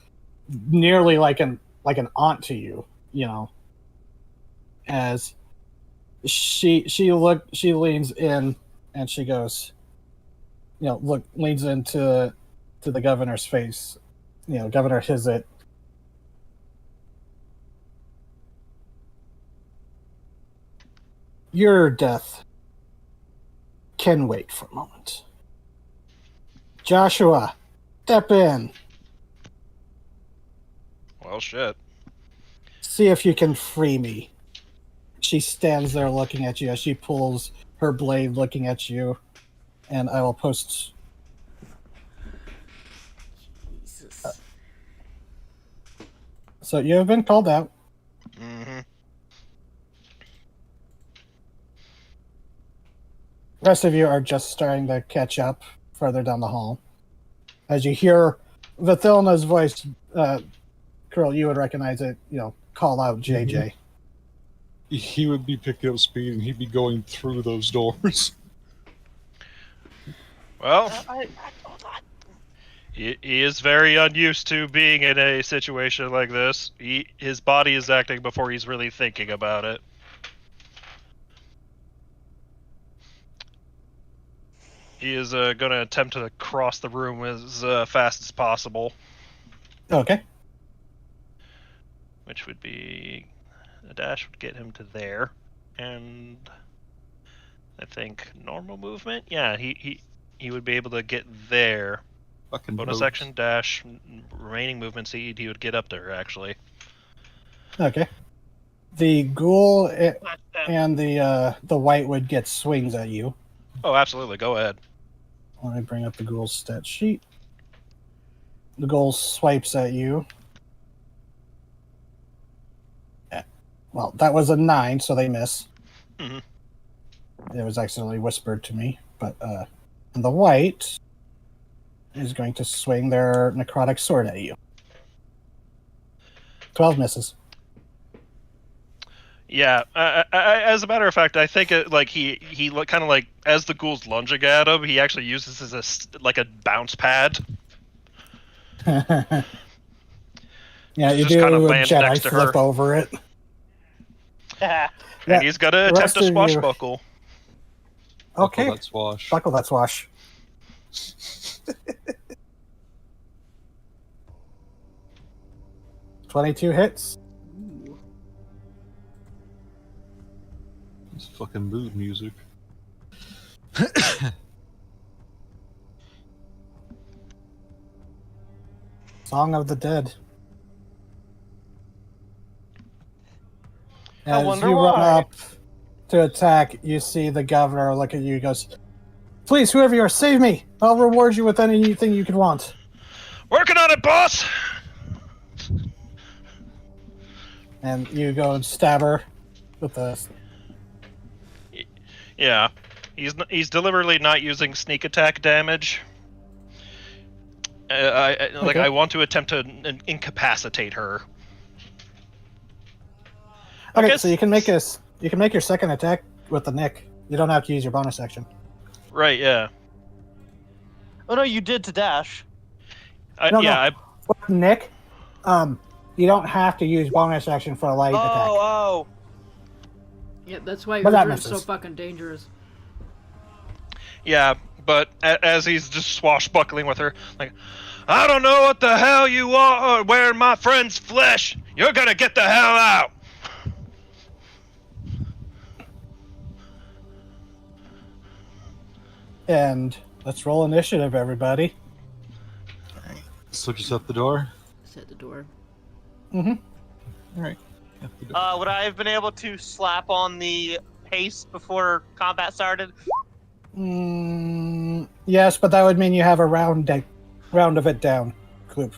S2: nearly like an aunt to you, As she leans in and she goes, leans into the governor's face, Governor Hizit. Your death can wait for a moment. Joshua, step in.
S5: Well, shit.
S2: See if you can free me. She stands there looking at you as she pulls her blade looking at you. And I will post...
S3: Jesus.
S2: So you have been called out.
S5: Mm-hmm.
S2: The rest of you are just starting to catch up further down the hall. As you hear Vithilna's voice, Curl, you would recognize it, call out JJ.
S6: Mm-hmm. He would be picking up speed and he'd be going through those doors.
S5: Well,
S1: Hold on.
S5: He is very unused to being in a situation like this. His body is acting before he's really thinking about it. He is going to attempt to cross the room as fast as possible.
S2: Okay.
S5: Which would be... A dash would get him to there. And... I think normal movement? Yeah, he would be able to get there.
S6: Fucking
S5: Bonus
S6: boats.
S5: action, dash, remaining movements, he would get up there, actually.
S2: Okay. The ghoul and the white would get swings at you.
S5: Oh, absolutely. Go ahead.
S2: Let me bring up the ghoul's stat sheet. The ghoul swipes at you. Yeah. Well, that was a 9, so they miss.
S5: Mhm.
S2: It was accidentally whispered to me, but and the white is going to swing their necrotic sword at you. 12 misses.
S5: Yeah, as a matter of fact, I think he kind of like as the ghoul's lunging at him, he actually uses this as like a bounce pad.
S2: Yeah, you
S5: Just
S2: do
S5: kind of
S2: a
S5: lands
S2: Jedi
S5: next to
S2: flip
S5: her.
S2: over it.
S5: And
S2: Yeah,
S5: he's gonna
S2: the
S5: attempt
S2: rest
S5: to
S2: of you-
S5: swashbuckle.
S2: Okay,
S6: Buckle that swash.
S2: buckle that swash. $22 hits.
S3: Ooh.
S6: It's fucking mood music.
S2: Song of the Dead.
S1: I
S2: As
S1: wonder
S2: you run
S1: why.
S2: up to attack, you see the governor look at you and goes, "Please, whoever you are, save me! I'll reward you with anything you could want."
S5: Working on it, boss.
S2: And you go and stab her with the...
S5: Yeah, he's deliberately not using sneak attack damage.
S2: Okay.
S5: I want to attempt to incapacitate her.
S2: Okay,
S1: guess-
S2: so you can make your second attack with the nick. You don't have to use your bonus action.
S5: Right? Yeah.
S1: Oh no, you did to dash.
S2: No.
S5: Yeah.
S2: With nick, you don't have to use bonus action for a light attack.
S1: Oh.
S3: Yeah, that's why
S2: But that
S3: Urdrin's so
S2: misses.
S3: fucking dangerous.
S5: Yeah, but as he's just swashbuckling with her, like, I don't know what the hell you are wearing my friend's flesh. You're gonna get the hell out.
S2: And let's roll initiative, everybody.
S6: So just at the door?
S3: Set the door.
S2: Mm-hmm.
S6: Alright. At the door.
S1: Would I have been able to slap on the pace before combat started?
S2: Yes, but that would mean you have a round of it down, Kloop,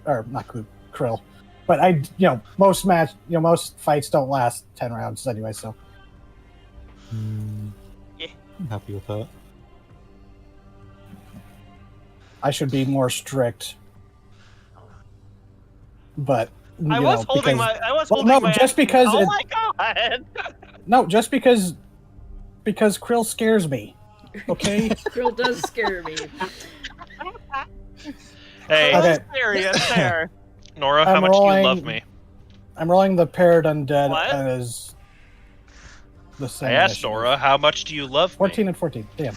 S2: or not Kloop, Krill. But most fights don't last 10 rounds anyway, so.
S1: Yeah.
S6: I'm happy with that.
S2: I should be more strict. But
S1: I was holding my.
S2: just because
S1: Oh
S2: it-
S1: my god!
S2: No, just because Krill scares me. Okay?
S3: Krill does scare me.
S5: Hey,
S2: Okay.
S1: Serious there.
S5: Nora, how
S2: I'm
S5: much do you
S2: rolling-
S5: love me?
S2: I'm rolling the paired undead
S1: What?
S2: as the same.
S5: I asked
S2: initiative.
S5: Nora, how much do you love
S2: 14
S5: me?
S2: and 14. Damn.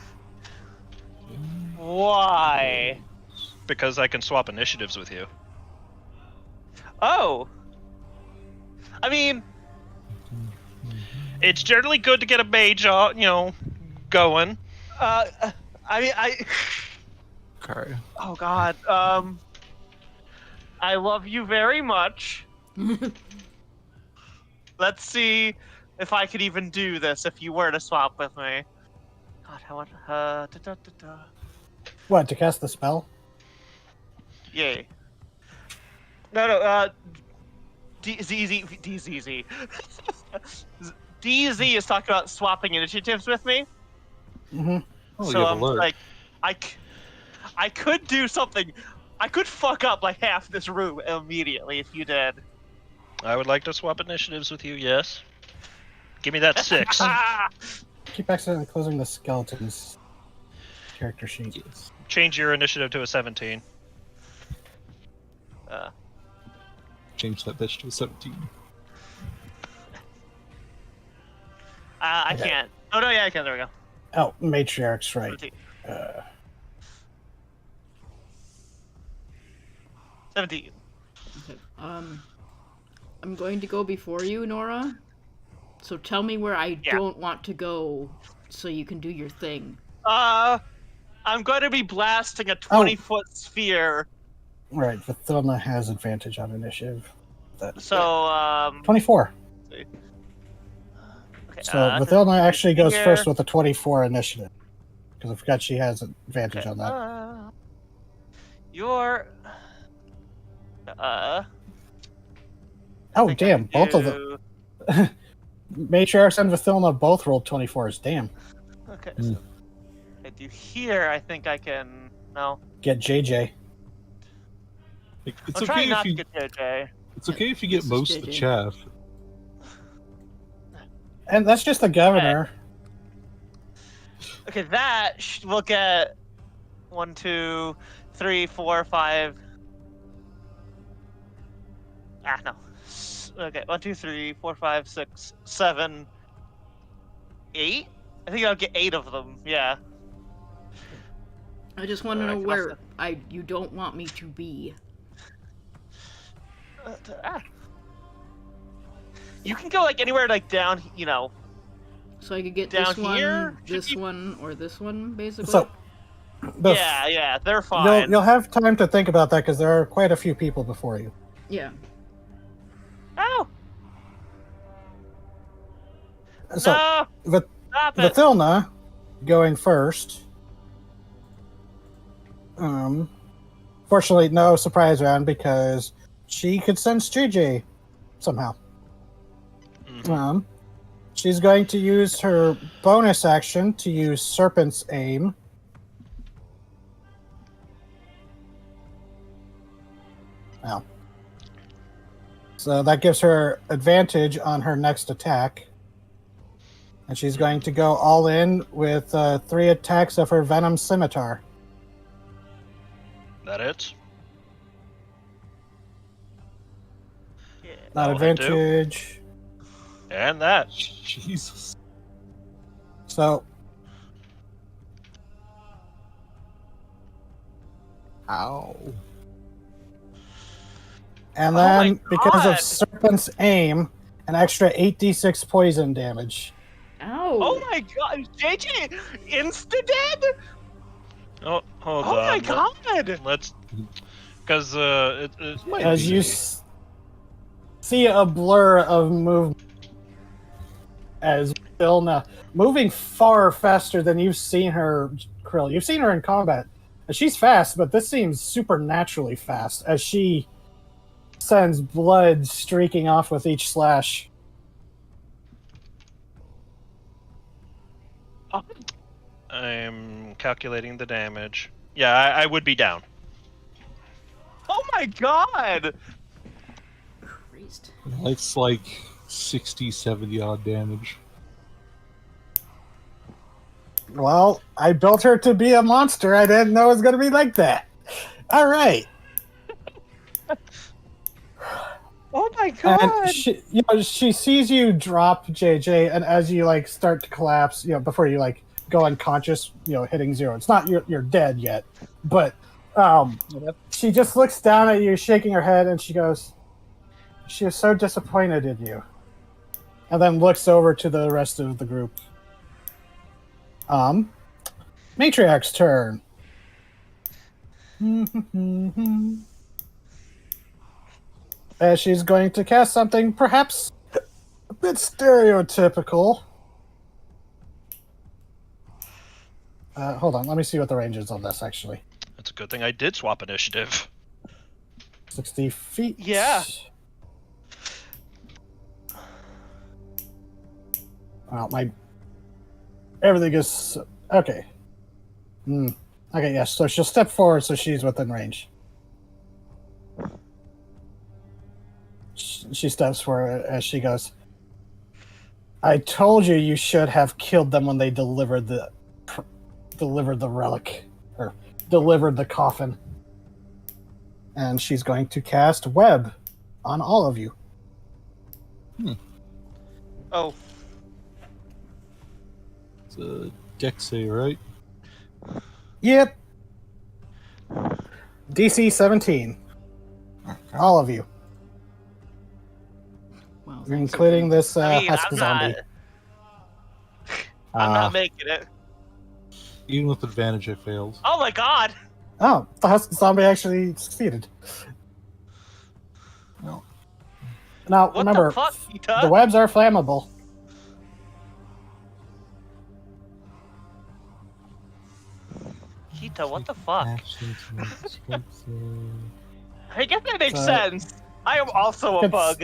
S1: Why?
S5: Because I can swap initiatives with you.
S1: Oh. I mean,
S5: It's generally good to get a mage, going.
S1: I.
S6: Okay.
S1: Oh god. I love you very much. Let's see if I could even do this if you were to swap with me. God, how much?
S2: What, to cast the spell?
S1: Yay. No. DZZ. DZ is talking about swapping initiatives with me.
S2: Mm-hmm.
S6: Oh,
S1: So
S6: you have
S1: I'm
S6: alert.
S1: like, I could do something. I could fuck up like half this room immediately if you did.
S5: I would like to swap initiatives with you, yes. Give me that 6.
S2: Keep accidentally closing the skeleton's character sheet.
S5: Change your initiative to a 17.
S6: Change that bitch to a 17.
S1: I
S2: Okay.
S1: can't. Oh no, yeah, I can. There we go.
S2: Oh, matriarch's right.
S1: 17.
S2: Uh,
S1: 17.
S3: Okay. I'm going to go before you, Nora. So tell me where I
S1: Yeah.
S3: don't want to go, so you can do your thing.
S1: I'm going to be blasting a 20-foot sphere.
S2: right, Vathilna has advantage on initiative.
S1: So
S2: 24.
S1: okay,
S2: So Vathilna actually goes first with a 24 initiative. Because I forgot she has advantage on that.
S1: Your
S2: Oh, damn, both of them. Matriarchs and Vathilna both rolled 24s. Damn.
S1: Okay, so I do here. I think I can. No,
S2: Get JJ.
S6: It's
S1: I'm
S6: okay
S1: trying
S6: if
S1: not
S6: you.
S1: to get JJ.
S6: It's okay if you get
S3: This is
S6: most of the
S3: JJ.
S6: chaff.
S2: And that's just the governor.
S1: Okay, that we'll get 1, 2, 3, 4, 5. No. Okay, 1, 2, 3, 4, 5, 6, 7, 8. I think I'll get 8 of them. Yeah.
S3: I just want to
S1: I
S3: know
S1: can
S3: where
S1: also-
S3: you don't want me to be.
S1: You can go like anywhere like down,
S3: So I could get
S1: Down
S3: this one,
S1: here?
S3: this
S1: Should be-
S3: one, or this one, basically.
S2: So, the
S1: Yeah, they're fine.
S2: You'll have time to think about that because there are quite a few people before you.
S3: Yeah.
S1: Oh
S2: So,
S1: no! Stop it!
S2: Vathilna going first. Fortunately, no surprise round because she could sense JJ somehow. She's going to use her bonus action to use Serpent's Aim. Now, so that gives her advantage on her next attack. And she's going to go all in with 3 attacks of her Venom Scimitar.
S5: That hits.
S1: Yeah.
S2: Not
S5: That'll hit too.
S2: advantage.
S5: And that.
S6: Jesus.
S2: So. Ow. And
S1: Oh my
S2: then, because
S1: God.
S2: of Serpent's Aim, an extra 8d6 poison damage.
S3: Ow!
S1: Oh my god, JJ insta dead?
S5: Oh, hold
S1: Oh
S5: on.
S1: my god!
S5: Let's, because it
S6: Might
S2: As
S6: be.
S2: you see a blur of movement as Vilna moving far faster than you've seen her, Krill. You've seen her in combat. And she's fast, but this seems supernaturally fast as she sends blood streaking off with each slash.
S5: I'm calculating the damage. Yeah, I would be down.
S1: Oh my god!
S3: Christ.
S6: It's like 60, 70 odd damage.
S2: Well, I built her to be a monster. I didn't know it was going to be like that. All right.
S1: Oh my god!
S2: And she sees you drop, JJ, and as you start to collapse, before you go unconscious, hitting 0. It's not you're dead yet, but she just looks down at you, shaking her head, and she goes, "She is so disappointed in you," and then looks over to the rest of the group. Matriarch's turn. As she's going to cast something perhaps a bit stereotypical. Hold on, let me see what the range is on this, actually.
S5: It's a good thing I did swap initiative.
S2: 60 feet.
S1: Yeah.
S2: Well, everything is... Okay. Okay, yes, so she'll step forward so she's within range. She steps forward as she goes, "I told you you should have killed them when they delivered the relic, or delivered the coffin. and she's going to cast Web on all of you.
S1: Oh,
S6: It's a dex save, right?
S2: Yep. DC 17. All of you,
S3: Well,
S2: including this
S1: I mean,
S2: husk zombie.
S1: I'm not making it.
S6: Even with advantage, I failed.
S1: Oh my god!
S2: Oh, the husk zombie actually succeeded.
S6: No.
S2: Now,
S1: What
S2: remember,
S1: the fuck, Kita?
S2: the webs are flammable.
S1: Kita, what the fuck?
S6: Action to make explosive.
S1: I guess that makes sense. I am also a bug.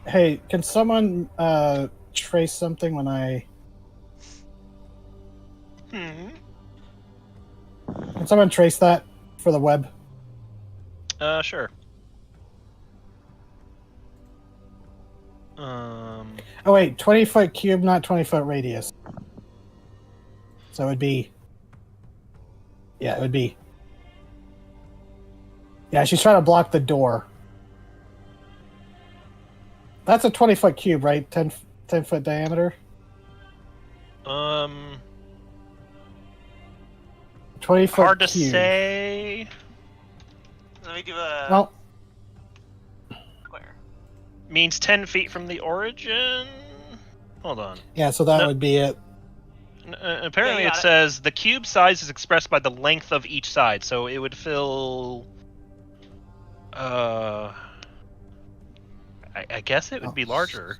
S2: Hey, can someone trace something when I...
S5: Hmm.
S2: Can someone trace that for the web?
S5: Sure.
S2: Oh wait, 20-foot cube, not 20-foot radius. So it would be... Yeah, it would be... Yeah, she's trying to block the door. That's a 20-foot cube, right? 10-foot diameter? 20-foot
S5: hard to
S2: cube.
S5: say.
S1: Let me do a
S2: Well,
S1: square.
S5: Means 10 feet from the origin. Hold on.
S2: yeah, so that
S5: No.
S2: would be it.
S5: Apparently,
S1: Yeah, you
S5: it
S1: got it.
S5: says the cube size is expressed by the length of each side, so it would fill. I guess it would be larger.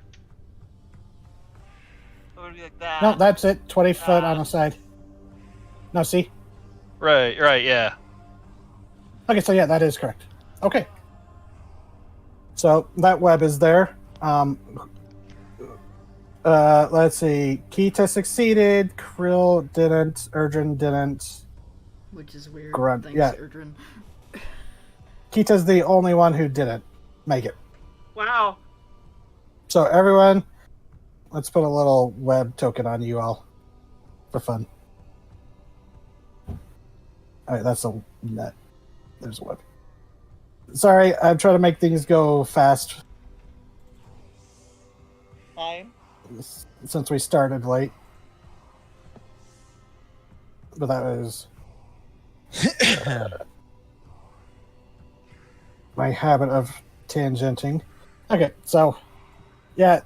S1: It would be like that.
S2: No, that's it. 20 foot on the side. No, see?
S5: Right, yeah.
S2: Okay, so yeah, that is correct. Okay. So that web is there. Let's see. Kita succeeded. Krill didn't. Erdrin didn't.
S3: Which is weird.
S2: Grunt,
S3: Thanks,
S2: yeah.
S3: Erdrin.
S2: Kita's the only one who didn't make it.
S1: Wow.
S2: So everyone, let's put a little web token on you all for fun. All right, that's a net. There's a web. Sorry, I'm trying to make things go fast
S1: Fine.
S2: since we started late. But that was my habit of tangenting. Okay, so yeah,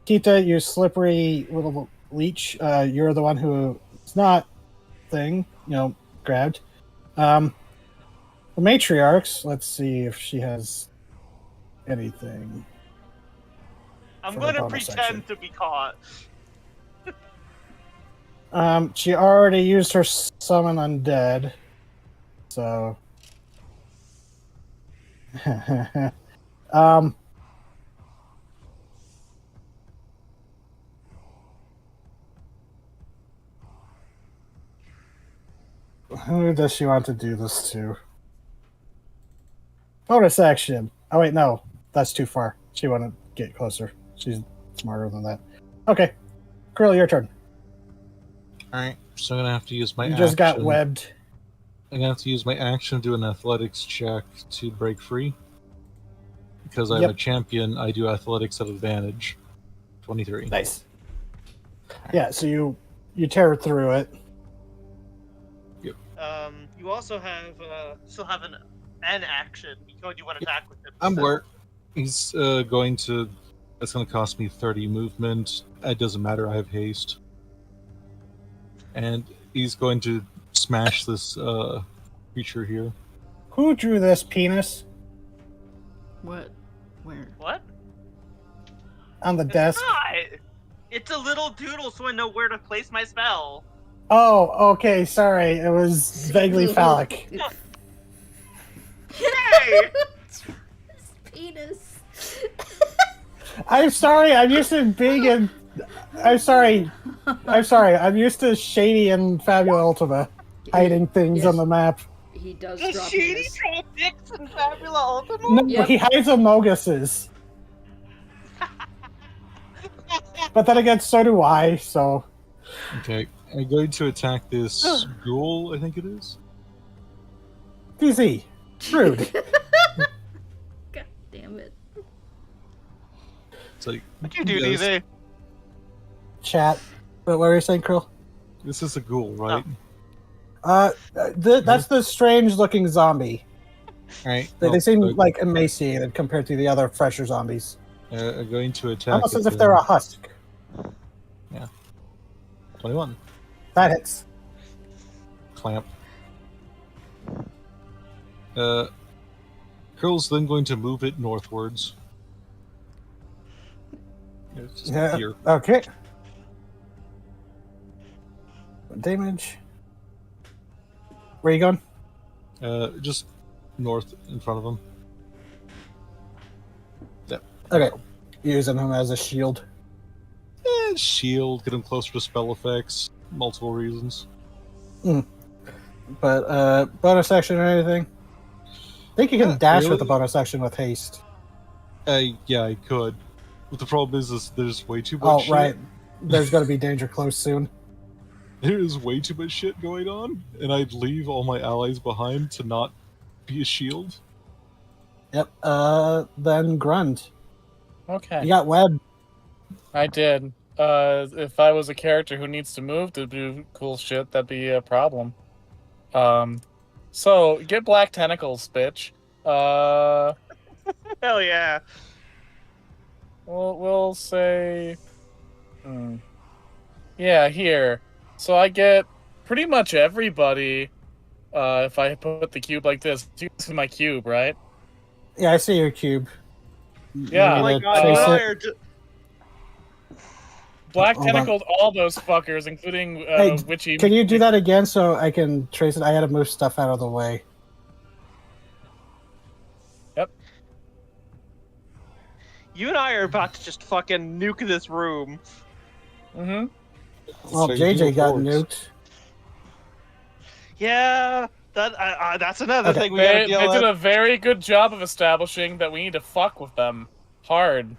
S2: Kita, you slippery little leech. You're the one who is not grabbed. The matriarchs. Let's see if she has anything.
S1: I'm
S2: For
S1: going
S2: the
S1: to
S2: bonus
S1: pretend
S2: action.
S1: to be caught.
S2: She already used her summon undead, so. Who does she want to do this to? Bonus action. Oh wait, no, that's too far. She want to get closer. She's smarter than that. Okay, Krill, your turn.
S6: Alright, so I'm gonna have to use my
S2: You
S6: action.
S2: just got webbed.
S6: I'm gonna have to use my action to do an athletics check to break free. Because I'm
S2: Yep.
S6: a champion, I do athletics at advantage. 23.
S2: Nice. Yeah, so you tear through it.
S1: You also have still have an action. You can only do one attack with him.
S6: I'm
S1: so-
S6: where he's going to. That's going to cost me 30 movement. It doesn't matter. I have haste, and he's going to smash this creature here.
S2: Who drew this penis
S3: What? Where?
S1: What?
S2: on the
S1: It's
S2: desk?
S1: not. It's a little doodle, so I know where to place my spell.
S2: Oh, okay. Sorry, it was vaguely phallic.
S1: Hey!
S3: Penis.
S2: I'm sorry. I'm used to being in. I'm sorry. I'm used to Shady and Fabula Ultima hiding things
S3: Yes.
S2: on the map.
S3: He does
S1: Does
S3: drop
S1: Shady
S3: penis.
S1: drop dicks in Fabula Ultima?
S2: No,
S3: Yep.
S2: he hides Amoguses. But then again, so do I. So
S6: Okay, I'm going to attack this ghoul. I think it is.
S2: DZ. Rude.
S3: God damn it.
S6: It's like,
S1: What you do,
S6: yes,
S1: DZ?
S2: Chat. What were you saying, Krill?
S6: this is a ghoul, right?
S2: That's the strange-looking zombie.
S6: Right.
S2: They seem like emaciated compared to the other fresher zombies.
S6: Are going to attack.
S2: Almost
S6: it
S2: as if
S6: then.
S2: they're a husk.
S6: 21.
S2: That hits.
S6: Clamp. Curl's then going to move it northwards. It's just
S2: Yeah.
S6: here.
S2: Okay. Damage. Where are you going?
S6: Just north in front of him.
S2: Okay. Using him as a shield.
S6: Shield, get him closer to spell effects. Multiple reasons.
S2: But bonus action or anything? I think you can
S6: Not
S2: dash
S6: really.
S2: with the bonus action with haste.
S6: Yeah, I could. But the problem is there's way too
S2: Oh,
S6: much shit.
S2: right. There's going to be danger close soon.
S6: There is way too much shit going on, and I'd leave all my allies behind to not be a shield.
S2: Yep. Then Grund.
S7: Okay.
S2: You got web.
S7: I did. If I was a character who needs to move to do cool shit, that'd be a problem. So get black tentacles, bitch.
S1: Hell yeah.
S7: We'll say, yeah, here. So I get pretty much everybody. If I put the cube like this, you can see my cube, right?
S2: Yeah, I see your cube.
S7: Yeah.
S1: Oh my
S2: You need to
S1: god,
S2: trace
S1: you and I
S2: it.
S1: are just...
S7: Black
S2: Hold on.
S7: tentacled all those fuckers, including
S2: Hey,
S7: witchy.
S2: Can you do that again so I can trace it? I had to move stuff out of the way.
S1: You and I are about to just fucking nuke this room.
S7: Mm-hmm.
S2: Well,
S6: So you do
S2: JJ got
S6: forwards.
S2: nuked.
S1: Yeah, that's another
S2: Okay.
S1: thing we gotta
S7: They
S1: deal
S7: did
S1: with.
S7: a very good job of establishing that we need to fuck with them hard.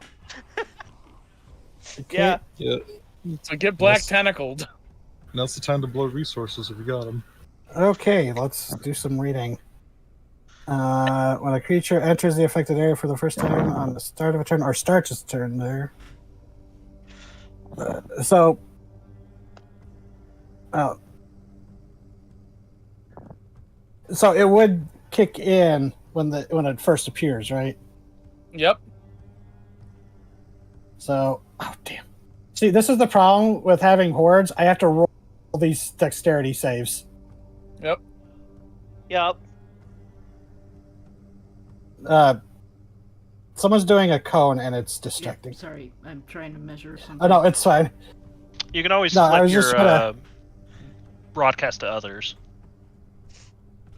S1: Yeah.
S6: Yeah,
S7: So get black
S6: Yes.
S7: tentacled.
S6: now's the time to blow resources if you got them.
S2: Okay, let's do some reading. When a creature enters the affected area for the first time on the start of a turn, or starts its turn there. So it would kick in when it first appears, right?
S7: Yep.
S2: So, oh damn. See, this is the problem with having hordes. I have to roll these dexterity saves.
S7: Yep.
S1: Yep.
S2: Someone's doing a cone and it's
S3: Yeah,
S2: distracting.
S3: sorry, I'm trying to measure something.
S2: Oh no, it's fine.
S8: You can always
S2: No, I
S8: flip
S2: was
S8: your
S2: just gonna-
S8: broadcast to others.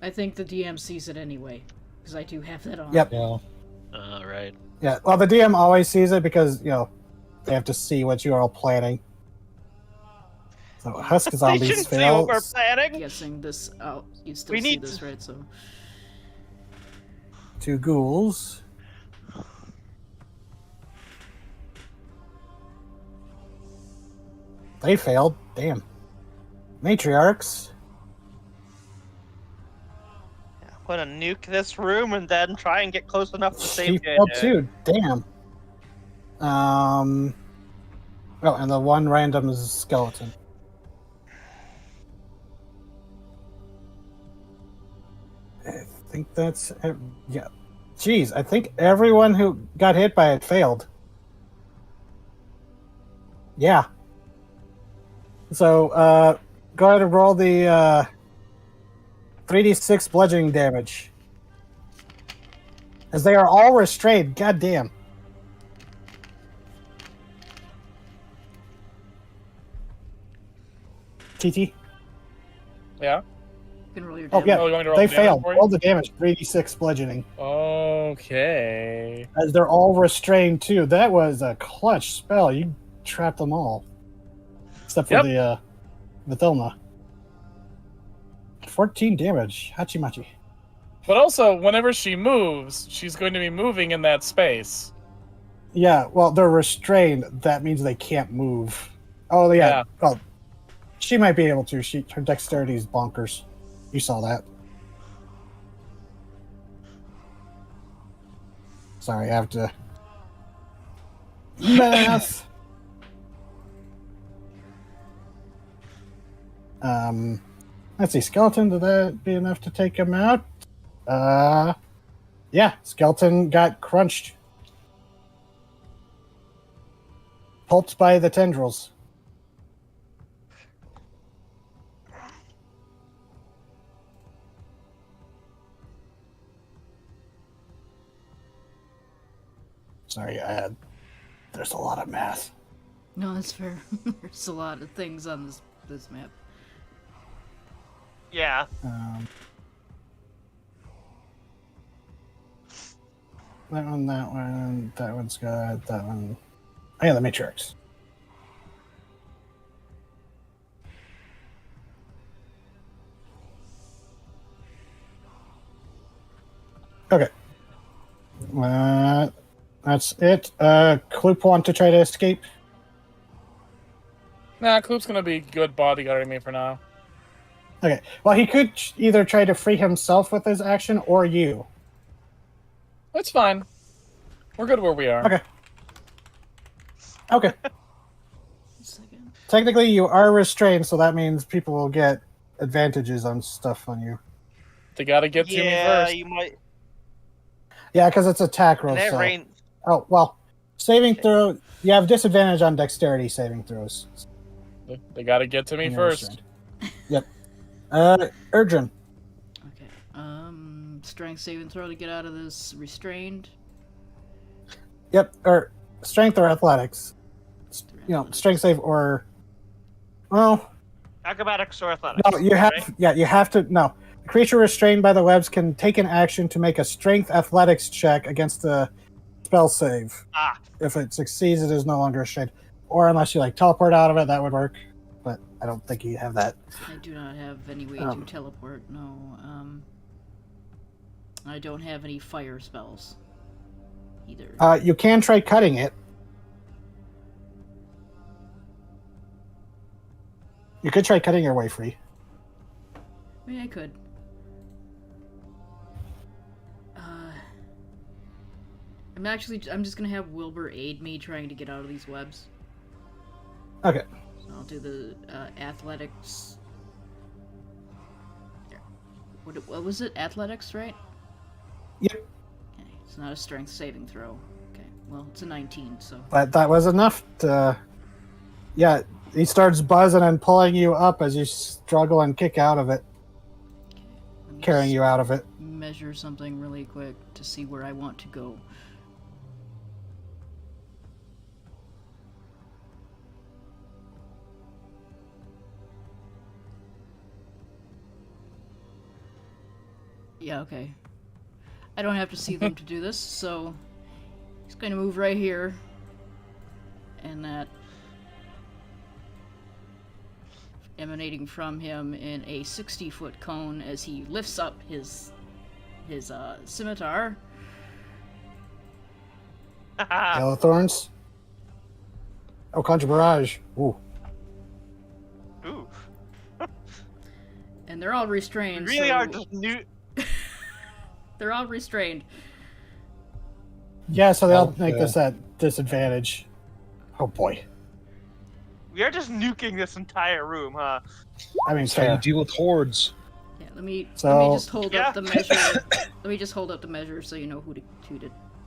S3: I think the DM sees it anyway, because I do have that on.
S2: Yep.
S6: Yeah.
S8: Right.
S2: Yeah. Well, the DM always sees it because they have to see what you are all planning. So husk
S1: They
S2: zombies
S1: shouldn't see
S2: fail.
S1: what we're planning.
S3: Guessing this out. You still
S1: We
S3: see
S1: need
S3: this,
S1: to-
S3: right? So
S2: 2 ghouls. They failed. Damn. Matriarchs.
S1: I'm gonna nuke this room and then try and get close enough to
S2: She
S1: save
S2: failed
S1: JJ.
S2: too. Damn. Oh, and the one random is a skeleton. I think that's yeah. Jeez, I think everyone who got hit by it failed. Yeah. So, go ahead and roll the 3d6 bludgeoning damage. As they are all restrained. God damn. TT?
S7: Yeah.
S3: you can roll your
S2: Oh,
S3: damage.
S2: yeah.
S7: Oh, you want me to roll
S2: They
S7: the damage
S2: failed.
S7: for you?
S2: Roll the damage. 3d6 bludgeoning.
S7: Okay.
S2: As they're all restrained, too. That was a clutch spell. You trapped them all. Except for
S7: Yep.
S2: the Vithilna. 14 damage. Hachimachi.
S7: But also, whenever she moves, she's going to be moving in that space.
S2: Yeah, well, they're restrained. That means they can't move. Oh, yeah.
S7: Yeah.
S2: Well, she might be able to. Her dexterity is bonkers. You saw that. Sorry, I have to. Math. Let's see. Skeleton, did that be enough to take him out? Yeah. Skeleton got crunched. Pulped by the tendrils. Sorry, there's a lot of math.
S3: No, that's fair. There's a lot of things on this map.
S1: Yeah.
S2: That one's got that one. Oh yeah, the Matrix. Okay. That's it. Kloop want to try to escape?
S7: Nah, Kloop's gonna be good bodyguarding me for now.
S2: Okay. Well, he could either try to free himself with his action or you.
S7: That's fine. We're good where we are.
S2: Okay. Okay.
S3: A second.
S2: Technically, you are restrained, so that means people will get advantages on stuff on you.
S7: They gotta get to me
S1: Yeah,
S7: first.
S1: you might.
S2: Yeah, because it's attack rolls.
S1: And that
S2: So.
S1: rain.
S2: Oh, well. Saving throw. You have disadvantage on dexterity saving throws.
S7: They gotta get to me
S2: You're
S7: first.
S2: restrained. Yep. Urgent.
S3: Okay. Strength saving throw to get out of this restrained.
S2: Yep. Or strength or athletics. Strength save or. Well.
S1: Acrobatics or athletics.
S2: No, you have.
S1: right?
S2: Yeah, you have to. No. The creature restrained by the webs can take an action to make a strength athletics check against the spell save.
S1: Ah.
S2: If it succeeds, it is no longer restrained. Or unless you teleport out of it, that would work. But I don't think you have that.
S3: I do not have any way to teleport. No. I don't have any fire spells either.
S2: You can try cutting it. You could try cutting your way free.
S3: I mean, I could. I'm just gonna have Wilbur aid me trying to get out of these webs.
S2: Okay.
S3: So I'll do the athletics. There. What was it? Athletics, right?
S2: Yep.
S3: Okay, it's not a strength saving throw. Okay, well, it's a 19, so.
S2: But that was enough to... Yeah, he starts buzzing and pulling you up as you struggle and kick out of it.
S3: Okay, let me
S2: Carrying
S3: just
S2: you out of it.
S3: measure something really quick to see where I want to go. Yeah, okay. I don't have to see them to do this, so he's going to move right here. And that emanating from him in a 60-foot cone as he lifts up his scimitar.
S2: Yellow thorns. Oh, Conjure Barrage. Ooh.
S1: Ooh.
S3: And they're all restrained.
S1: We really
S3: so
S1: are just new.
S3: They're all restrained.
S2: Yeah, so they'll
S6: Okay.
S2: make this at disadvantage. Oh boy.
S1: We are just nuking this entire room, huh?
S2: I mean,
S6: That's how you
S2: fair.
S6: deal with hordes.
S3: Yeah, let me
S2: So-
S3: just hold
S1: Yeah.
S3: up the measure. Let me just hold up the measure so you know who to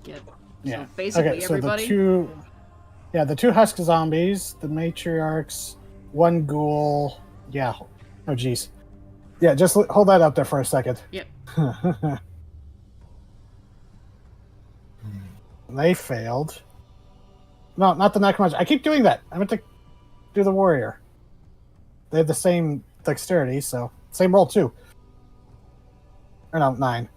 S3: get.
S2: Yeah.
S3: So basically
S2: Okay, so
S3: everybody.
S2: the two husk zombies, the matriarchs, one ghoul. Yeah. Oh, jeez. Yeah, just hold that up there for a second.
S3: Yep.
S2: They failed. No, not the necromancer. I keep doing that. I meant to do the warrior. They have the same dexterity, so same roll too. Or no, 9.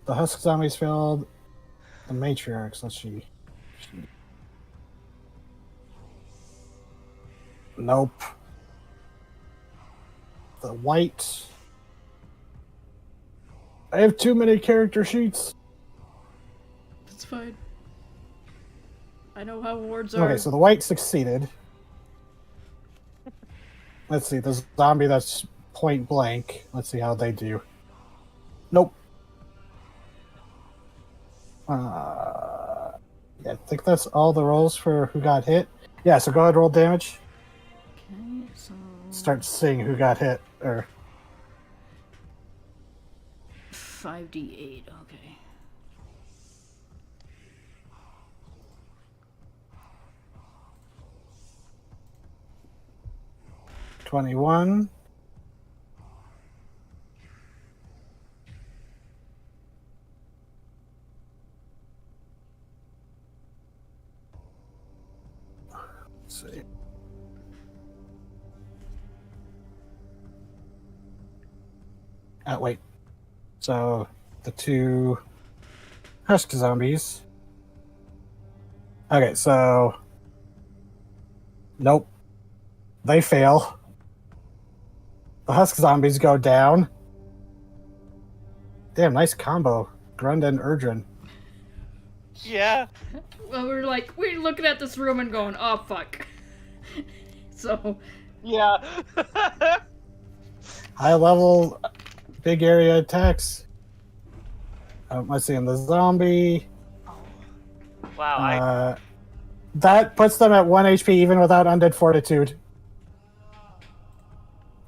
S2: The husk zombies failed. The matriarchs. Let's see. Nope. The white. I have too many character sheets.
S3: That's fine. I know how wards are.
S2: Okay, so the white succeeded. Let's see, the zombie that's point blank. Let's see how they do. Nope. Yeah, I think that's all the rolls for who got hit. Yeah, so go ahead, roll damage.
S3: Okay, so
S2: Start seeing who got hit. Or
S3: 5d8. Okay.
S2: $21. Let's see. Wait. So the two husk zombies. Okay, so nope. They fail. The husk zombies go down. Damn, nice combo. Grund and Urdrin.
S1: Yeah.
S3: Well, we're looking at this room and going, oh fuck. So
S1: Yeah.
S2: High level, big area attacks. Let's see, in the zombie.
S1: Wow.
S2: That puts them at 1 HP even without Undead Fortitude.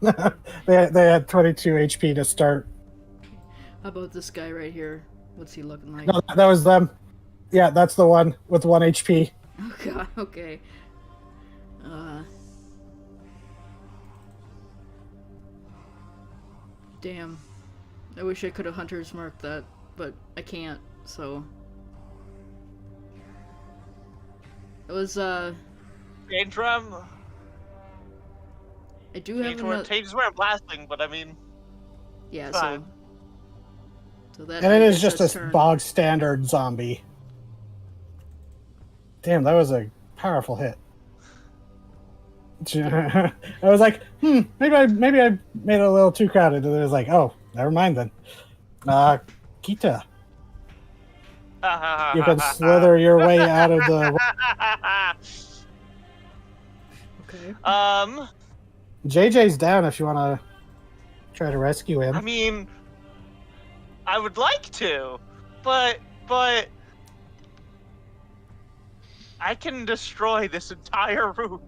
S2: they had 22 HP to start.
S3: how about this guy right here? What's he looking like?
S2: No, that was them. Yeah, that's the one with 1 HP.
S3: Oh god, okay. Damn. I wish I could have Hunter's marked that, but I can't, so. It was,
S1: Change room.
S3: I do have another...
S1: Change where I'm blasting, but I mean,
S3: Yeah,
S1: fine.
S3: so that...
S2: And
S3: I
S2: it is
S3: guess
S2: just
S3: that's
S2: a
S3: turn.
S2: bog standard zombie. Damn, that was a powerful hit. I was like, maybe I made it a little too crowded. And it was like, oh, never mind then. Kita, you can slither your way out of the.
S3: Okay.
S2: JJ's down if you want to try to rescue him.
S1: I mean, I would like to, but I can destroy this entire room.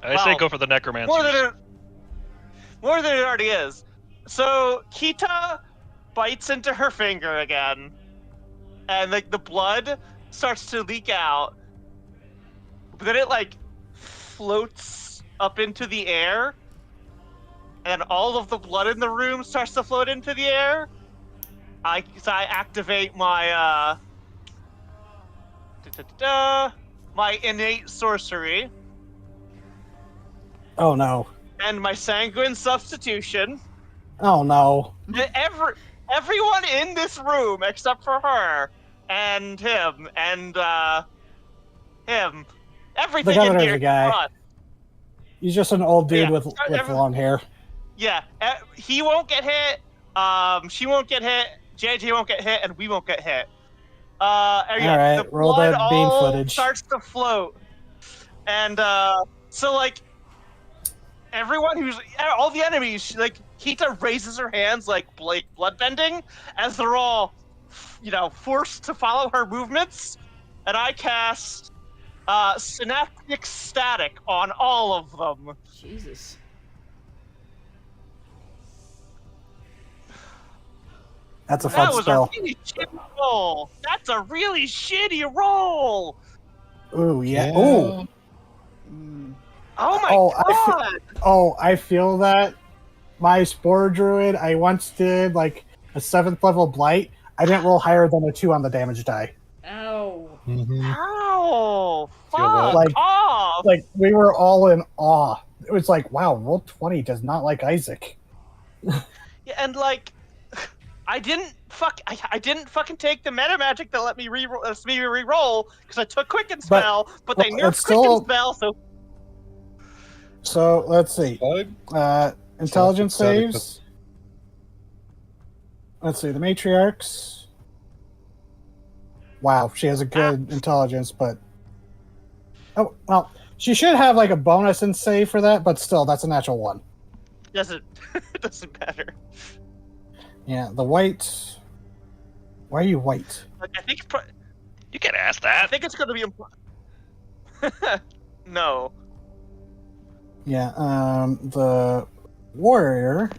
S8: I say go for the necromancer.
S1: More than it already is. So Kita bites into her finger again, and like the blood starts to leak out. But then it like floats up into the air, and all of the blood in the room starts to float into the air. I activate my my innate sorcery.
S2: Oh no!
S1: And my sanguine substitution.
S2: Oh no!
S1: Everyone in this room except for her and him and him. Everything
S2: The
S1: in
S2: governor's
S1: here.
S2: a guy. He's just an old dude with long hair.
S1: Yeah, he won't get hit. She won't get hit. JJ won't get hit, and we won't get hit.
S2: All right,
S1: the
S2: roll
S1: blood
S2: that beam
S1: all
S2: footage.
S1: starts to float, and so like everyone all the enemies, like Kita raises her hands like bloodbending as they're all, forced to follow her movements, and I cast synaptic static on all of them.
S3: Jesus.
S2: That's a fun spell.
S1: A really shitty roll. That's a really shitty roll.
S2: Ooh, yeah. Ooh.
S1: Oh my god!
S2: I feel that. My Spore Druid, I once did like a 7th level Blight. I didn't roll higher than a 2 on the damage die.
S3: Ow.
S1: Ow!
S6: Feel that?
S1: Fuck off!
S2: Like, we were all in awe. It was like, wow, roll 20 does not like Isaac.
S1: Yeah, and like, I didn't fucking take the meta magic that let me re-roll because I took Quicken Spell, but they nerfed Quicken Spell,
S2: So let's see. Intelligence saves. Let's see, the matriarchs. Wow, she has a good intelligence, but oh well, she should have like a bonus in save for that, but still, that's a natural 1.
S1: Doesn't matter.
S2: Yeah, the white Why are you white?
S1: Like, I think
S5: You can't ask
S1: I
S5: that.
S1: think it's gonna be no.
S2: Yeah, the warrior.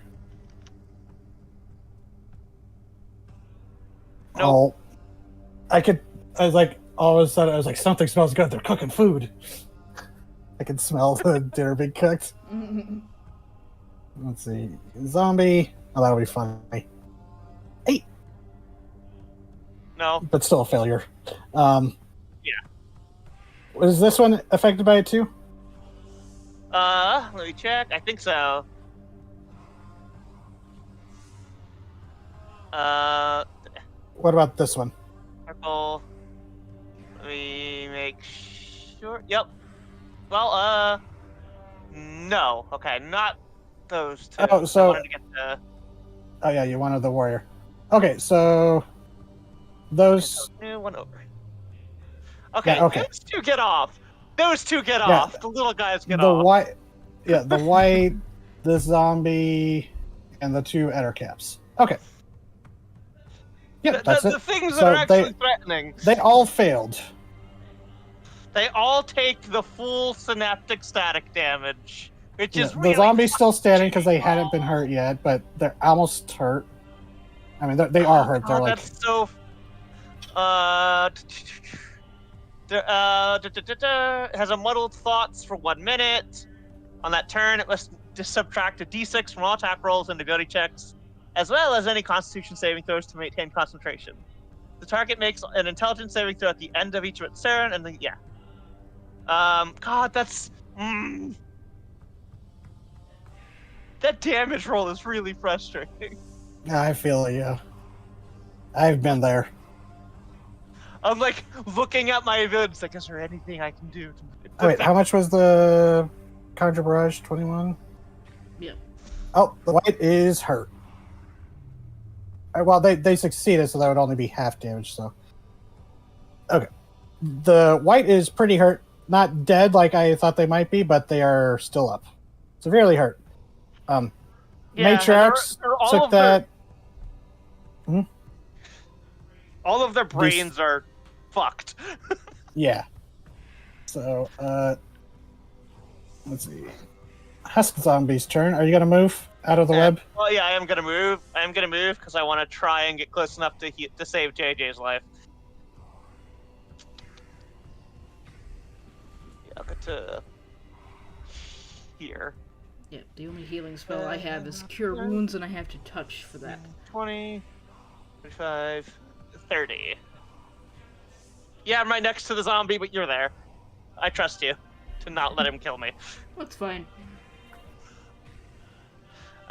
S1: Nope.
S2: Oh, I was like, all of a sudden, I was like, something smells good. They're cooking food. I can smell the dinner being cooked. Let's see. Zombie. Oh, that'll be funny. 8.
S1: No.
S2: But still a failure.
S1: Yeah.
S2: Was this one affected by it too?
S1: Let me check. I think so.
S2: What about this one?
S1: Purple. Let me make sure. Yep. Well, no. Okay, not those two.
S2: Oh, so-
S1: I wanted to get the...
S2: Oh yeah, you wanted the warrior. Okay, so those.
S1: One over. Okay,
S2: Yeah, okay.
S1: those two get off. Those two get
S2: Yeah,
S1: off. The little guys get
S2: the
S1: off.
S2: white. Yeah, the white, the zombie, and the 2 ettercaps. Okay. Yeah, that's
S1: the
S2: it.
S1: things that
S2: So
S1: are actually threatening.
S2: They all failed.
S1: They all take the full synaptic static damage, which
S2: Yeah,
S1: is
S2: the
S1: really
S2: zombie's still standing because they hadn't been hurt yet, but they're almost hurt. I mean, they are hurt. They're
S1: God,
S2: like,
S1: that's so. Has a muddled thoughts for 1 minute. On that turn, it must subtract a d6 from all attack rolls and ability checks, as well as any Constitution saving throws to maintain concentration. The target makes an intelligence saving throw at the end of each of its turn, and then God, that's that damage roll is really frustrating.
S2: I feel you. I've been there.
S1: I'm like looking at my abilities, like, is there anything I can do?
S2: Oh, wait, how much was the Conjure Barrage? 21?
S3: Yeah.
S2: Oh, the white is hurt. Well, they succeeded, so that would only be half damage, so. Okay. The white is pretty hurt. Not dead like I thought they might be, but they are still up. Severely hurt. Matriarchs
S1: they're all
S2: took
S1: of their-
S2: that.
S1: All of their brains are fucked.
S2: Yeah. So, let's see. Husk Zombie's turn. Are you going to move out of the web?
S1: Well, yeah, I am gonna move. I am gonna move because I want to try and get close enough to save JJ's life. Yeah, I'll get to here.
S3: Yeah, the only healing spell I have is Cure Wounds, and I have to touch for that.
S1: 20, 25, 30. Yeah, I'm right next to the zombie, but you're there. I trust you to not let him kill me.
S3: That's fine.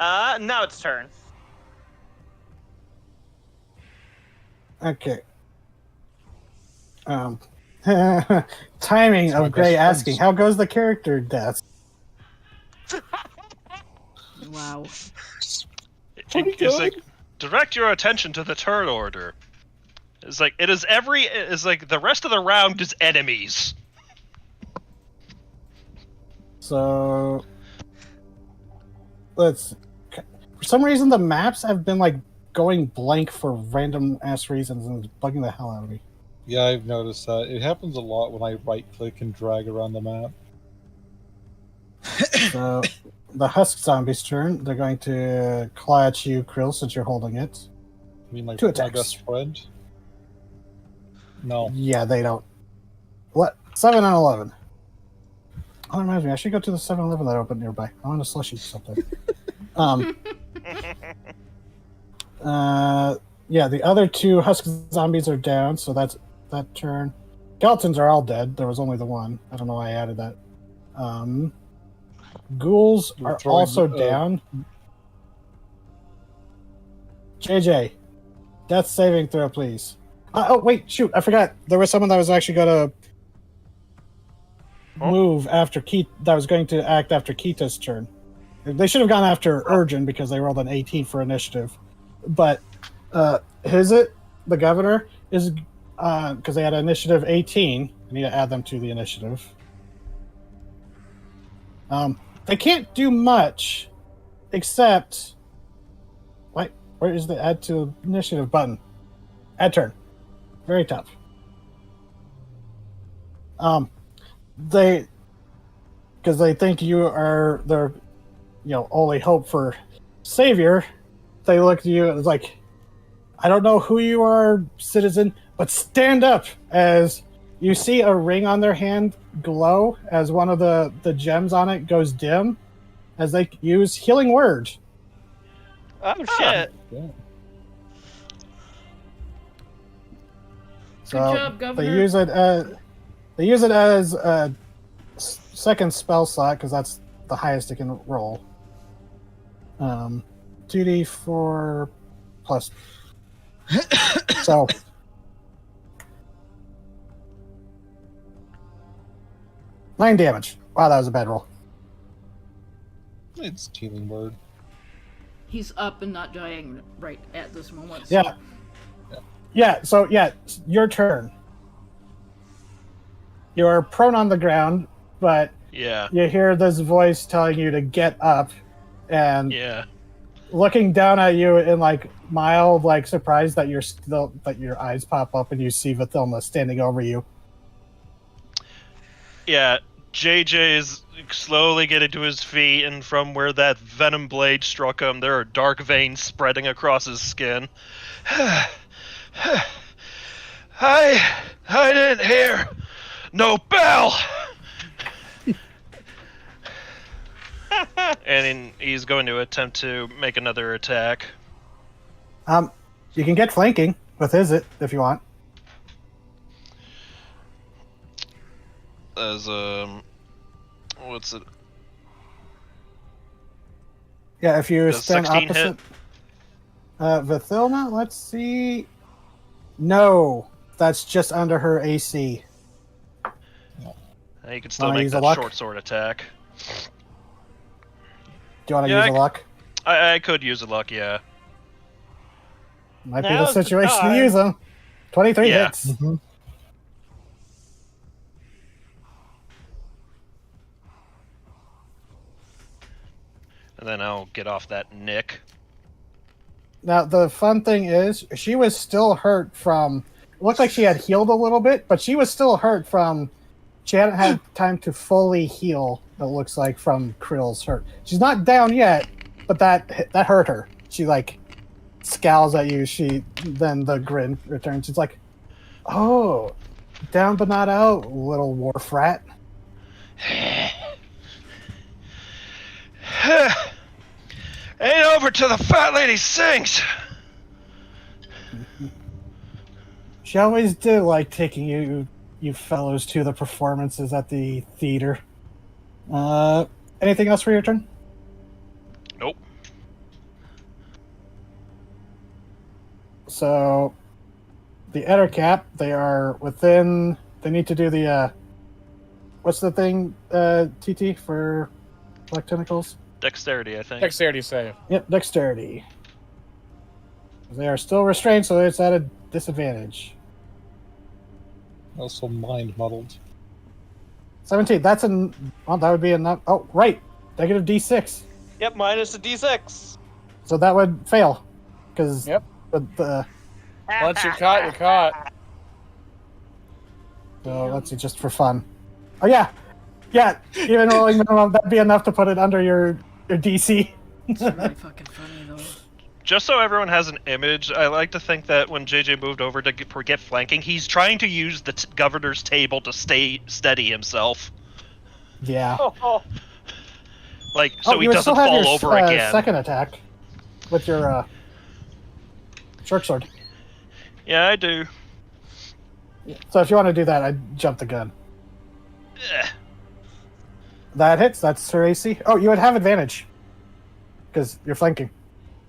S1: Now it's turn.
S2: Okay. Timing of Gray asking, how goes the character death?
S3: Wow.
S5: It's like, direct your attention to the turn order. It's like it's like the rest of the round is enemies.
S2: So let's. For some reason, the maps have been like going blank for random ass reasons, and it's bugging the hell out of me.
S6: Yeah, I've noticed that. It happens a lot when I right-click and drag around the map.
S2: So the Husk Zombie's turn. They're going to claw at you, Krill, since you're holding it.
S6: I mean, like
S2: 2
S6: my
S2: attacks.
S6: best friend. No.
S2: Yeah, they don't. What? 7 and 11. Oh, that reminds me. I should go to the 7-Eleven that opened nearby. I want to slushy something. Yeah, the other 2 Husk Zombies are down, so that's that turn. Skeletons are all dead. There was only the one. I don't know why I added that. Ghouls
S6: You're
S2: are
S6: throwing,
S2: also down. JJ, death saving throw, please. Oh, wait, shoot. I forgot. There was someone that was actually going to move after that was going to act after Kita's turn. They should have gone after Urgent because they rolled an 18 for initiative. But Hizit, the governor, is because they had initiative 18. I need to add them to the initiative. They can't do much except. Wait, where is the add to initiative button? At turn. Very tough. They, because they think you are their, only hope for savior. They look at you as like, I don't know who you are, citizen, but stand up. As you see a ring on their hand glow as one of the gems on it goes dim, as they use healing word.
S1: Oh shit!
S2: So
S3: Good job, Governor.
S2: They use it. They use it as a second spell slot because that's the highest it can roll. 2d4 plus. So. Nine damage. Wow, that was a bad roll.
S6: It's healing word.
S3: He's up and not dying right at this moment. So.
S2: Yeah. Yeah, so your turn. You're prone on the ground, but
S5: Yeah.
S2: you hear this voice telling you to get up, and
S5: Yeah.
S2: looking down at you in like mild surprise that your eyes pop up and you see Vathilma standing over you.
S5: Yeah. JJ is slowly getting to his feet, and from where that venom blade struck him, there are dark veins spreading across his skin. I didn't hear no bell. And he's going to attempt to make another attack.
S2: You can get flanking with Izzet if you want.
S5: As what's it?
S2: Yeah, if you
S5: Does
S2: stand
S5: 16
S2: opposite
S5: hit?
S2: Vathilma, let's see. No, that's just under her AC.
S5: You can still
S2: Wanna
S5: make
S2: use a
S5: that
S2: luck?
S5: short sword attack.
S2: Do you want to
S5: Yeah,
S2: use a luck?
S5: I could use a luck, yeah.
S2: Might be the
S1: Now's the
S2: situation to
S1: time.
S2: use them. 23
S5: Yeah.
S2: hits.
S5: And then I'll get off that nick.
S2: Now, the fun thing is, she was still hurt from... It looked like she had healed a little bit, but she was still hurt from... She hadn't had time to fully heal, it looks like, from Krill's hurt. She's not down yet, but that hurt her. She, scowls at you. Then the grin returns. She's like, oh, down but not out, little wharf rat.
S5: Ain't over till the fat lady sings.
S2: She always did like taking you fellows to the performances at the theater. Anything else for your turn?
S5: Nope.
S2: So, the Ettercap, they are within... They need to do the... what's the thing, TT, for black tentacles?
S5: Dexterity, I think.
S7: Dexterity save.
S2: Yep, dexterity. They are still restrained, so it's at a disadvantage.
S6: Also mind muddled.
S2: 17, that's well, that would be enough. Oh, right, negative D6.
S1: Yep, minus a d6.
S2: So that would fail, because
S7: Yep.
S2: the
S7: Once you're caught, you're caught.
S2: so let's see, just for fun. Oh yeah, even rolling minimum, that'd be enough to put it under your DC.
S3: It's really fucking funny though.
S5: Just so everyone has an image, I like to think that when JJ moved over to get flanking, he's trying to use the governor's table to stay steady himself.
S2: Yeah.
S1: Oh,
S5: So he
S2: you would
S5: doesn't
S2: still have
S5: fall
S2: your
S5: over again.
S2: second attack with your short sword.
S5: Yeah, I do.
S2: So if you want to do that, I'd jump the gun.
S5: Ugh.
S2: That hits. That's her AC. Oh, you would have advantage because you're flanking.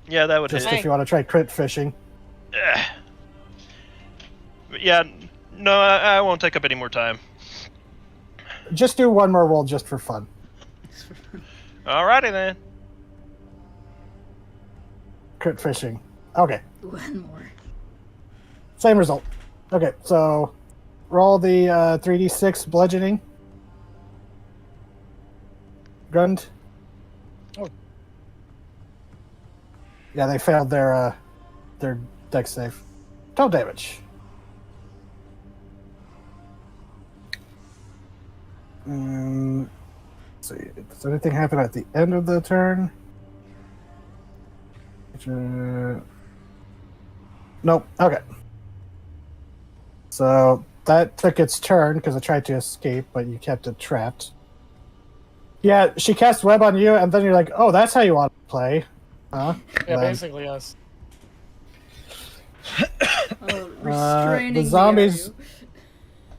S5: Yeah, that would
S2: Just
S5: hit.
S2: if you want to try crit fishing.
S5: Ugh. But yeah, no, I won't take up any more time.
S2: Just do one more roll just for fun.
S5: Alrighty then.
S2: Crit fishing. Okay.
S3: One more.
S2: Same result. Okay, so roll the 3d6 bludgeoning. Grund.
S7: Oh.
S2: Yeah, they failed their dex save. 12 damage. Let's see. Does anything happen at the end of the turn? Nope. Okay. So that took its turn because it tried to escape, but you kept it trapped. Yeah, she cast web on you, and then you're like, "Oh, that's how you want to play, huh?"
S7: Yeah,
S2: Then,
S7: basically, yes.
S3: Restraining
S2: the zombies.
S3: me,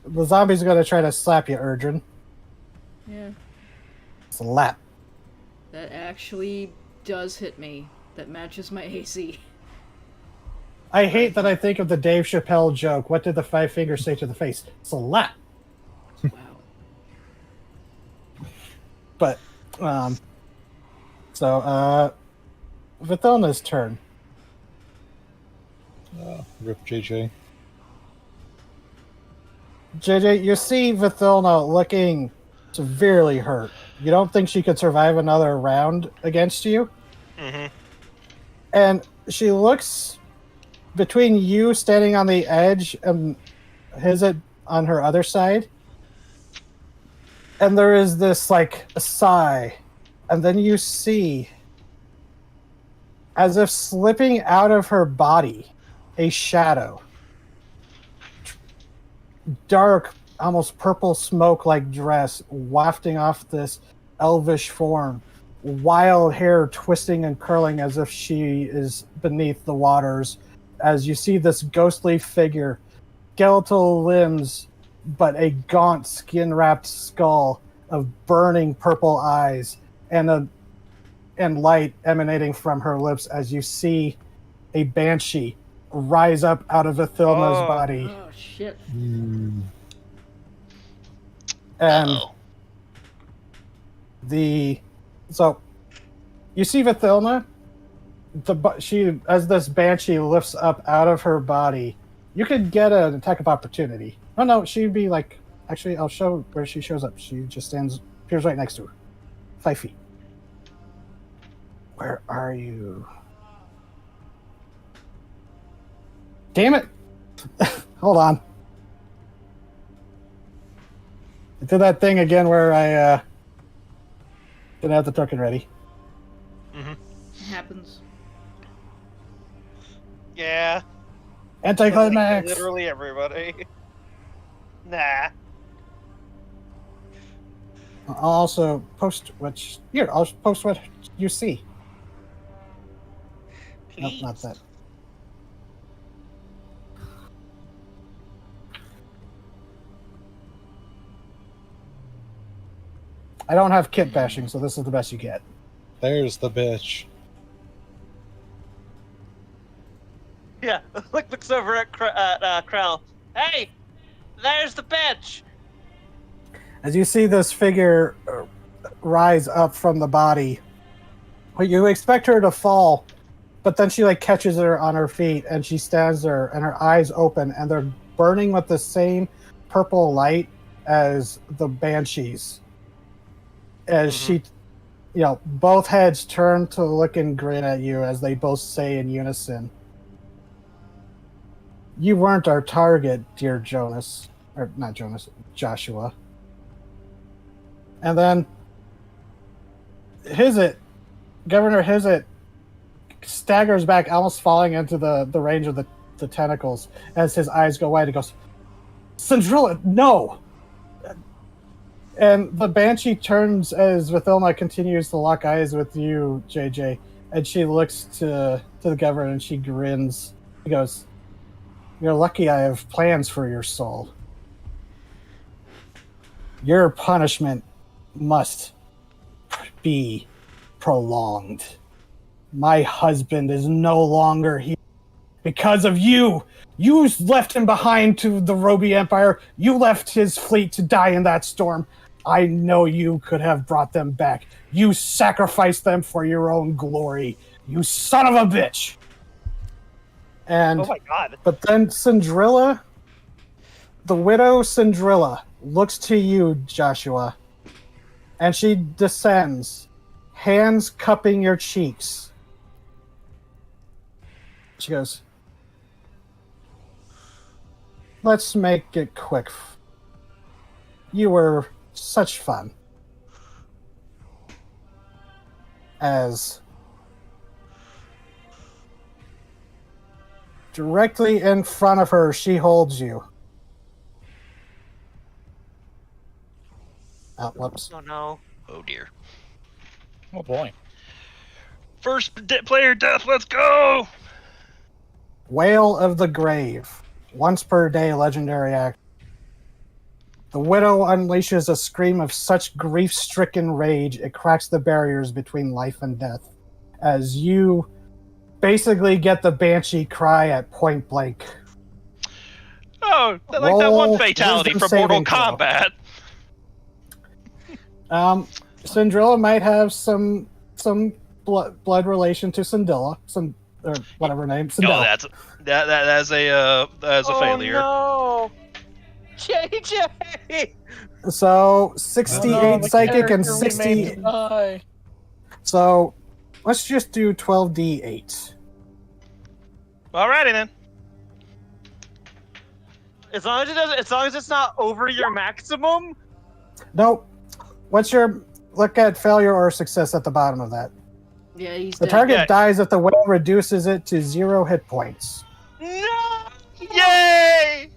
S2: The zombies are gonna try to slap you, Erdrin.
S3: are you? Yeah.
S2: Slap.
S3: That actually does hit me. That matches my AC.
S2: I hate that I think of the Dave Chappelle joke. What did the five fingers say to the face? Slap.
S3: Wow.
S2: But, Vithelna's turn.
S6: Rip JJ.
S2: JJ, you see Vithelna looking severely hurt. You don't think she could survive another round against you?
S5: Mm-hmm.
S2: And she looks between you standing on the edge and Hizit on her other side. And there is this, like, a sigh. And then you see, as if slipping out of her body, a shadow. Dark, almost purple smoke-like dress wafting off this elvish form. Wild hair twisting and curling as if she is beneath the waters. As you see this ghostly figure, skeletal limbs, but a gaunt, skin-wrapped skull of burning purple eyes, and light emanating from her lips as you see a banshee rise up out of Athilna's body.
S3: Oh, shit.
S2: And so you see Vithilna, as this banshee lifts up out of her body, you could get an attack of opportunity. Oh no, she'd be like, actually, I'll show where she shows up. She just appears right next to her, 5 feet. Where are you? Damn it! Hold on. I did that thing again where I didn't have the token ready.
S5: Mm-hmm.
S3: It happens.
S1: Yeah.
S2: Anticlimax!
S1: Literally everybody. Nah.
S2: I'll also post I'll post what you see. Nope,
S1: Please.
S2: not that. I don't have kit bashing, so this is the best you get.
S6: There's the bitch.
S1: Yeah, looks over at Krell. Hey, there's the bitch.
S2: As you see this figure rise up from the body, you expect her to fall, but then she catches her on her feet, and she stands there, and her eyes open, and they're burning with the same purple light as the banshees. As she, both heads turn to look and grin at you as they both say in unison, "You weren't our target, dear Jonas." Or not Jonas, Joshua. And then Governor Hizit staggers back, almost falling into the range of the tentacles as his eyes go wide. He goes, "Sandrilla, no!" And the Banshee turns as Vithilna continues to lock eyes with you, JJ, and she looks to the Governor and she grins. He goes, "You're lucky I have plans for your soul. Your punishment must be prolonged. My husband is no longer here because of you. You left him behind to the Roby Empire. You left his fleet to die in that storm. I know you could have brought them back. You sacrificed them for your own glory. You son of a bitch." And
S1: Oh my god.
S2: but then Sandrilla, the widow Sandrilla, looks to you, Joshua, and she descends, hands cupping your cheeks. She goes, let's make it quick. You were such fun. As directly in front of her, she holds you. Oh, whoops.
S1: Oh no.
S5: Oh dear.
S7: Oh boy.
S5: First player death, let's go!
S2: Wail of the Grave. Once per day legendary act. The widow unleashes a scream of such grief-stricken rage it cracks the barriers between life and death. As you basically get the banshee cry at point blank.
S1: Oh, like that one fatality from Mortal Kombat.
S2: Syndrilla might have some blood relation to Syndilla, or whatever her name. Syndilla.
S5: Oh, that's a failure.
S1: Oh no, JJ.
S2: So 68 psychic and 60. So let's just do 12d8.
S5: Alrighty then.
S1: As long as it's not over your maximum.
S2: Nope. What's your look at failure or success at the bottom of that?
S3: Yeah, he's
S2: The
S3: dead.
S2: target dies if the whale reduces it to 0 hit points.
S1: No!
S5: Yay!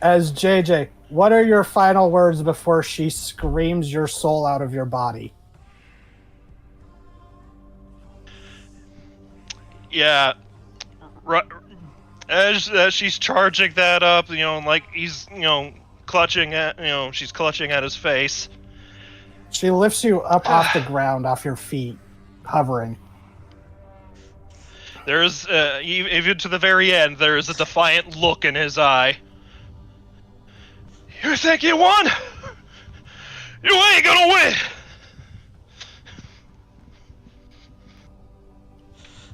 S2: As JJ, what are your final words before she screams your soul out of your body?
S5: Yeah. As she's charging that up, like he's, clutching at, she's clutching at his face.
S2: She lifts you up off the ground, off your feet, hovering.
S5: There's, even to the very end, there is a defiant look in his eye. You think you won? You ain't gonna win!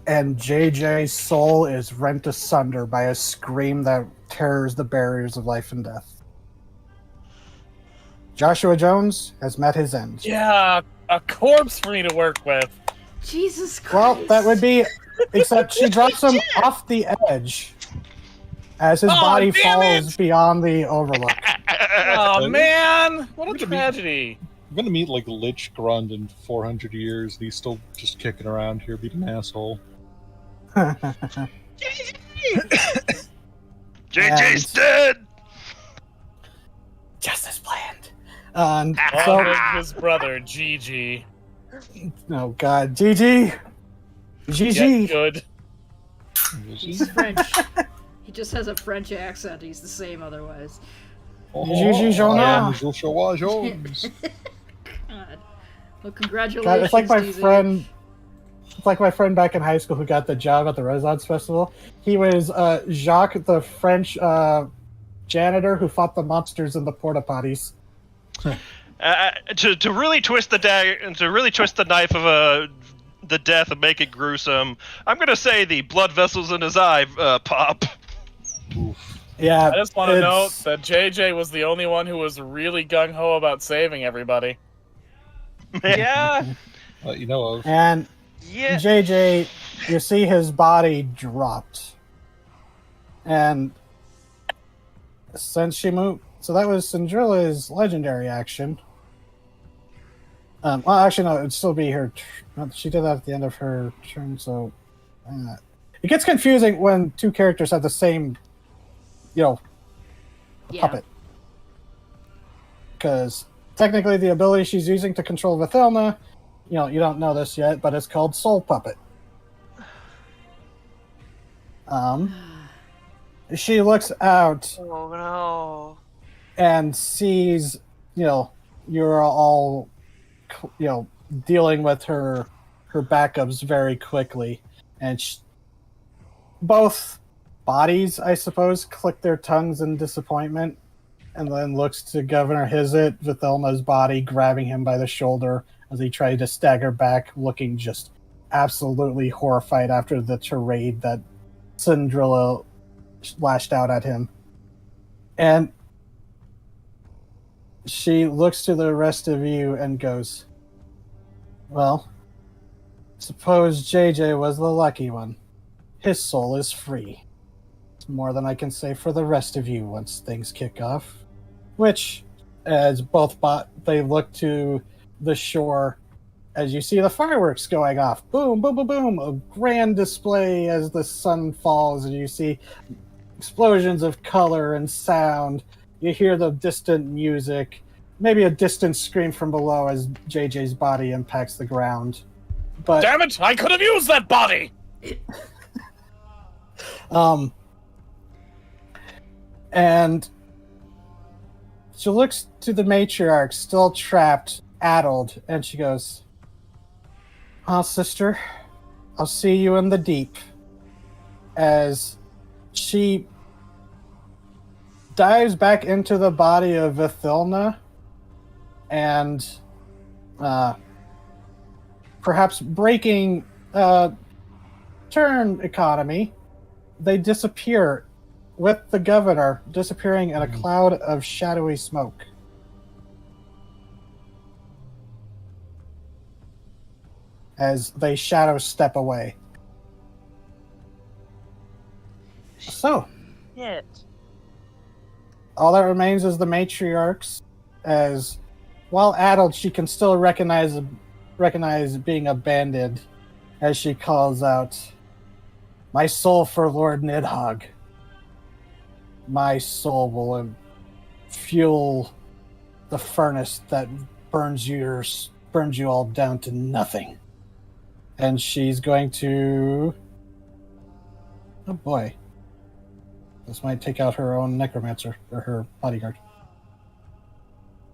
S2: And JJ's soul is rent asunder by a scream that tears the barriers of life and death. Joshua Jones has met his end.
S7: Yeah, a corpse for me to work with.
S3: Jesus Christ.
S2: Well, that would be, except she drops him off the edge as his body falls beyond the overlook.
S7: Oh man, what a tragedy.
S6: I'm gonna meet like Lich Grund in 400 years, and he's still just kicking around here, being an asshole.
S5: JJ's dead!
S2: Justice planned.
S7: So his brother, GG.
S2: Oh god, GG! GG!
S7: Good.
S3: He's French. He just has a French accent. He's the same otherwise.
S2: GG Jonah!
S6: Joshua Jones.
S3: God. Well, congratulations.
S2: God, it's like my
S3: DZ.
S2: friend. It's like my friend back in high school who got the job at the Renaissance Festival. He was Jacques, the French janitor who fought the monsters in the porta potties.
S5: To really twist the the knife of the death and make it gruesome, I'm gonna say the blood vessels in his eye pop.
S2: Yeah,
S7: I just want to note that JJ was the only one who was really gung ho about saving everybody.
S1: Yeah.
S6: You know of.
S2: And
S1: Yeah.
S2: JJ, you see his body dropped. And since she moved, so that was Syndrilla's legendary action. Well, actually, no, it'd still be her. She did that at the end of her turn, so it gets confusing when two characters have the same, puppet. Because technically, the ability she's using to control Vithelna, you don't know this yet, but it's called Soul Puppet. She looks out.
S1: Oh no.
S2: And sees, you're all, dealing with her backups very quickly, and both bodies, I suppose, click their tongues in disappointment, and then looks to Governor Hizit, Vithelna's body, grabbing him by the shoulder as he tried to stagger back, looking just absolutely horrified after the tirade that Syndrilla lashed out at him. And she looks to the rest of you and goes, well, suppose JJ was the lucky one. His soul is free. It's more than I can say for the rest of you once things kick off. Which, as they look to the shore, as you see the fireworks going off. Boom, boom, boom, boom. A grand display as the sun falls, and you see explosions of color and sound. You hear the distant music. Maybe a distant scream from below as JJ's body impacts the ground. But
S7: Damn it! I could have used that body!
S2: And she looks to the matriarch, still trapped, addled, and she goes, "Ah, sister, I'll see you in the deep." As she dives back into the body of Vithilna and perhaps breaking turn economy, they disappear with the governor disappearing in a cloud of shadowy smoke. As they shadow step away. So,
S1: Shit.
S2: all that remains is the matriarchs, as while addled, she can still recognize being abandoned, as she calls out, "My soul for Lord Nidhogg. My soul will fuel the furnace that burns you all down to nothing." And she's going to... Oh boy. This might take out her own necromancer, or her bodyguard.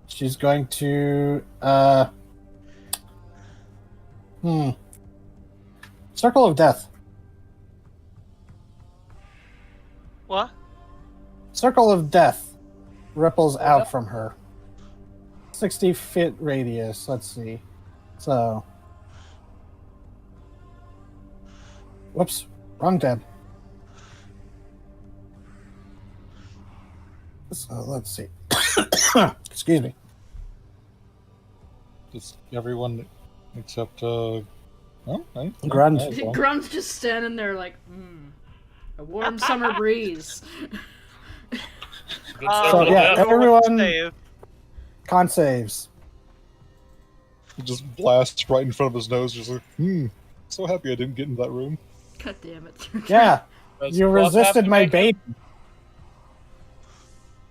S2: She's going to... Circle of Death.
S1: What?
S2: Circle of Death ripples out from her. 60-foot radius, let's see. So... Whoops, wrong tab. So let's see. Excuse me.
S6: Just everyone except Grund.
S3: Grunt's just standing there like, a warm summer breeze.
S2: So yeah, everyone
S1: Save.
S2: con saves.
S6: He just blasts right in front of his nose, just like, so happy I didn't get in that room.
S3: God damn it.
S2: Yeah,
S7: Does
S2: you
S7: plus have
S2: resisted
S7: to
S2: my
S7: make
S2: bait.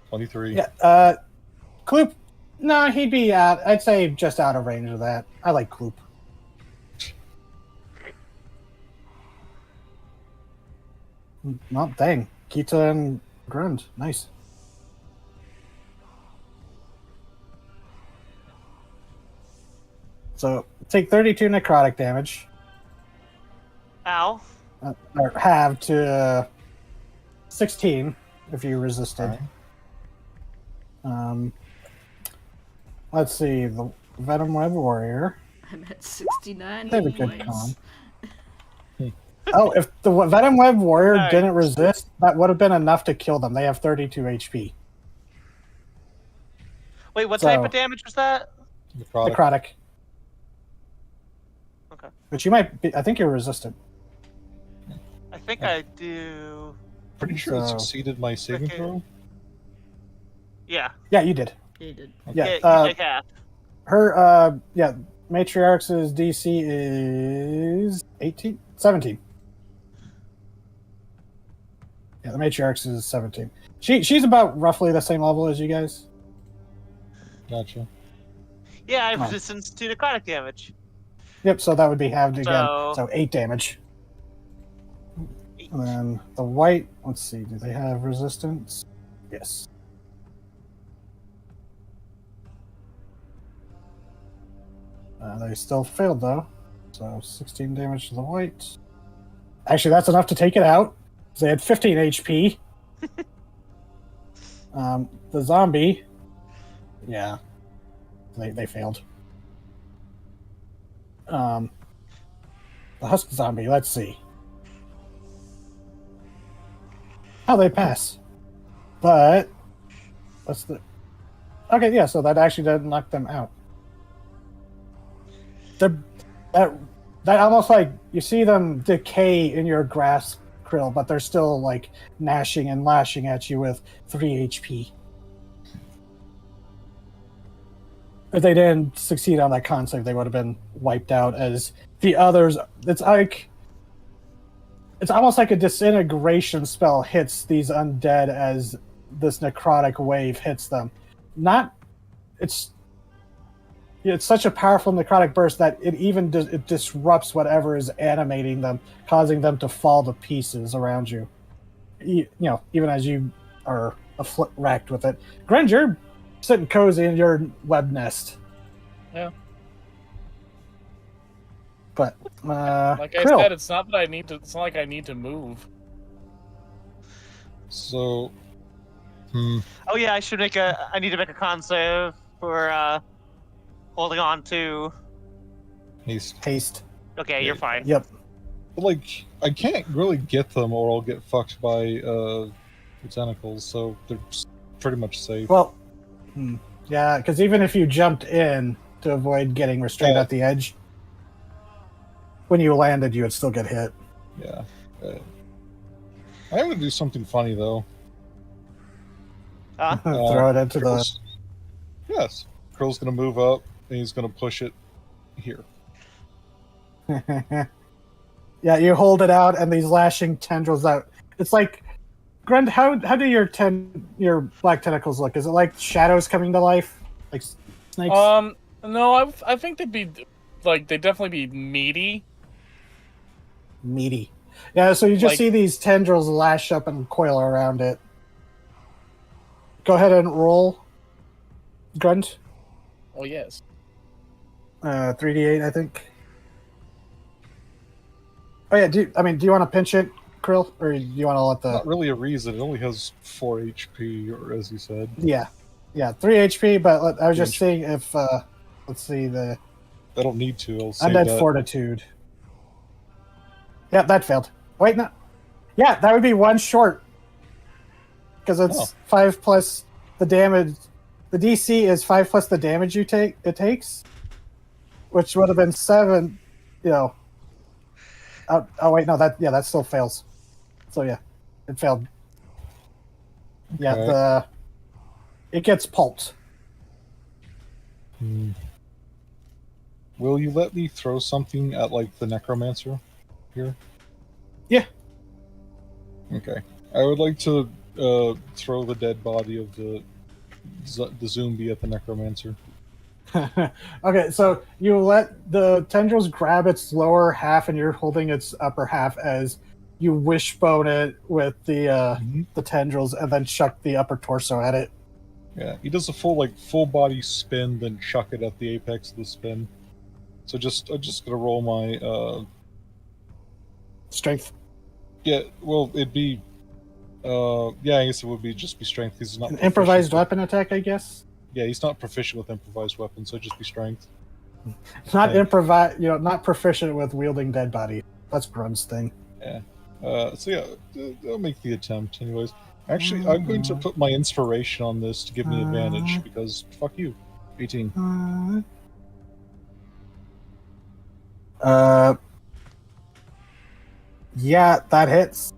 S6: 23.
S2: Yeah, Kloop. No, he'd be out. I'd say just out of range of that. I like Kloop. Well, dang. Kita and Grund. Nice. So, take 32 necrotic damage.
S1: Ow.
S2: Or have to 16 if you resisted. Let's see. The Venom Web Warrior.
S3: I'm at 69
S2: They have a
S3: hit
S2: good
S3: points.
S2: con. Oh, if the Venom Web Warrior
S1: Nice.
S2: didn't resist, that would have been enough to kill them. They have 32 HP.
S1: Wait, what
S2: So-
S1: type of damage was that?
S6: Necrotic.
S2: Necrotic.
S1: Okay.
S2: But you might be, I think you're resistant.
S1: I think I do.
S6: Pretty sure it
S2: So-
S6: succeeded my saving
S1: Okay.
S6: throw.
S1: Yeah.
S2: Yeah, you did.
S3: He did.
S2: Yeah.
S1: Yeah, you take half.
S2: Her, Matriarch's DC is 18? 17. Yeah, the Matriarch's is 17. She's about roughly the same level as you guys.
S6: Gotcha.
S1: Yeah, I have
S2: Oh.
S1: resistance to necrotic damage.
S2: Yep, so that would be halved again.
S1: So-
S2: So 8 damage. And then the white, let's see, do they have resistance? Yes. They still failed though. So 16 damage to the white. Actually, that's enough to take it out. They had 15 HP. The zombie, yeah, they failed. The husk zombie, let's see. Oh, they pass. But what's the... Okay, yeah, so that actually doesn't knock them out. That almost like you see them decay in your grasp, Krill, but they're still like gnashing and lashing at you with 3 HP. If they didn't succeed on that con save, they would have been wiped out. As the others, it's almost like a disintegration spell hits these undead as this necrotic wave hits them. It's such a powerful necrotic burst that it disrupts whatever is animating them, causing them to fall to pieces around you. Even as you are racked with it. Gren, you're sitting cozy in your web nest.
S7: Yeah.
S2: But
S7: like I
S2: Krill.
S7: said, it's not like I need to move.
S6: So,
S1: Oh yeah, I need to make a con save for holding on to.
S6: haste.
S1: Okay, you're fine.
S2: Yep.
S6: But, like, I can't really get them, or I'll get fucked by the tentacles. So they're pretty much safe.
S2: Well, yeah, because even if you jumped in to avoid getting restrained at the edge, when you landed, you would still get hit.
S6: Yeah. I'm gonna do something funny though.
S2: Throw it into
S6: Krill's, Yes. Krill's gonna move up and he's gonna push it here.
S2: the. Yeah, you hold it out, and these lashing tendrils out. It's like, Grund, how do your black tentacles look? Is it like shadows coming to life, like snakes?
S7: No, I think they'd definitely be meaty.
S2: Meaty. Yeah, so you just
S7: Like-
S2: see these tendrils lash up and coil around it. Go ahead and roll, Grunt.
S7: Oh yes.
S2: 3d8, I think. Oh yeah, do you want to pinch it, Krill, or do you want to let the?
S6: Not really a reason. It only has 4 HP, or as you said.
S2: Yeah, 3 HP. But I was just
S6: 3
S2: seeing if let's see the
S6: I don't need to. I'll save
S2: undead
S6: that.
S2: fortitude. Yeah, that failed. Wait, no. Yeah, that would be 1 short. Because it's 5 plus the damage. The DC is 5 plus the damage it takes, which would have been 7. Oh wait, no, that still fails. So yeah, it failed.
S6: Okay.
S2: Yeah, it gets pulped.
S6: Will you let me throw something at like the necromancer here?
S2: Yeah.
S6: Okay. I would like to throw the dead body of the zombie at the necromancer.
S2: Okay, so you let the tendrils grab its lower half, and you're holding its upper half as you wishbone it with the tendrils, and then chuck the upper torso at it.
S6: Yeah, he does a full body spin, then chuck it at the apex of the spin. So I'm just gonna roll my
S2: Strength.
S6: Yeah, well, it'd be yeah, I guess it would just be strength. He's not
S2: An improvised
S6: with-
S2: weapon attack, I guess.
S6: Yeah, he's not proficient with improvised weapons, so it'd just be strength.
S2: Not
S6: Okay.
S2: not proficient with wielding dead body. That's Grun's thing.
S6: Yeah. So yeah, I'll make the attempt anyways. Actually, I'm going to put my inspiration on this to give me advantage, because fuck you. 18.
S2: Yeah, that hits.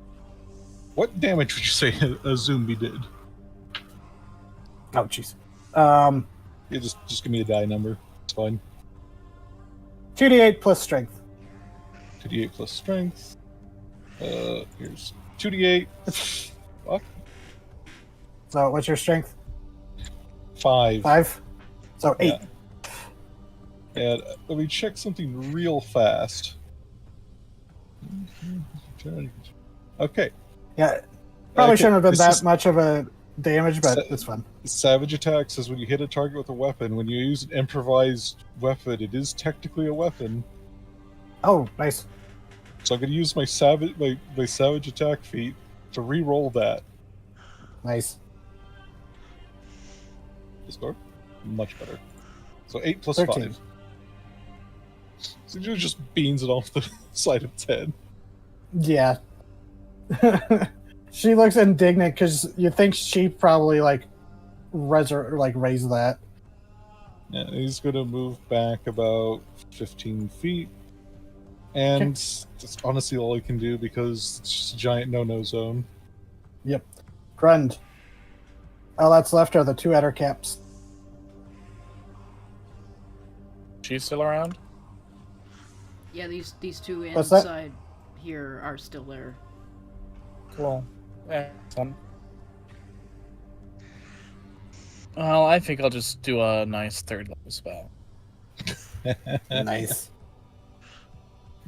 S6: What damage would you say a zombie did?
S2: Oh, jeez.
S6: Yeah, just give me a die number. It's fine.
S2: 2d8 plus strength.
S6: 2d8 plus strength. Here's 2d8. Fuck.
S2: So, what's your strength?
S6: 5.
S2: 5? So, 8.
S6: Yeah. And let me check something real fast. Okay.
S2: Yeah. Probably
S6: Okay,
S2: shouldn't have been
S6: this
S2: that
S6: is-
S2: much of a damage, but it's fun.
S6: Savage attack says when you hit a target with a weapon, when you use an improvised weapon, it is technically a weapon.
S2: Oh, nice.
S6: So I'm going to use my savage attack feat to re-roll that.
S2: Nice.
S6: The score? Much better. So 8 plus
S2: 13.
S6: 5. So you just beans it off the side of its head.
S2: Yeah. She looks indignant because you think she probably raised that.
S6: Yeah, he's going to move back about 15 feet. And that's honestly all I can do because it's just a giant no-no zone.
S2: Yep. Grund. All that's left are the 2 adder caps.
S7: She's still around?
S3: Yeah, these two
S2: What's that?
S3: inside here are still there.
S7: Cool. Excellent. Well, I think I'll just do a nice 3rd level spell.
S2: Nice.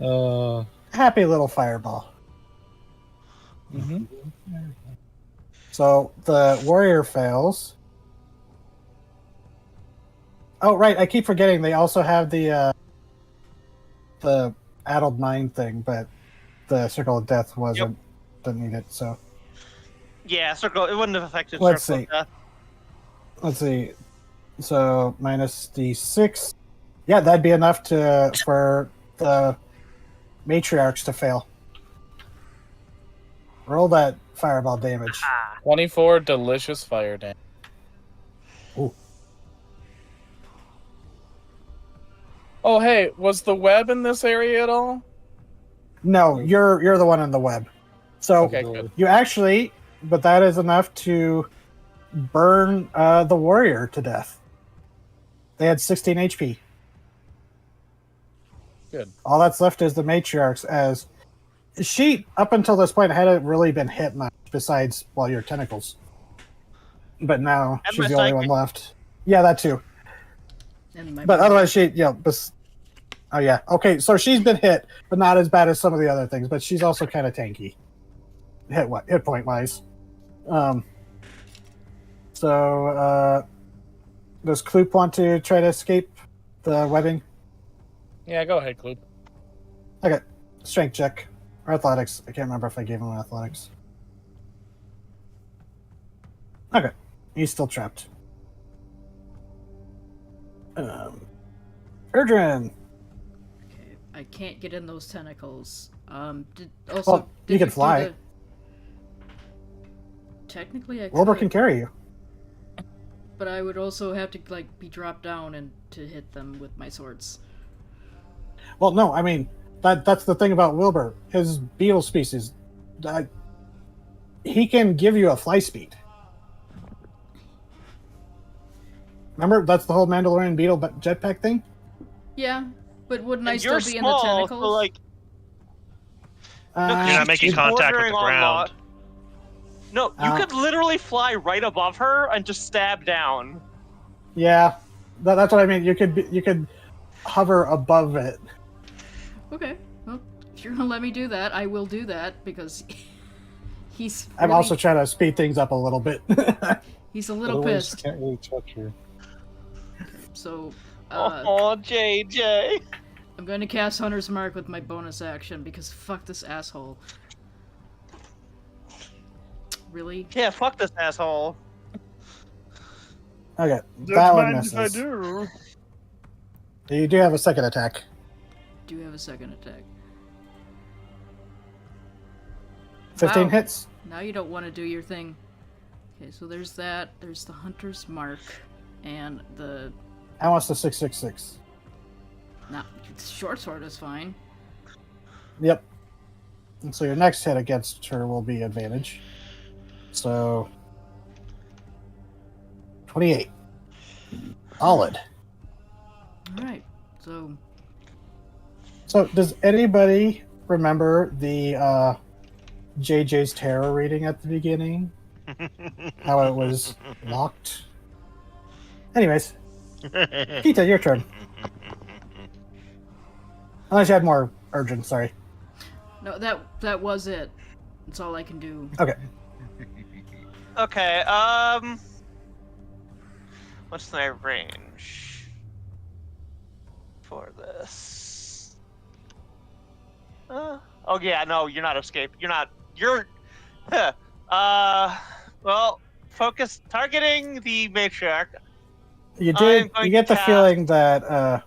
S6: Uh,
S2: Happy little fireball.
S7: Mm-hmm.
S2: So the warrior fails. Oh, right. I keep forgetting they also have the addled mind thing, but the circle of death didn't need it. So
S1: Yeah, circle. It wouldn't have affected
S2: Let's
S1: circle
S2: see.
S1: of death.
S2: let's see. So minus d6. Yeah, that'd be enough for the matriarchs to fail. Roll that fireball damage.
S7: 24 delicious fire damage.
S2: Ooh.
S7: Oh, hey, was the web in this area at all?
S2: No, you're the one in the web. So
S7: Okay, good.
S2: you actually, but that is enough to burn the warrior to death. They had 16 HP.
S7: Good.
S2: All that's left is the matriarchs, as she, up until this point, hadn't really been hit much besides, well, your tentacles. But now
S1: And
S2: she's
S1: my
S2: the only one
S1: psychic.
S2: left. Yeah, that too.
S3: And my
S2: But otherwise, oh yeah, okay. So she's been hit, but not as bad as some of the other things. But she's also kind of tanky, hit point wise. So does Kloop want to try to escape the webbing?
S7: Yeah, go ahead, Kloop.
S2: Okay, strength check or athletics. I can't remember if I gave him athletics. Okay, he's still trapped. Erdrin.
S3: Okay, I can't get in those tentacles. Did
S2: Well, you can
S3: do
S2: fly.
S3: Technically, I
S2: Wilbur
S3: could,
S2: can carry you.
S3: but I would also have to be dropped down and to hit them with my swords.
S2: Well, no, I mean that's the thing about Wilbur. His beetle species, he can give you a fly speed. Remember, that's the whole Mandalorian beetle jetpack thing.
S3: Yeah, but wouldn't I
S1: And
S3: still
S1: you're
S3: be
S1: small,
S3: in the tentacles?
S1: so like
S2: Uh,
S5: You're not making
S1: she's
S5: contact with
S1: bordering
S5: the
S1: on
S5: ground.
S1: No, you
S2: Uh,
S1: could literally fly right above her and just stab down.
S2: Yeah, that's what I mean. You could hover above it.
S3: Okay, well, if you're gonna let me do that, I will do that because he's.
S2: I'm
S3: really-
S2: also trying to speed things up a little bit.
S3: He's a little
S6: otherwise,
S3: pissed.
S6: can't really touch her.
S3: So,
S1: Oh, JJ.
S3: I'm going to cast Hunter's Mark with my bonus action because fuck this asshole. Really?
S1: Yeah, fuck this asshole.
S2: Okay, that one misses.
S7: do.
S2: You do have a second attack.
S3: Do have a second attack.
S2: 15
S3: Wow.
S2: hits.
S3: Now you don't want to do your thing. Okay, so there's that. There's the Hunter's Mark, and the
S2: How much the 666?
S3: short sword is fine.
S2: Yep. And so your next hit against her will be advantage. So 28. Solid.
S3: All right. So
S2: So does anybody remember the JJ's tarot reading at the beginning? How it was locked? Anyways, Pita, your turn. Unless you had more urgent, sorry.
S3: no, that was it. That's all I can do.
S2: Okay.
S1: Okay, what's my range for this? Oh yeah, no, you're not escaped. You're well, focus targeting the matriarch.
S2: You
S1: I'm
S2: did.
S1: going
S2: You get
S1: to
S2: the feeling that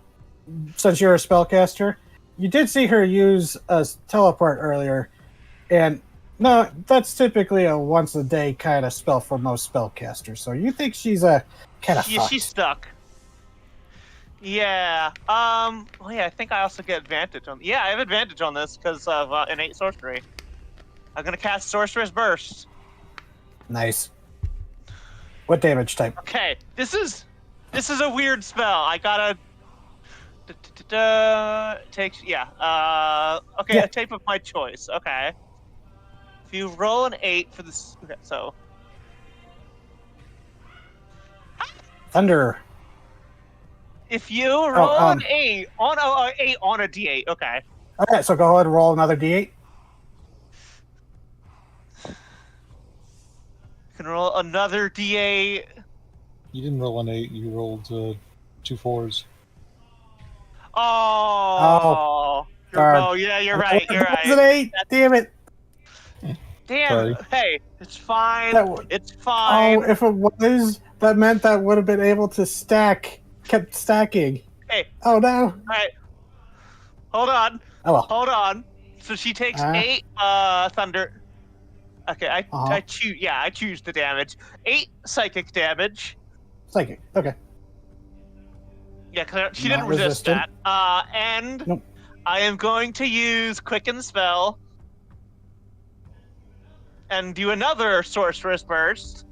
S2: since you're a spellcaster, you did see her use a teleport earlier, and no, that's typically a once a day kind of spell for most spellcasters. So you think she's a kind of
S1: Yeah, she's stuck. Yeah. Well, yeah. I think I also get advantage on. Yeah, I have advantage on this because of innate sorcery. I'm gonna cast Sorcerer's Burst.
S2: Nice. What damage type?
S1: Okay, this is a weird spell. I gotta takes okay,
S2: Yeah.
S1: a type of my choice. Okay, if you roll an 8 for this, okay, so
S2: Thunder.
S1: if you roll an
S2: um,
S1: 8 on a 8 on a D8, okay.
S2: Okay, so go ahead and roll another D8.
S1: You can roll another D8.
S6: You didn't roll an 8, you rolled 2 4s.
S1: Oh,
S2: darn.
S1: yeah, you're right. You're
S2: That was an
S1: right.
S2: 8. Damn it.
S1: Damn.
S6: Sorry.
S1: Hey, it's fine.
S2: That
S1: It's fine.
S2: Oh, if it was, that meant that would have been able to stack. Kept stacking.
S1: Hey.
S2: Oh no.
S1: All right. Hold on.
S2: Oh well.
S1: Hold on. So she takes 8 thunder. Okay, I choose. Yeah, I choose the damage. 8 psychic damage.
S2: Psychic. Okay.
S1: Yeah, because she
S2: Not
S1: didn't resist
S2: resistant.
S1: that. And
S2: Nope.
S1: I am going to use Quicken Spell and do another Sorceress Burst.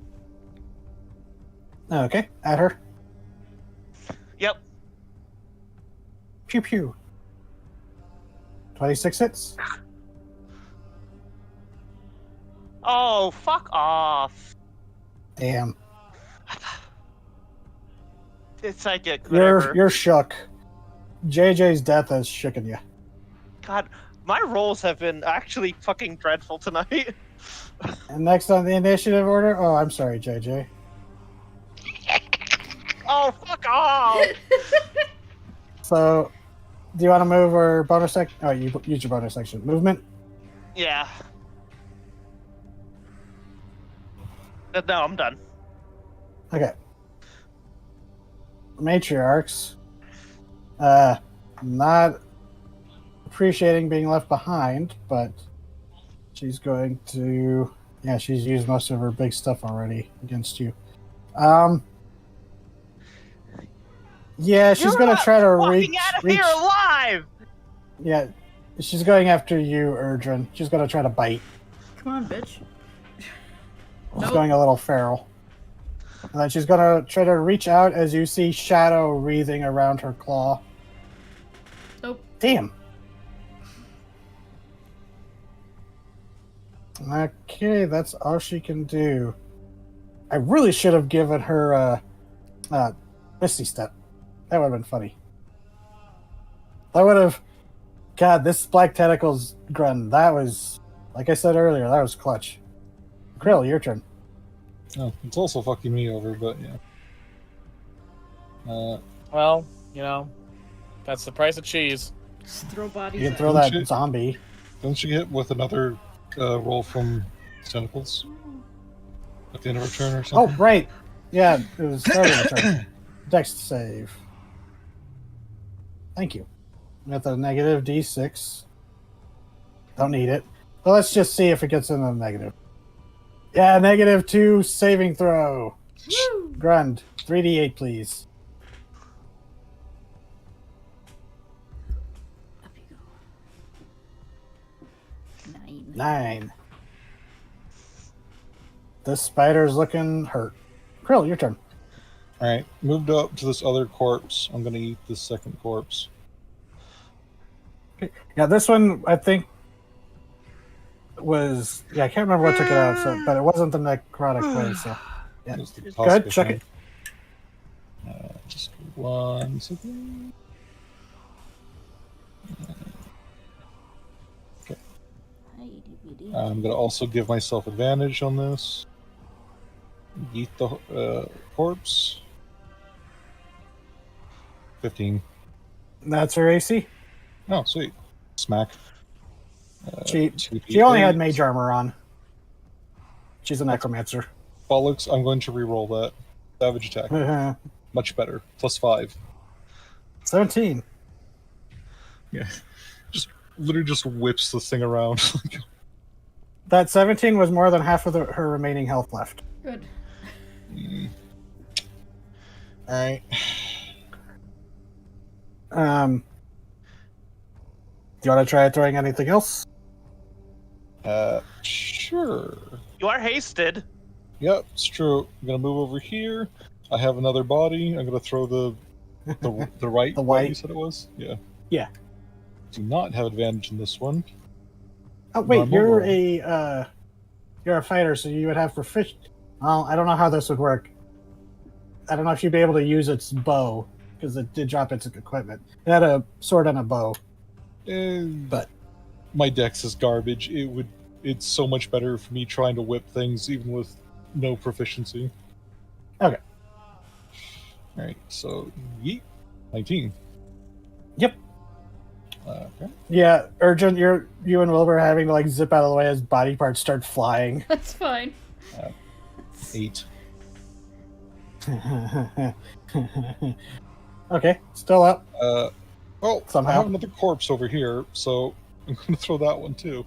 S2: Okay. At her.
S1: Yep.
S2: Pew pew. 26 hits.
S1: Oh, fuck off.
S2: Damn.
S1: It's psychic. Whatever.
S2: You're shook. JJ's death has shooken you.
S1: God, my rolls have been actually fucking dreadful tonight.
S2: And next on the initiative order. Oh, I'm sorry, JJ.
S1: Oh, fuck off!
S2: So, do you want to move or bonus section? Oh, you use your bonus section. Movement?
S1: Yeah. No, I'm done.
S2: Okay. Matriarchs. Not appreciating being left behind, but she's going to... Yeah, she's used most of her big stuff already against you. Yeah, she's going to try to
S1: Walking out of here alive!
S2: Yeah, she's going after you, Erdrin. She's going to try to bite.
S3: Come on, bitch.
S2: She's going a little feral. And then she's going to try to reach out as you see shadow wreathing around her claw.
S3: Nope.
S2: Damn. Okay, that's all she can do. I really should have given her Misty Step. That would have been funny. That would have... God, this Black Tentacles grunt, that was... Like I said earlier, that was clutch. Krill, your turn.
S6: Oh, it's also fucking me over, but yeah.
S7: Well, you know, that's the price of cheese.
S3: Just throw bodies.
S2: You can
S3: at
S2: throw
S3: him.
S2: that
S6: Shit.
S2: zombie.
S6: Don't you hit with another roll from Tentacles? At the end of her turn or
S2: Oh,
S6: something?
S2: right. Yeah, it was starting the turn. Dex save. Thank you. With a negative D6. Don't need it. But let's just see if it gets in the negative. Yeah, -2 saving throw.
S3: Woo!
S2: Grund, 3d8, please.
S3: Up you go. 9.
S2: 9. This spider's looking hurt. Krill, your turn.
S6: Alright, moved up to this other corpse. I'm gonna eat this second corpse.
S2: Yeah, this one, I think, was... Yeah, I can't remember what took it out, but it wasn't the necrotic way, so... Yeah.
S6: It was the
S2: Go ahead,
S6: Tosca
S2: check
S6: thing.
S2: it.
S6: Just 1 second. I'm gonna also give myself advantage on this. Eat the corpse. 15.
S2: That's her AC.
S6: Oh, sweet. Smack.
S2: She
S6: 2d8.
S2: only had mage armor on. She's a necromancer.
S6: Bollocks, I'm going to reroll that. Savage attack. Much better. +5.
S2: 17.
S6: Yeah. Literally just whips this thing around.
S2: That 17 was more than half of her remaining health left.
S3: Good.
S6: Alright.
S2: Do you want to try throwing anything else?
S6: Sure.
S1: You are hasted.
S6: Yep, it's true. I'm gonna move over here. I have another body. I'm gonna throw the right
S2: The
S6: way
S2: white.
S6: you said it was? Yeah.
S2: Yeah.
S6: Do not have advantage in this one.
S2: Oh wait,
S6: Normal
S2: you're
S6: roll.
S2: you're a fighter, so you would have proficiency. Well, I don't know how this would work. I don't know if you'd be able to use its bow because it did drop its equipment. It had a sword and a bow. But
S6: my dex is garbage. It's so much better for me trying to whip things even with no proficiency.
S2: Okay.
S6: Alright, so yeet. 19.
S2: Yep.
S6: Okay.
S2: Yeah, Urgent, you and Wilbur are having to like zip out of the way as body parts start flying.
S3: That's fine.
S6: 8.
S2: Okay, still up.
S6: Oh,
S2: Somehow.
S6: I have another corpse over here, so I'm going to throw that one too.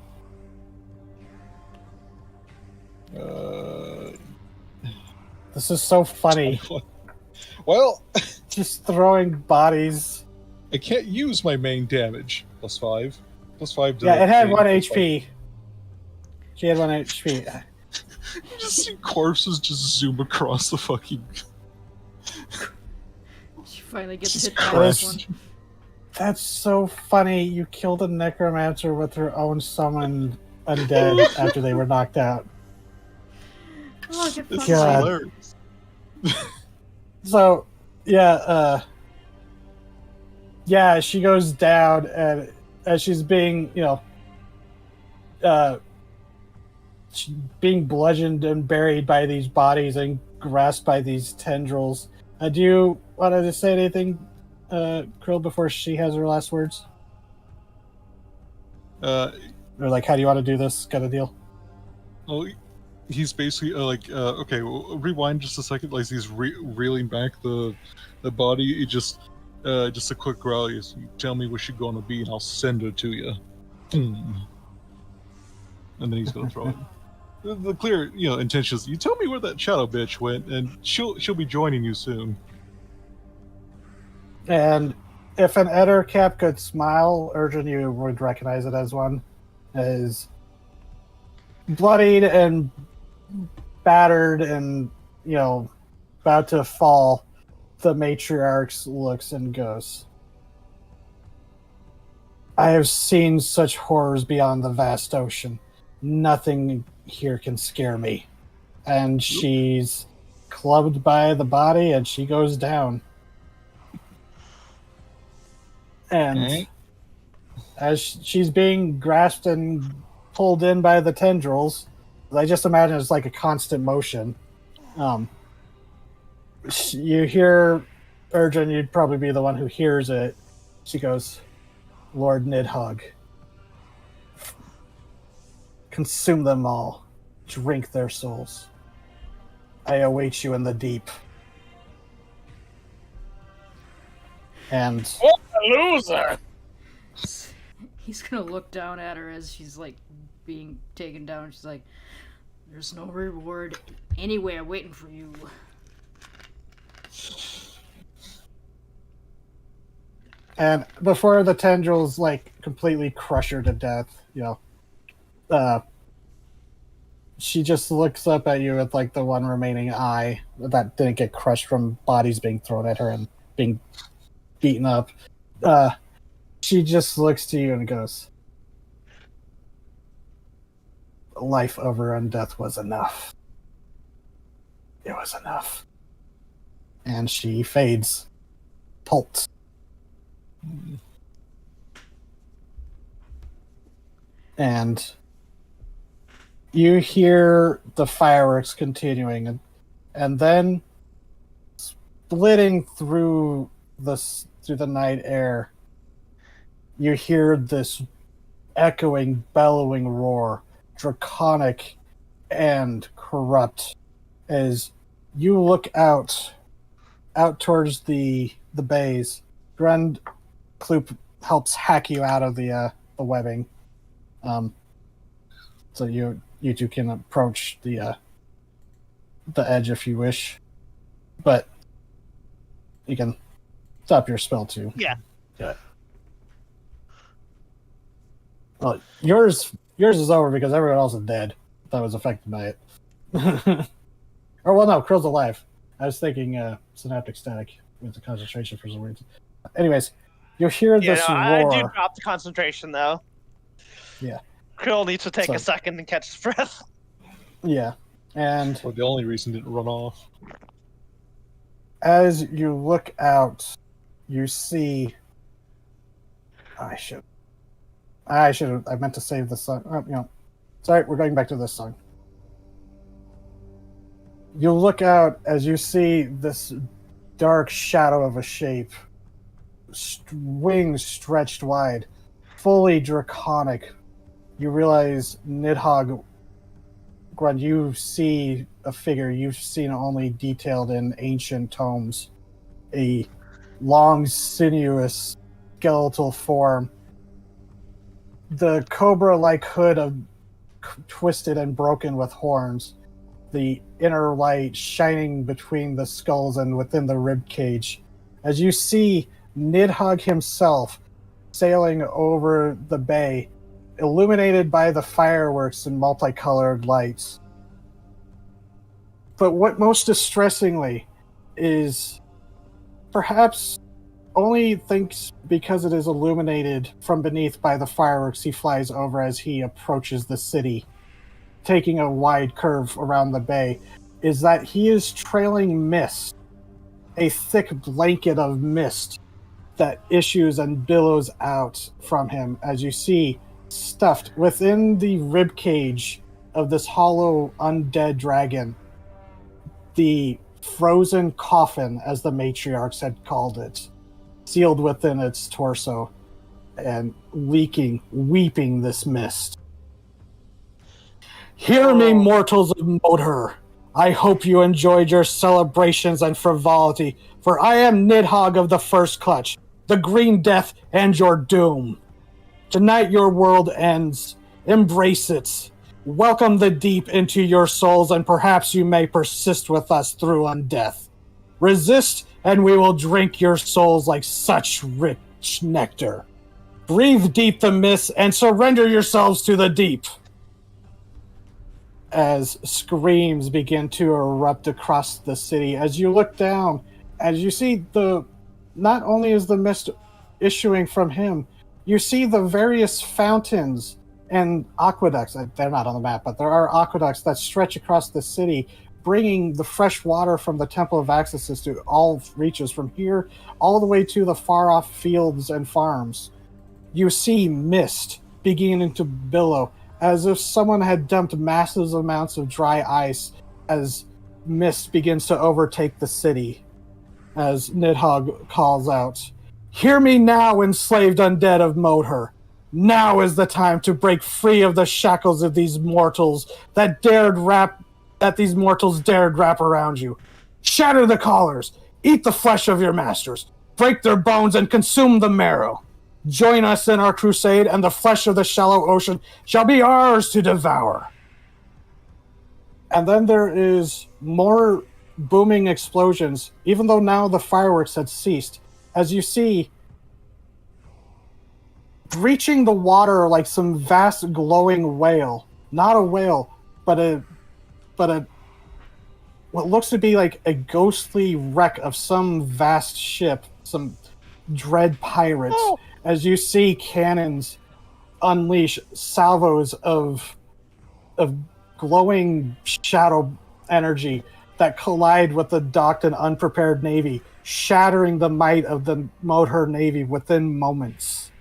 S2: This is so funny.
S6: Well,
S2: Just throwing bodies.
S6: I can't use my main damage. +5. +5 to
S2: Yeah, it had 1
S6: +5.
S2: HP. She had 1 HP.
S6: Just see corpses just zoom across the fucking.
S3: She finally gets
S6: Jesus
S3: hit by
S2: Christ.
S3: this one.
S2: That's so funny. You killed a necromancer with her own summoned undead after they were knocked out.
S3: Oh, get
S6: This
S3: fucked.
S6: is
S2: God.
S6: hilarious.
S2: So, yeah, yeah, she goes down, and as she's being, she's being bludgeoned and buried by these bodies and grasped by these tendrils. Do you want to say anything, Krill, before she has her last words?
S6: Uh,
S2: Or, like, how do you want to do this kind of deal?
S6: well, he's basically okay. Well, rewind just a second. Like he's reeling back the body. He just a quick growl. You tell me what she's gonna be, and I'll send her to you. And then he's gonna throw it. The clear, intention is, you tell me where that shadow bitch went, and she'll be joining you soon.
S2: And if an Eder cap could smile, Urgent, you would recognize it as one. As bloodied and battered and, about to fall, the matriarch looks and goes, I have seen such horrors beyond the vast ocean. Nothing here can scare me. And she's clubbed by the body and she goes down. And
S6: Okay.
S2: as she's being grasped and pulled in by the tendrils, I just imagine it's like a constant motion. You hear Urgent, you'd probably be the one who hears it. She goes, Lord Nidhogg, consume them all, drink their souls. I await you in the deep. And
S7: What a loser!
S3: He's gonna look down at her as she's like being taken down. She's like, "There's no reward anywhere waiting for you."
S2: And before the tendrils like completely crush her to death, she just looks up at you with like the one remaining eye that didn't get crushed from bodies being thrown at her and being beaten up. She just looks to you and goes, life over and death was enough. It was enough. And she fades. Pulps. And you hear the fireworks continuing, and then splitting through the night air, you hear this echoing, bellowing roar, draconic and corrupt, as you look out towards the bays. Grund Kloop helps hack you out of the webbing, so you two can approach the edge if you wish, but you can stop your spell too.
S1: Yeah.
S2: Okay. Well, yours is over because everyone else is dead that was affected by it. Or, well, no, Krill's alive. I was thinking synaptic static with the concentration for some reason. Anyways, you hear this
S1: I do
S2: roar.
S1: drop the concentration, though.
S2: Yeah.
S1: Krill needs to take
S2: So-
S1: a second and catch his breath.
S2: Yeah. And
S6: Well, the only reason it didn't run off.
S2: as you look out, you see. I meant to save the song. Oh, sorry, we're going back to this song. You look out as you see this dark shadow of a shape, wings stretched wide, fully draconic. You realize Nidhogg, Grun, you see a figure you've seen only detailed in ancient tomes. A long, sinuous, skeletal form. The cobra-like hood of twisted and broken with horns. The inner light shining between the skulls and within the rib cage. As you see Nidhogg himself sailing over the bay, illuminated by the fireworks and multicolored lights. But what most distressingly is perhaps only thinks because it is illuminated from beneath by the fireworks he flies over as he approaches the city, taking a wide curve around the bay, is that he is trailing mist, a thick blanket of mist that issues and billows out from him as you see stuffed within the rib cage of this hollow undead dragon, the frozen coffin, as the matriarchs had called it, sealed within its torso and leaking, weeping this mist. Hear me, mortals of Modhur. I hope you enjoyed your celebrations and frivolity, for I am Nidhogg of the First Clutch, the Green Death, and your doom. Tonight your world ends. Embrace it. Welcome the deep into your souls, and perhaps you may persist with us through undeath. Resist, and we will drink your souls like such rich nectar. Breathe deep the mist, and surrender yourselves to the deep. As screams begin to erupt across the city, as you look down, as you see not only is the mist issuing from him, you see the various fountains and aqueducts. They're not on the map, but there are aqueducts that stretch across the city, bringing the fresh water from the Temple of Accesses to all reaches, from here all the way to the far-off fields and farms. You see mist beginning to billow, as if someone had dumped massive amounts of dry ice as mist begins to overtake the city. As Nidhogg calls out, "Hear me now, enslaved undead of Modhur. Now is the time to break free of the shackles of these mortals that these mortals dared wrap around you. Shatter the collars, eat the flesh of your masters, break their bones and consume the marrow. Join us in our crusade, and the flesh of the shallow ocean shall be ours to devour." And then there is more booming explosions, even though now the fireworks had ceased, as you see breaching the water like some vast glowing whale. Not a whale, but a what looks to be like a ghostly wreck of some vast ship, some dread pirates. As you see cannons unleash salvos of glowing shadow energy that collide with the docked and unprepared navy, shattering the might of the Modhur navy within moments.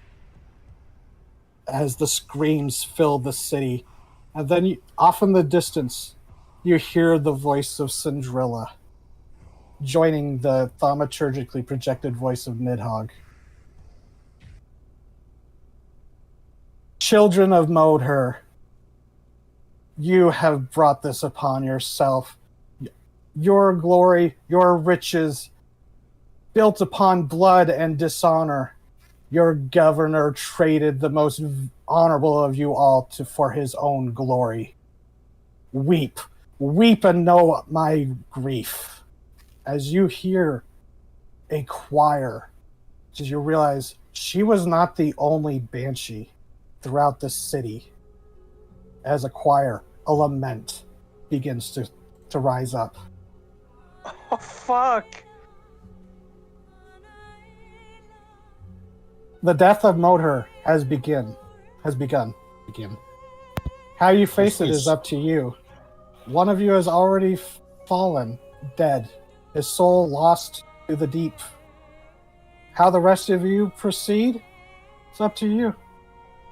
S2: As the screams fill the city, and then off in the distance, you hear the voice of Cindrilla, joining the thaumaturgically projected voice of Nidhogg. Children of Modhur, you have brought this upon yourself. Your glory, your riches, built upon blood and dishonor. Your governor traded the most honorable of you all for his own glory. Weep, weep and know my grief. As you hear a choir, as you realize she was not the only banshee throughout this city. As a choir, a lament begins to rise up.
S1: Oh, fuck.
S2: The death of Modhur has begun. How you face it is up to you. One of you has already fallen, dead, his soul lost to the deep. How the rest of you proceed, it's up to you.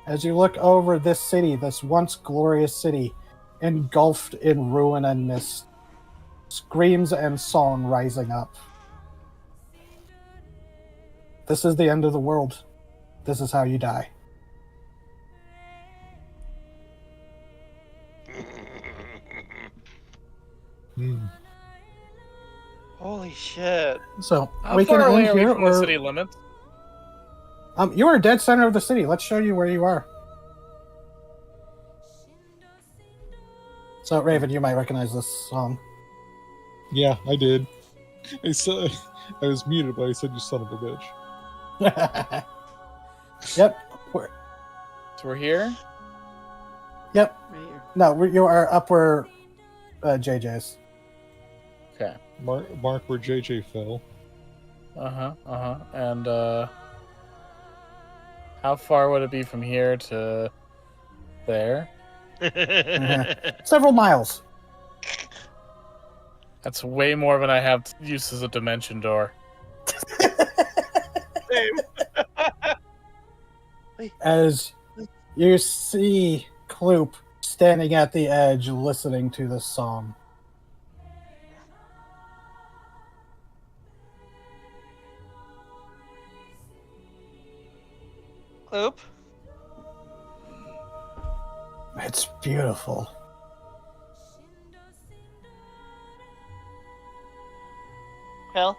S2: As you look over this city, this once glorious city, engulfed in ruin and mist, screams and song rising up. This is the end of the world. This is how you die.
S1: Holy shit.
S2: So
S7: How
S2: we can
S7: far away
S2: end
S7: are we
S2: here,
S7: from the
S2: or
S7: city limits?
S2: you are dead center of the city. Let's show you where you are. So Raven, you might recognize this song.
S6: Yeah, I did. I said I was muted, but I said you son of a bitch.
S2: Yep.
S7: So we're here?
S2: Yep.
S3: Right here.
S2: No, you are up where JJ's.
S7: Okay.
S6: Mark where JJ fell.
S7: And, how far would it be from here to there?
S2: Several miles.
S7: That's way more than I have used as a dimension door.
S2: As you see Kloop standing at the edge listening to this song.
S1: Oop.
S2: It's beautiful.
S1: Phil?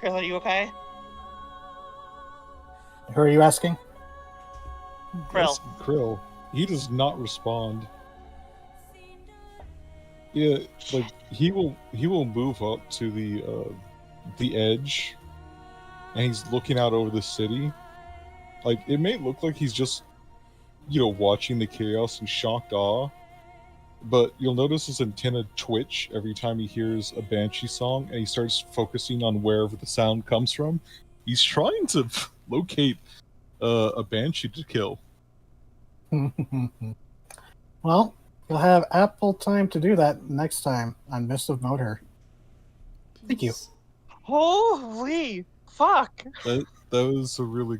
S1: Phil, are you okay?
S2: Who are you asking?
S1: Krill.
S6: Krill. He does not respond. Yeah, like he will move up to the edge, and he's looking out over the city. Like it may look like he's just, watching the chaos in shocked awe, but you'll notice his antenna twitch every time he hears a banshee song, and he starts focusing on wherever the sound comes from. He's trying to locate a banshee to kill.
S2: Well, you'll have ample time to do that next time on Mist of Modhur. Thank you.
S1: Holy fuck.
S6: That was a really